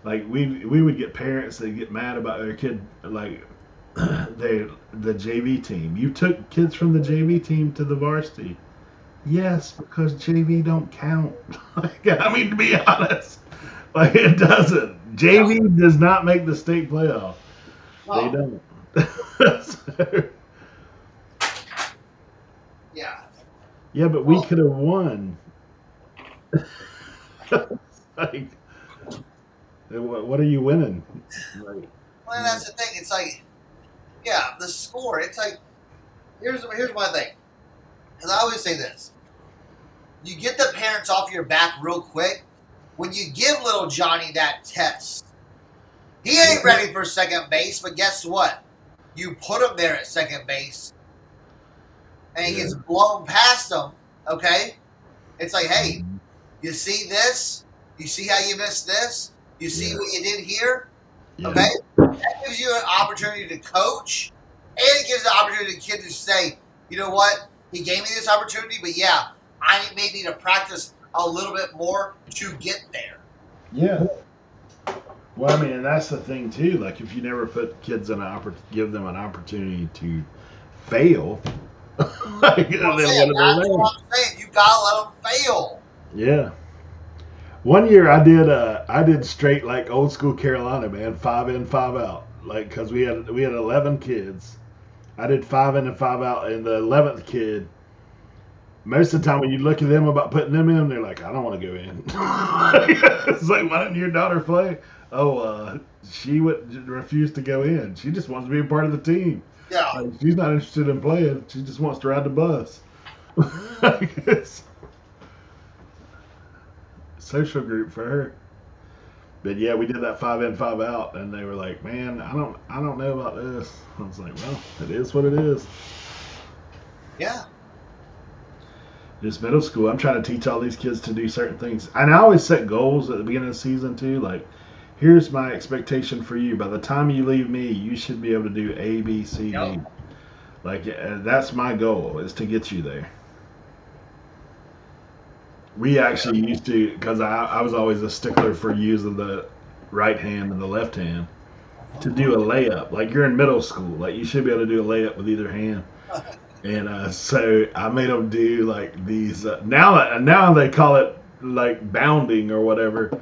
like we would get parents that get mad about their kid, like the JV team. You took kids from the JV team to the varsity. Yes, because JV don't count. Like, I mean, to be honest, like it doesn't. JV does not make the state playoff. They don't. So, Yeah. yeah, but we could have won. Like, what are you winning? Like, Well, that's the thing. It's like, yeah, the score. It's like, here's my thing. Because I always say this. You get the parents off your back real quick when you give little Johnny that test. He ain't ready for second base, but guess what? You put him there at second base, and he gets blown past him, okay? It's like, hey, you see this? You see how you missed this? You see what you did here? Okay? That gives you an opportunity to coach, and it gives the opportunity to the kid to say, you know what? He gave me this opportunity, but yeah, I may need to practice a little bit more to get there. Yeah. Well, I mean, and that's the thing too. Like, if you never put kids in give them an opportunity to fail, like, That's what I'm saying. You gotta let them fail. Yeah. One year I did straight like old school Carolina, man, 5 in, 5 out. Like, cause we had 11 kids. I did 5 in and 5 out, and the 11th kid, most of the time when you look at them about putting them in, they're like, I don't want to go in. It's like, why didn't your daughter play? Oh, she would refuse to go in. She just wants to be a part of the team. Yeah. Like, she's not interested in playing. She just wants to ride the bus. It's social group for her. But yeah, we did that 5 in, 5 out, and they were like, man, I don't know about this. I was like, well, it is what it is. Yeah. This middle school, I'm trying to teach all these kids to do certain things. And I always set goals at the beginning of the season too. Like, here's my expectation for you. By the time you leave me, you should be able to do A, B, C, D. Like, that's my goal, is to get you there. We actually used to, because I was always a stickler for using the right hand and the left hand to do a layup. Like, you're in middle school. Like, you should be able to do a layup with either hand. And so I made them do like these. Now they call it like bounding or whatever,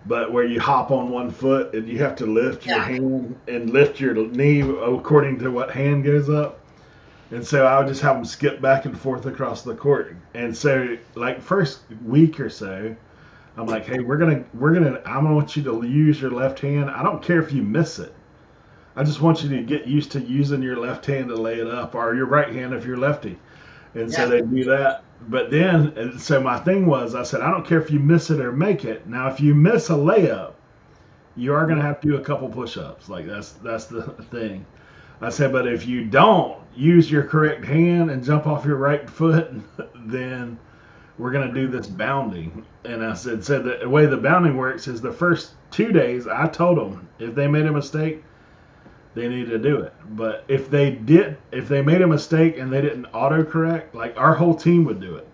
but where you hop on one foot and you have to lift your hand and lift your knee according to what hand goes up. And so I would just have them skip back and forth across the court. And so, like, first week or so, I'm like, hey, I want you to use your left hand. I don't care if you miss it. I just want you to get used to using your left hand to lay it up, or your right hand if you're lefty. And so they do that. But then, so my thing was, I said, I don't care if you miss it or make it. Now, if you miss a layup, you are going to have to do a couple push-ups. Like, that's the thing. I said, but if you don't use your correct hand and jump off your right foot, then we're going to do this bounding. And I said, so the way the bounding works is the first 2 days, I told them if they made a mistake, they need to do it. But if they made a mistake and they didn't autocorrect, like, our whole team would do it.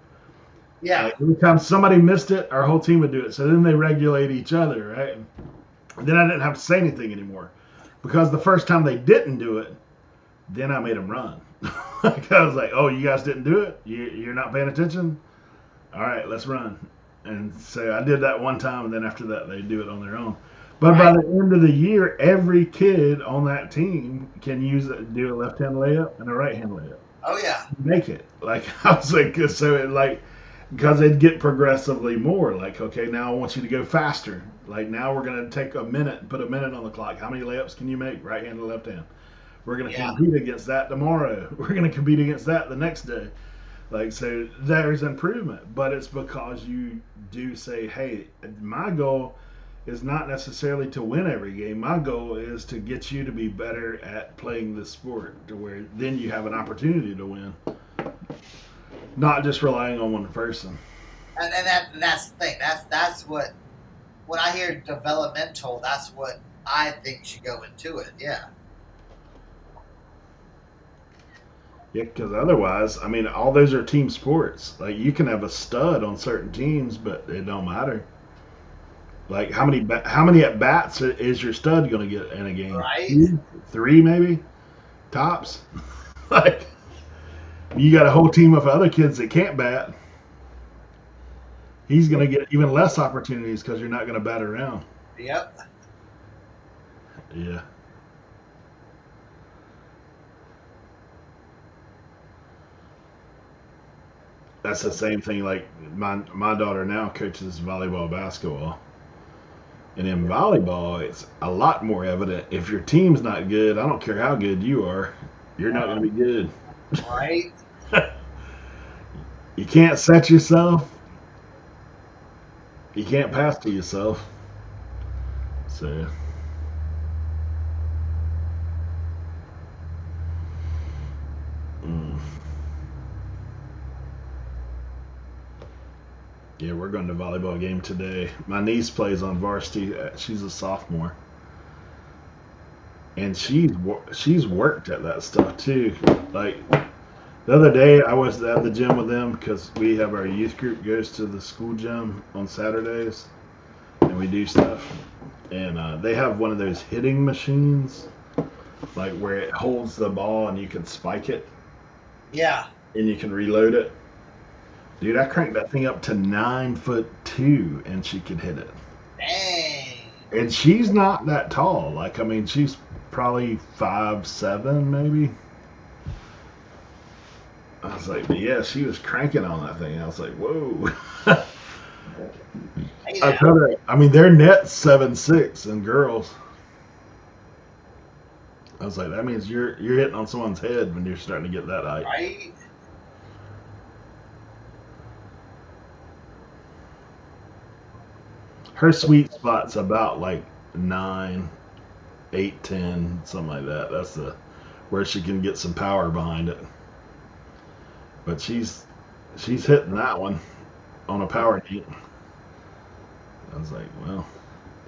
Yeah. Like, every time somebody missed it, our whole team would do it. So then they regulate each other, right? And then I didn't have to say anything anymore. Because the first time they didn't do it, then I made them run. Like, I was like, oh, you guys didn't do it? You're not paying attention? All right, let's run. And so I did that one time, and then after that, they do it on their own. But by the end of the year, every kid on that team can do a left-hand layup and a right-hand layup. Oh, yeah. Make it. Like, I was like, so it, like, because they'd get progressively more. Like, okay, now I want you to go faster. Like, now we're going to take a minute, put a minute on the clock. How many layups can you make, right hand or left hand? We're going to compete against that tomorrow. We're going to compete against that the next day. Like, so there's improvement. But it's because you do say, hey, my goal is not necessarily to win every game. My goal is to get you to be better at playing this sport, to where then you have an opportunity to win. Not just relying on one person. And that's the thing. That's what, when I hear developmental, that's what I think should go into it. Yeah. Yeah, because otherwise, I mean, all those are team sports. Like you can have a stud on certain teams, but it don't matter. Like how many at bats is your stud going to get in a game? Right? Two, three maybe tops. Like you got a whole team of other kids that can't bat. He's going to get even less opportunities because you're not going to bat around. Yep. Yeah. That's the same thing. Like my daughter now coaches volleyball, basketball, and in volleyball, it's a lot more evident. If your team's not good, I don't care how good you are, you're not going to be good. Right? You can't set yourself. You can't pass to yourself. So. Mm. Yeah, we're going to volleyball game today. My niece plays on varsity. She's a sophomore, and she's worked at that stuff too. Like the other day, I was at the gym with them because we have our youth group goes to the school gym on Saturdays, and we do stuff. And they have one of those hitting machines, like where it holds the ball and you can spike it. Yeah. And you can reload it. Dude, I cranked that thing up to 9'2" and she could hit it. Dang. And she's not that tall. Like, I mean, she's probably 5'7" maybe. I was like, yeah, she was cranking on that thing. I was like, whoa. I told her, I mean, their net's 7'6" in girls. I was like, that means you're hitting on someone's head when you're starting to get that height. Right? Her sweet spot's about like 9, 8, 10, something like that. That's the where she can get some power behind it. But she's hitting that one on a power heat. I was like, well,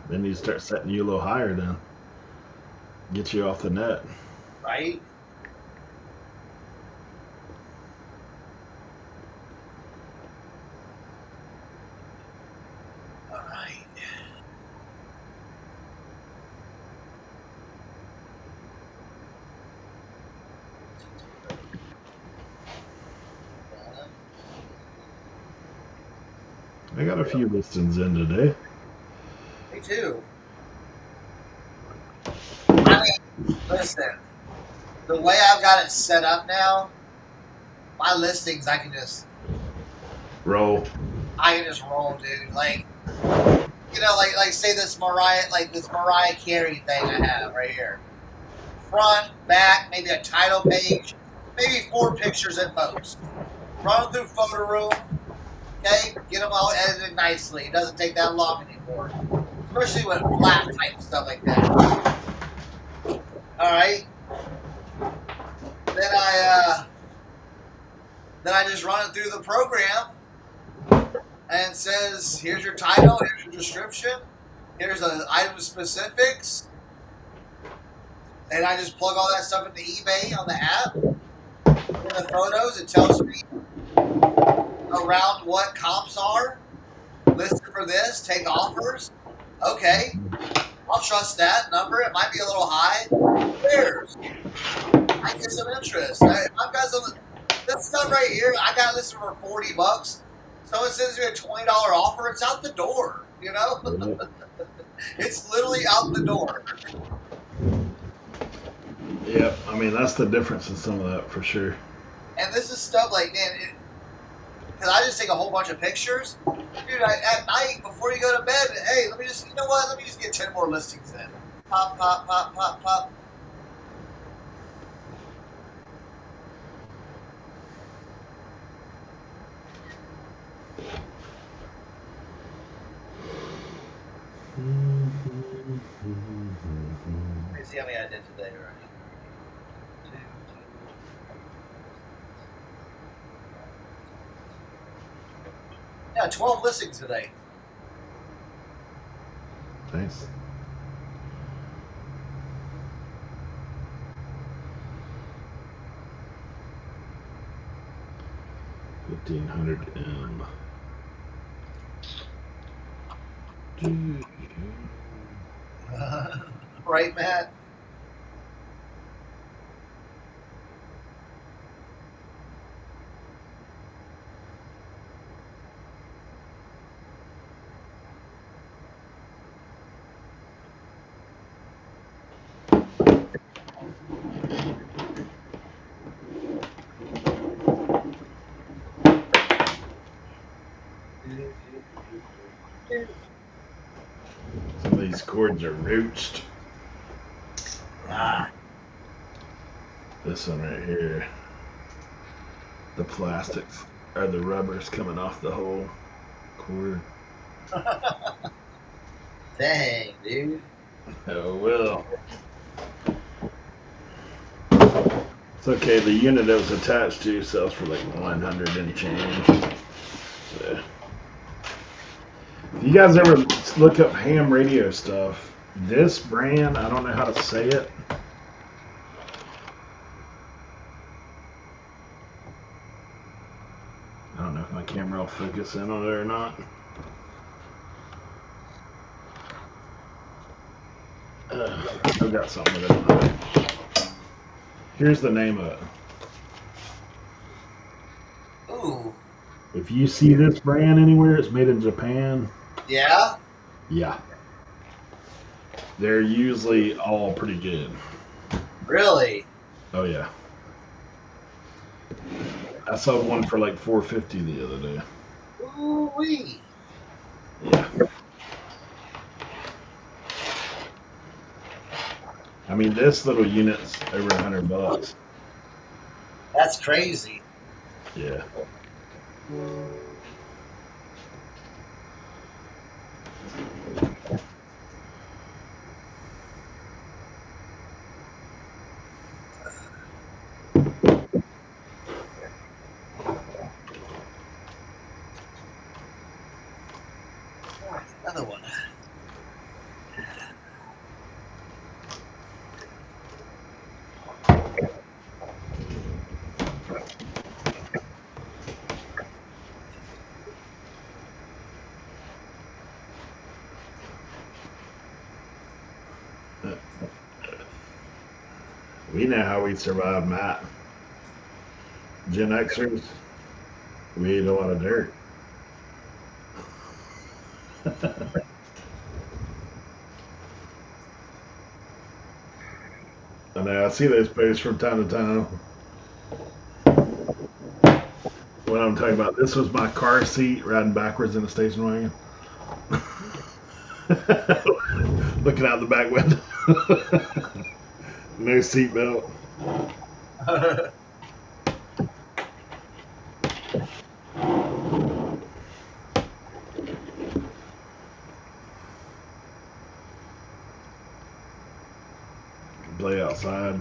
then you start setting you a little higher then. Get you off the net. Right? All right. I got a few listings in today. Me too. I mean, listen, the way I've got it set up now, my listings, I can just roll, dude. Like, you know, like say this Mariah Carey thing I have right here. Front, back, maybe a title page, maybe 4 pictures at most. Run them through Photoroom, okay? Get them all edited nicely. It doesn't take that long anymore, especially with flat type stuff like that. All right. Then I just run it through the program, and it says, here's your title, here's your description, here's the item specifics, and I just plug all that stuff into eBay on the app. In the photos, it tells me around what comps are listed for this, take offers. Okay, I'll trust that number. It might be a little high. Who cares? I get some interest. I've got some. This stuff right here, I got listed for $40. Someone sends me a $20 offer. It's out the door. You know, it's literally out the door. Yep, I mean that's the difference in some of that for sure. And this is stuff like, man, because I just take a whole bunch of pictures, dude. At night before you go to bed, hey, let me just, you know what? Let me just get 10 more listings in. Pop, pop, pop, pop, pop. Let's see how many I did today, right? 2, 2. Yeah, 12 listings today. Thanks. 1500M. Right, Matt? Some of these cords are roached. Ah. This one right here, the plastics or the rubber's coming off the whole cord. Dang, dude. Oh well. It's okay. The unit it was attached to sells for like 100 and change. So, if you guys ever look up ham radio stuff, this brand, I don't know how to say it. I don't know if my camera will focus in on it or not. I've got something with it. Here's the name of it. Ooh. If you see this brand anywhere, it's made in Japan. Yeah? Yeah. They're usually all pretty good. Really? Oh yeah. I sold one for like $450 the other day. Ooh-wee. Yeah. I mean, this little unit's over $100. That's crazy. Yeah. Another one. We know how we survive, Matt. Gen Xers, we eat a lot of dirt. I know, I see those posts from time to time. What I'm talking about, this was my car seat riding backwards in the station wagon. Looking out the back window. No seatbelt. Play outside.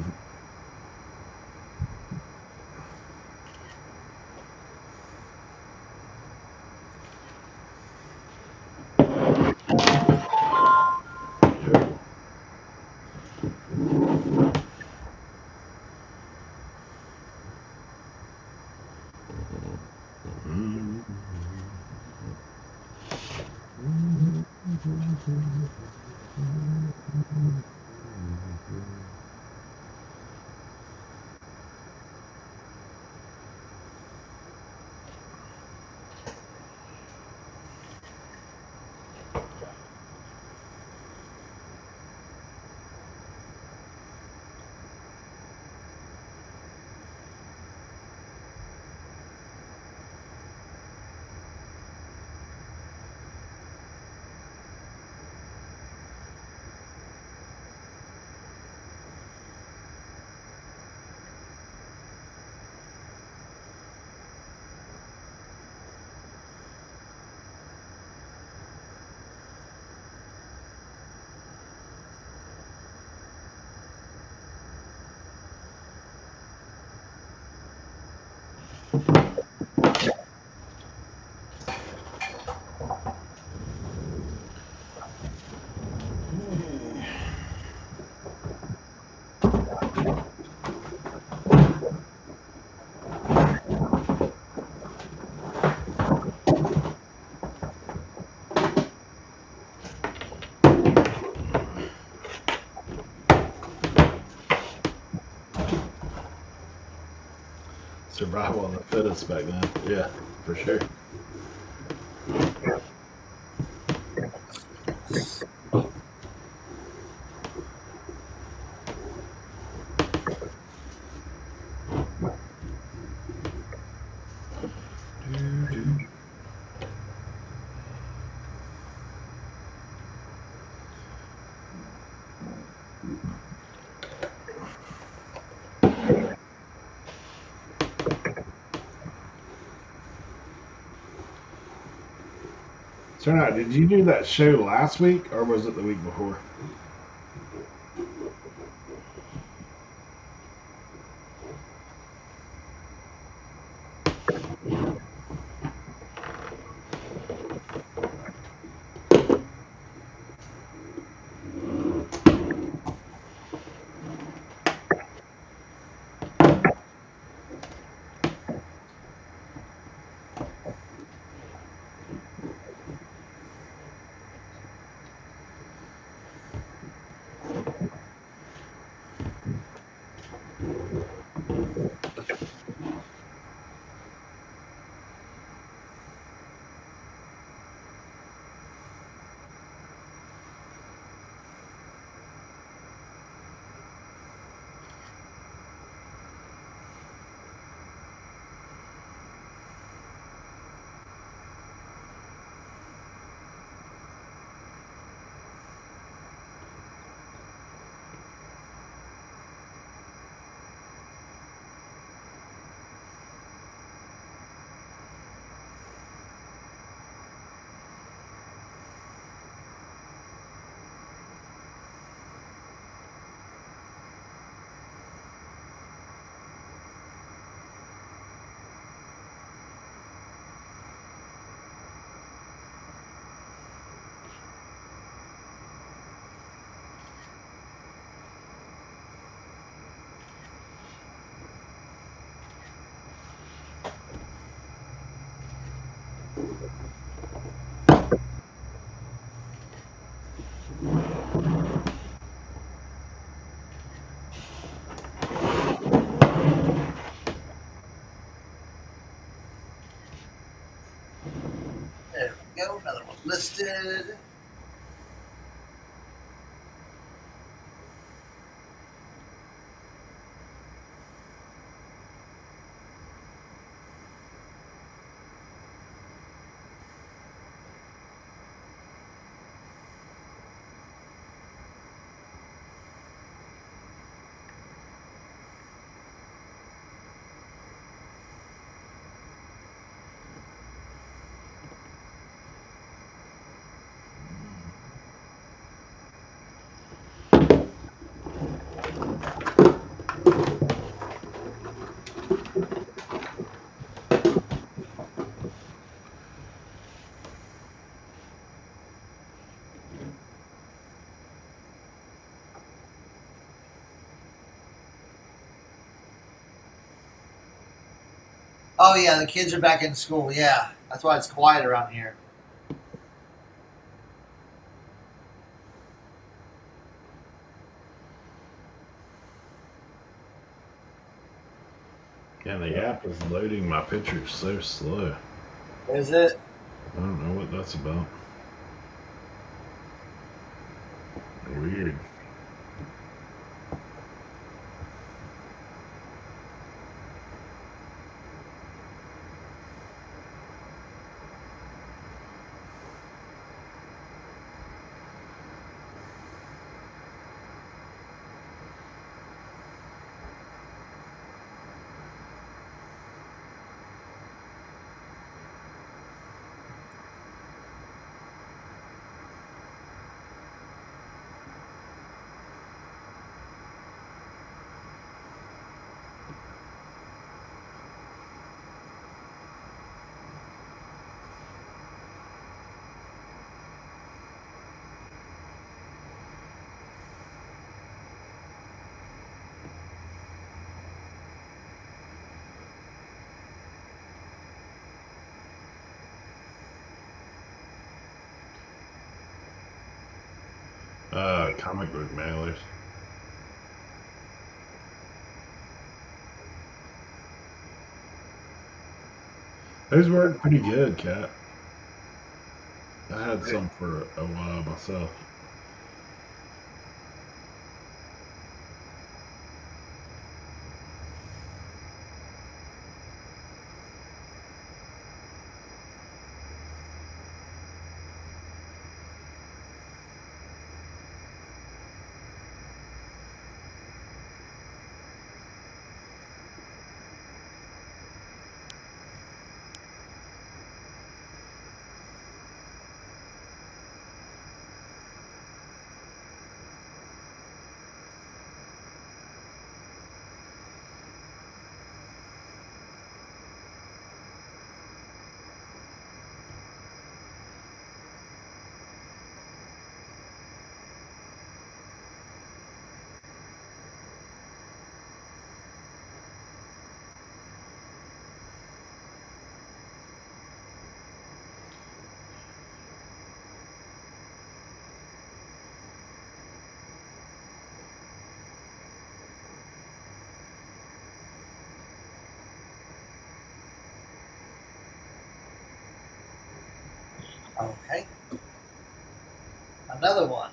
Survival of the fittest back then. Yeah, for sure. Cernoch, did you do that show last week or was it the week before? There we go. Another one listed. Oh yeah, the kids are back in school. Yeah, that's why it's quiet around here. And the app is loading my pictures so slow. Is it? I don't know what that's about. Weird. Comic book mailers. Those work pretty good, Cat. I had some for a while myself. Okay. Another one.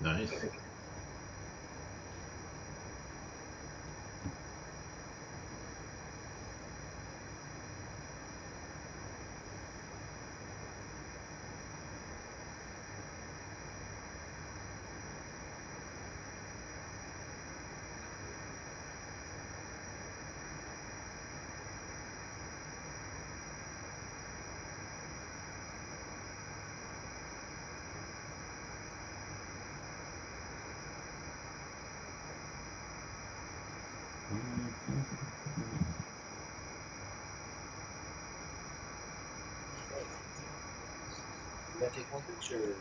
Nice. Okay. You gotta take more pictures.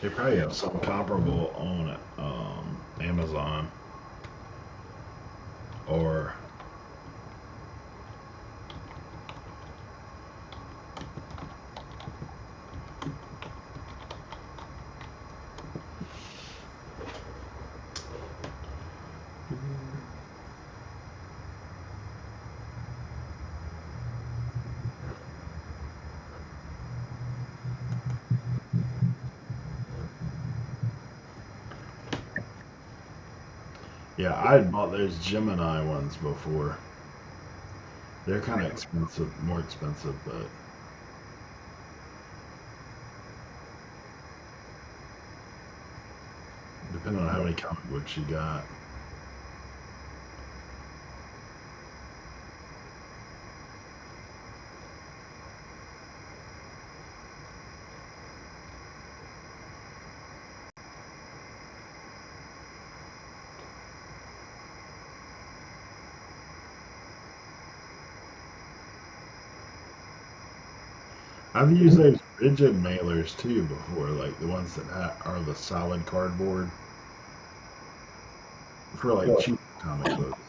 They probably have something comparable on Amazon or yeah, I had bought those Gemini ones before. They're kind of expensive, more expensive, but depending on how many comic books you got. I've used those rigid mailers too before, like the ones that are the solid cardboard for like cheap comic books.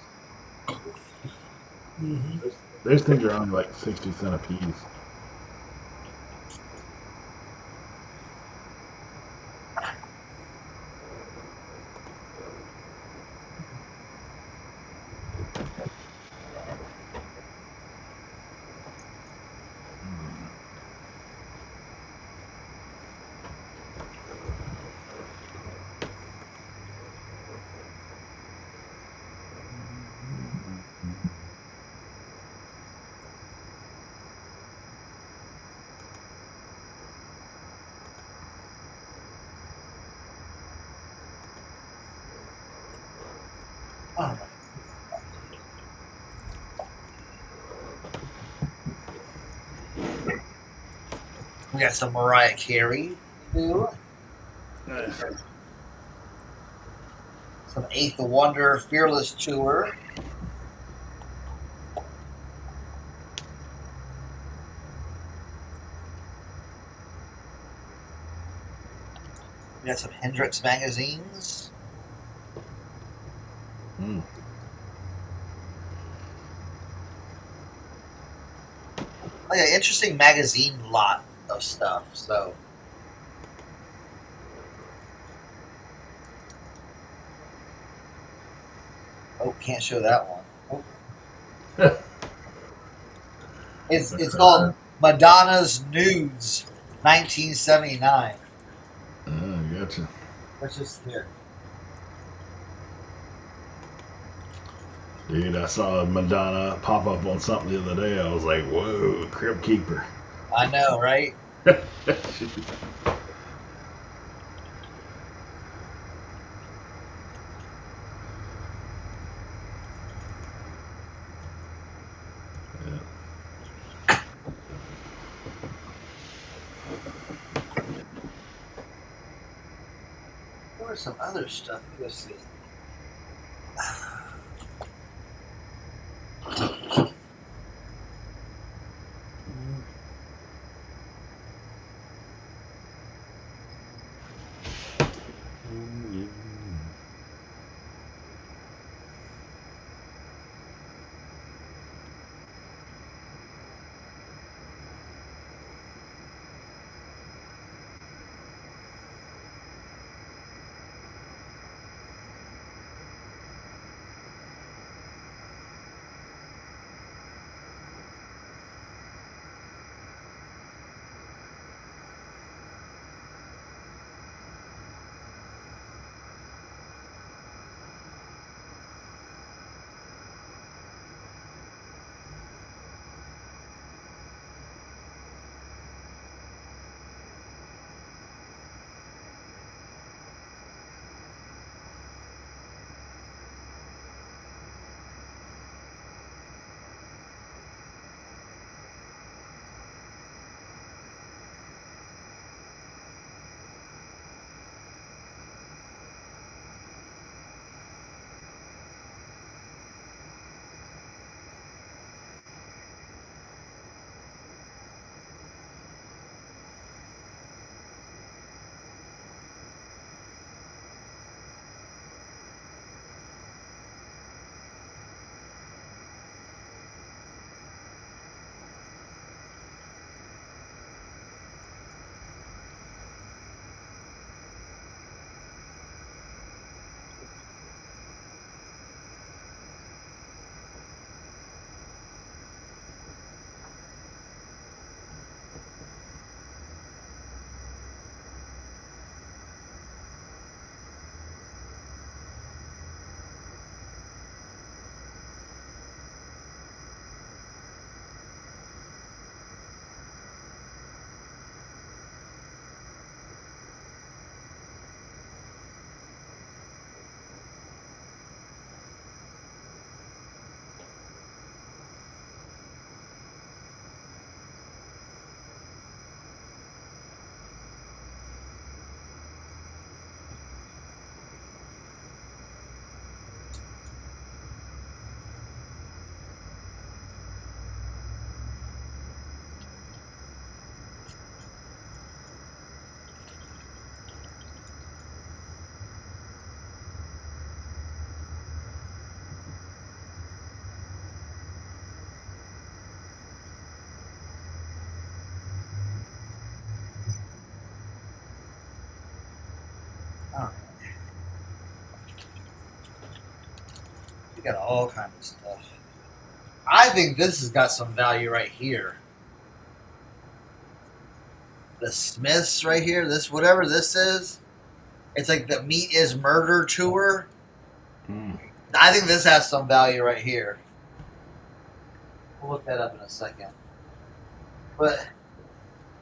Mm-hmm. Those things are only like 60 cents a piece. We got some Mariah Carey. Too. Nice. Some Eighth Wonder Fearless Tour. We got some Hendrix magazines. Mm. Like an interesting magazine lot of stuff. So. Oh, can't show that one. Oh. It's called Madonna's Nudes, 1979. Gotcha. Let's just here. Dude, I saw Madonna pop up on something the other day. I was like, whoa, Crypt Keeper. I know, right? Or some other stuff. Let's see. We got all kinds of stuff. I think this has got some value right here. The Smiths right here, this whatever this is, it's like the Meat is Murder tour. I think this has some value right here. We'll look that up in a second. But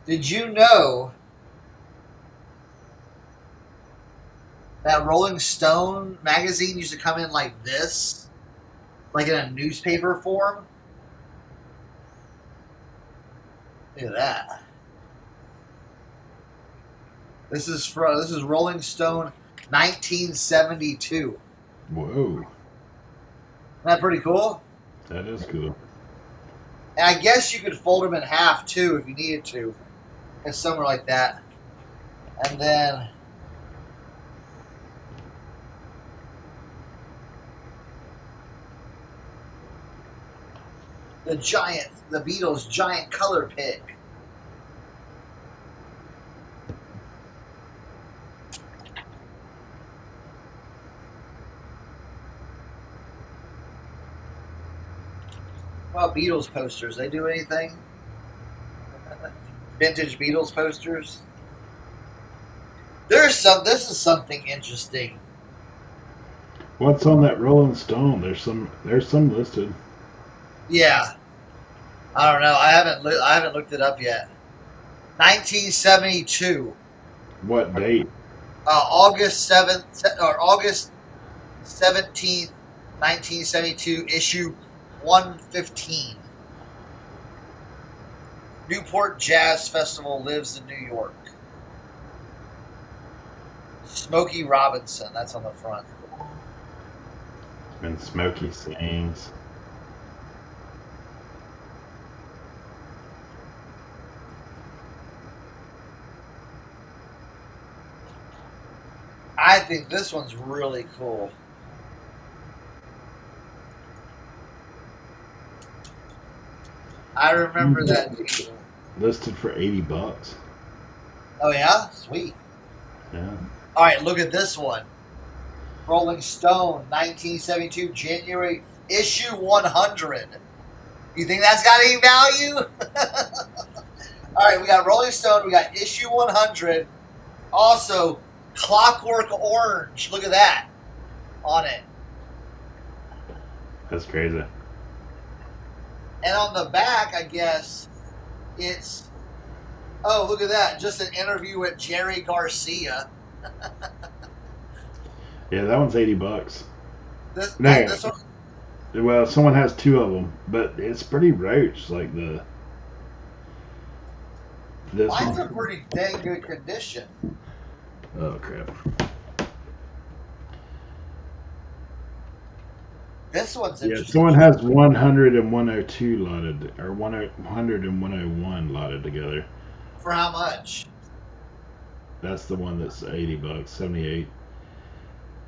did you know that Rolling Stone magazine used to come in like this? Like in a newspaper form? Look at that. This is Rolling Stone 1972. Whoa. Isn't that pretty cool? That is cool. And I guess you could fold them in half too if you needed to. It's somewhere like that. And then the Beatles giant color pick. What about Beatles posters? They do anything? Vintage Beatles posters. This is something interesting. What's on that Rolling Stone? There's some listed. Yeah, I don't know. I haven't looked it up yet. 1972. What date? August 7th or August 17th, 1972. Issue 115. Newport Jazz Festival lives in New York. Smokey Robinson, that's on the front. And Smokey sings. I think this one's really cool. I remember that deal. Listed for $80. Oh yeah? Sweet. Yeah. Alright, look at this one. Rolling Stone, 1972, January, issue 100. You think that's got any value? Alright, we got Rolling Stone, we got issue 100. Also, Clockwork Orange. Look at that on it. That's crazy. And on the back, I guess, it's... Oh, look at that. Just an interview with Jerry Garcia. Yeah, that one's $80. This one... Well, someone has two of them, but it's pretty roach. Like this Mine's one. in pretty dang good condition. Oh, crap. This one's Yeah, interesting. someone has 100 and 102 lotted, or 100 and 101 lotted together. For how much? That's the one that's $80, 78.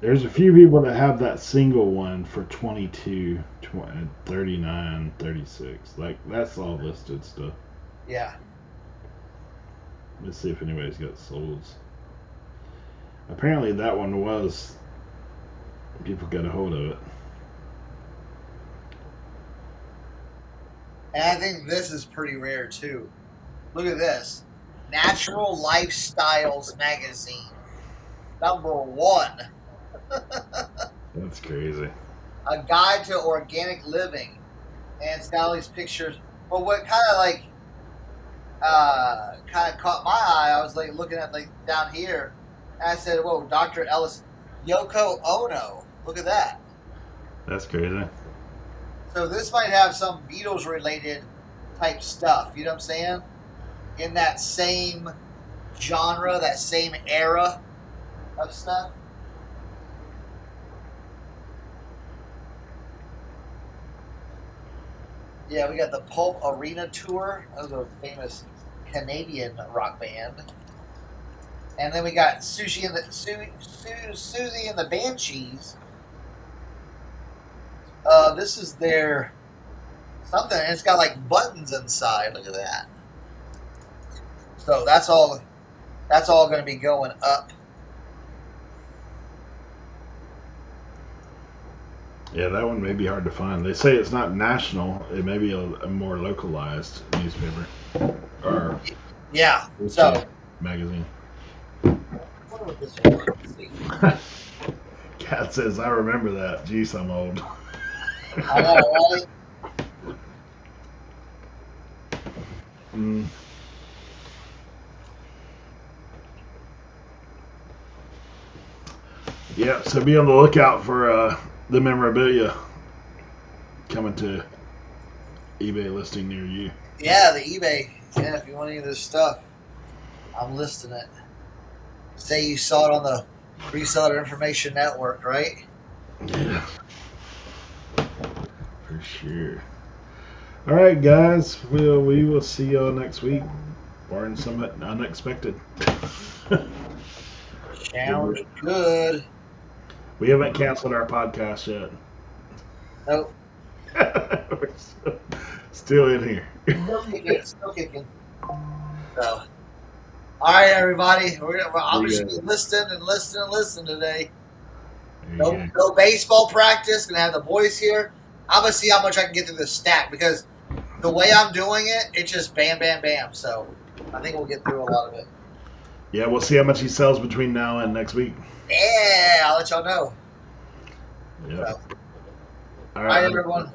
There's a few people that have that single one for 22, 20, 39, 36. Like, that's all listed stuff. Yeah. Let's see if anybody's got souls. Apparently that one was... People got a hold of it. And I think this is pretty rare, too. Look at this. Natural Lifestyles Magazine. #1. That's crazy. A Guide to Organic Living. And it's got all these pictures. But what kind of caught my eye, I was like looking at like down here, and I said, whoa, Dr. Ellis, Yoko Ono. Look at that. That's crazy. So this might have some Beatles related type stuff, you know what I'm saying? In that same genre, that same era of stuff. Yeah, we got the Pulp Arena Tour. That was a famous Canadian rock band. And then we got Susie and the Banshees. This is their something, and it's got like buttons inside. Look at that. So that's all going to be going up. Yeah, that one may be hard to find. They say it's not national. It may be a more localized newspaper or Yeah. So magazine. what was this one? Let's see. Cat says, "I remember that." Jeez, I'm old. I know, right? Mm. Yeah, so be on the lookout for the memorabilia coming to eBay listing near you. Yeah, the eBay. Yeah, if you want any of this stuff, I'm listing it. say you saw it on the Reseller Information Network, right? Yeah. For sure. All right, guys. We will see y'all next week, barring something unexpected. Sounds good. We haven't canceled our podcast yet. Nope. We're still in here. Still kicking. Still kicking. So, all right, everybody. I'm just gonna be listening today. No baseball practice. Gonna have the boys here. I'm gonna see how much I can get through this stack because the way I'm doing it, it's just bam, bam, bam. So I think we'll get through a lot of it. Yeah, we'll see how much he sells between now and next week. Yeah, I'll let y'all know. Yeah. So, all right, everyone.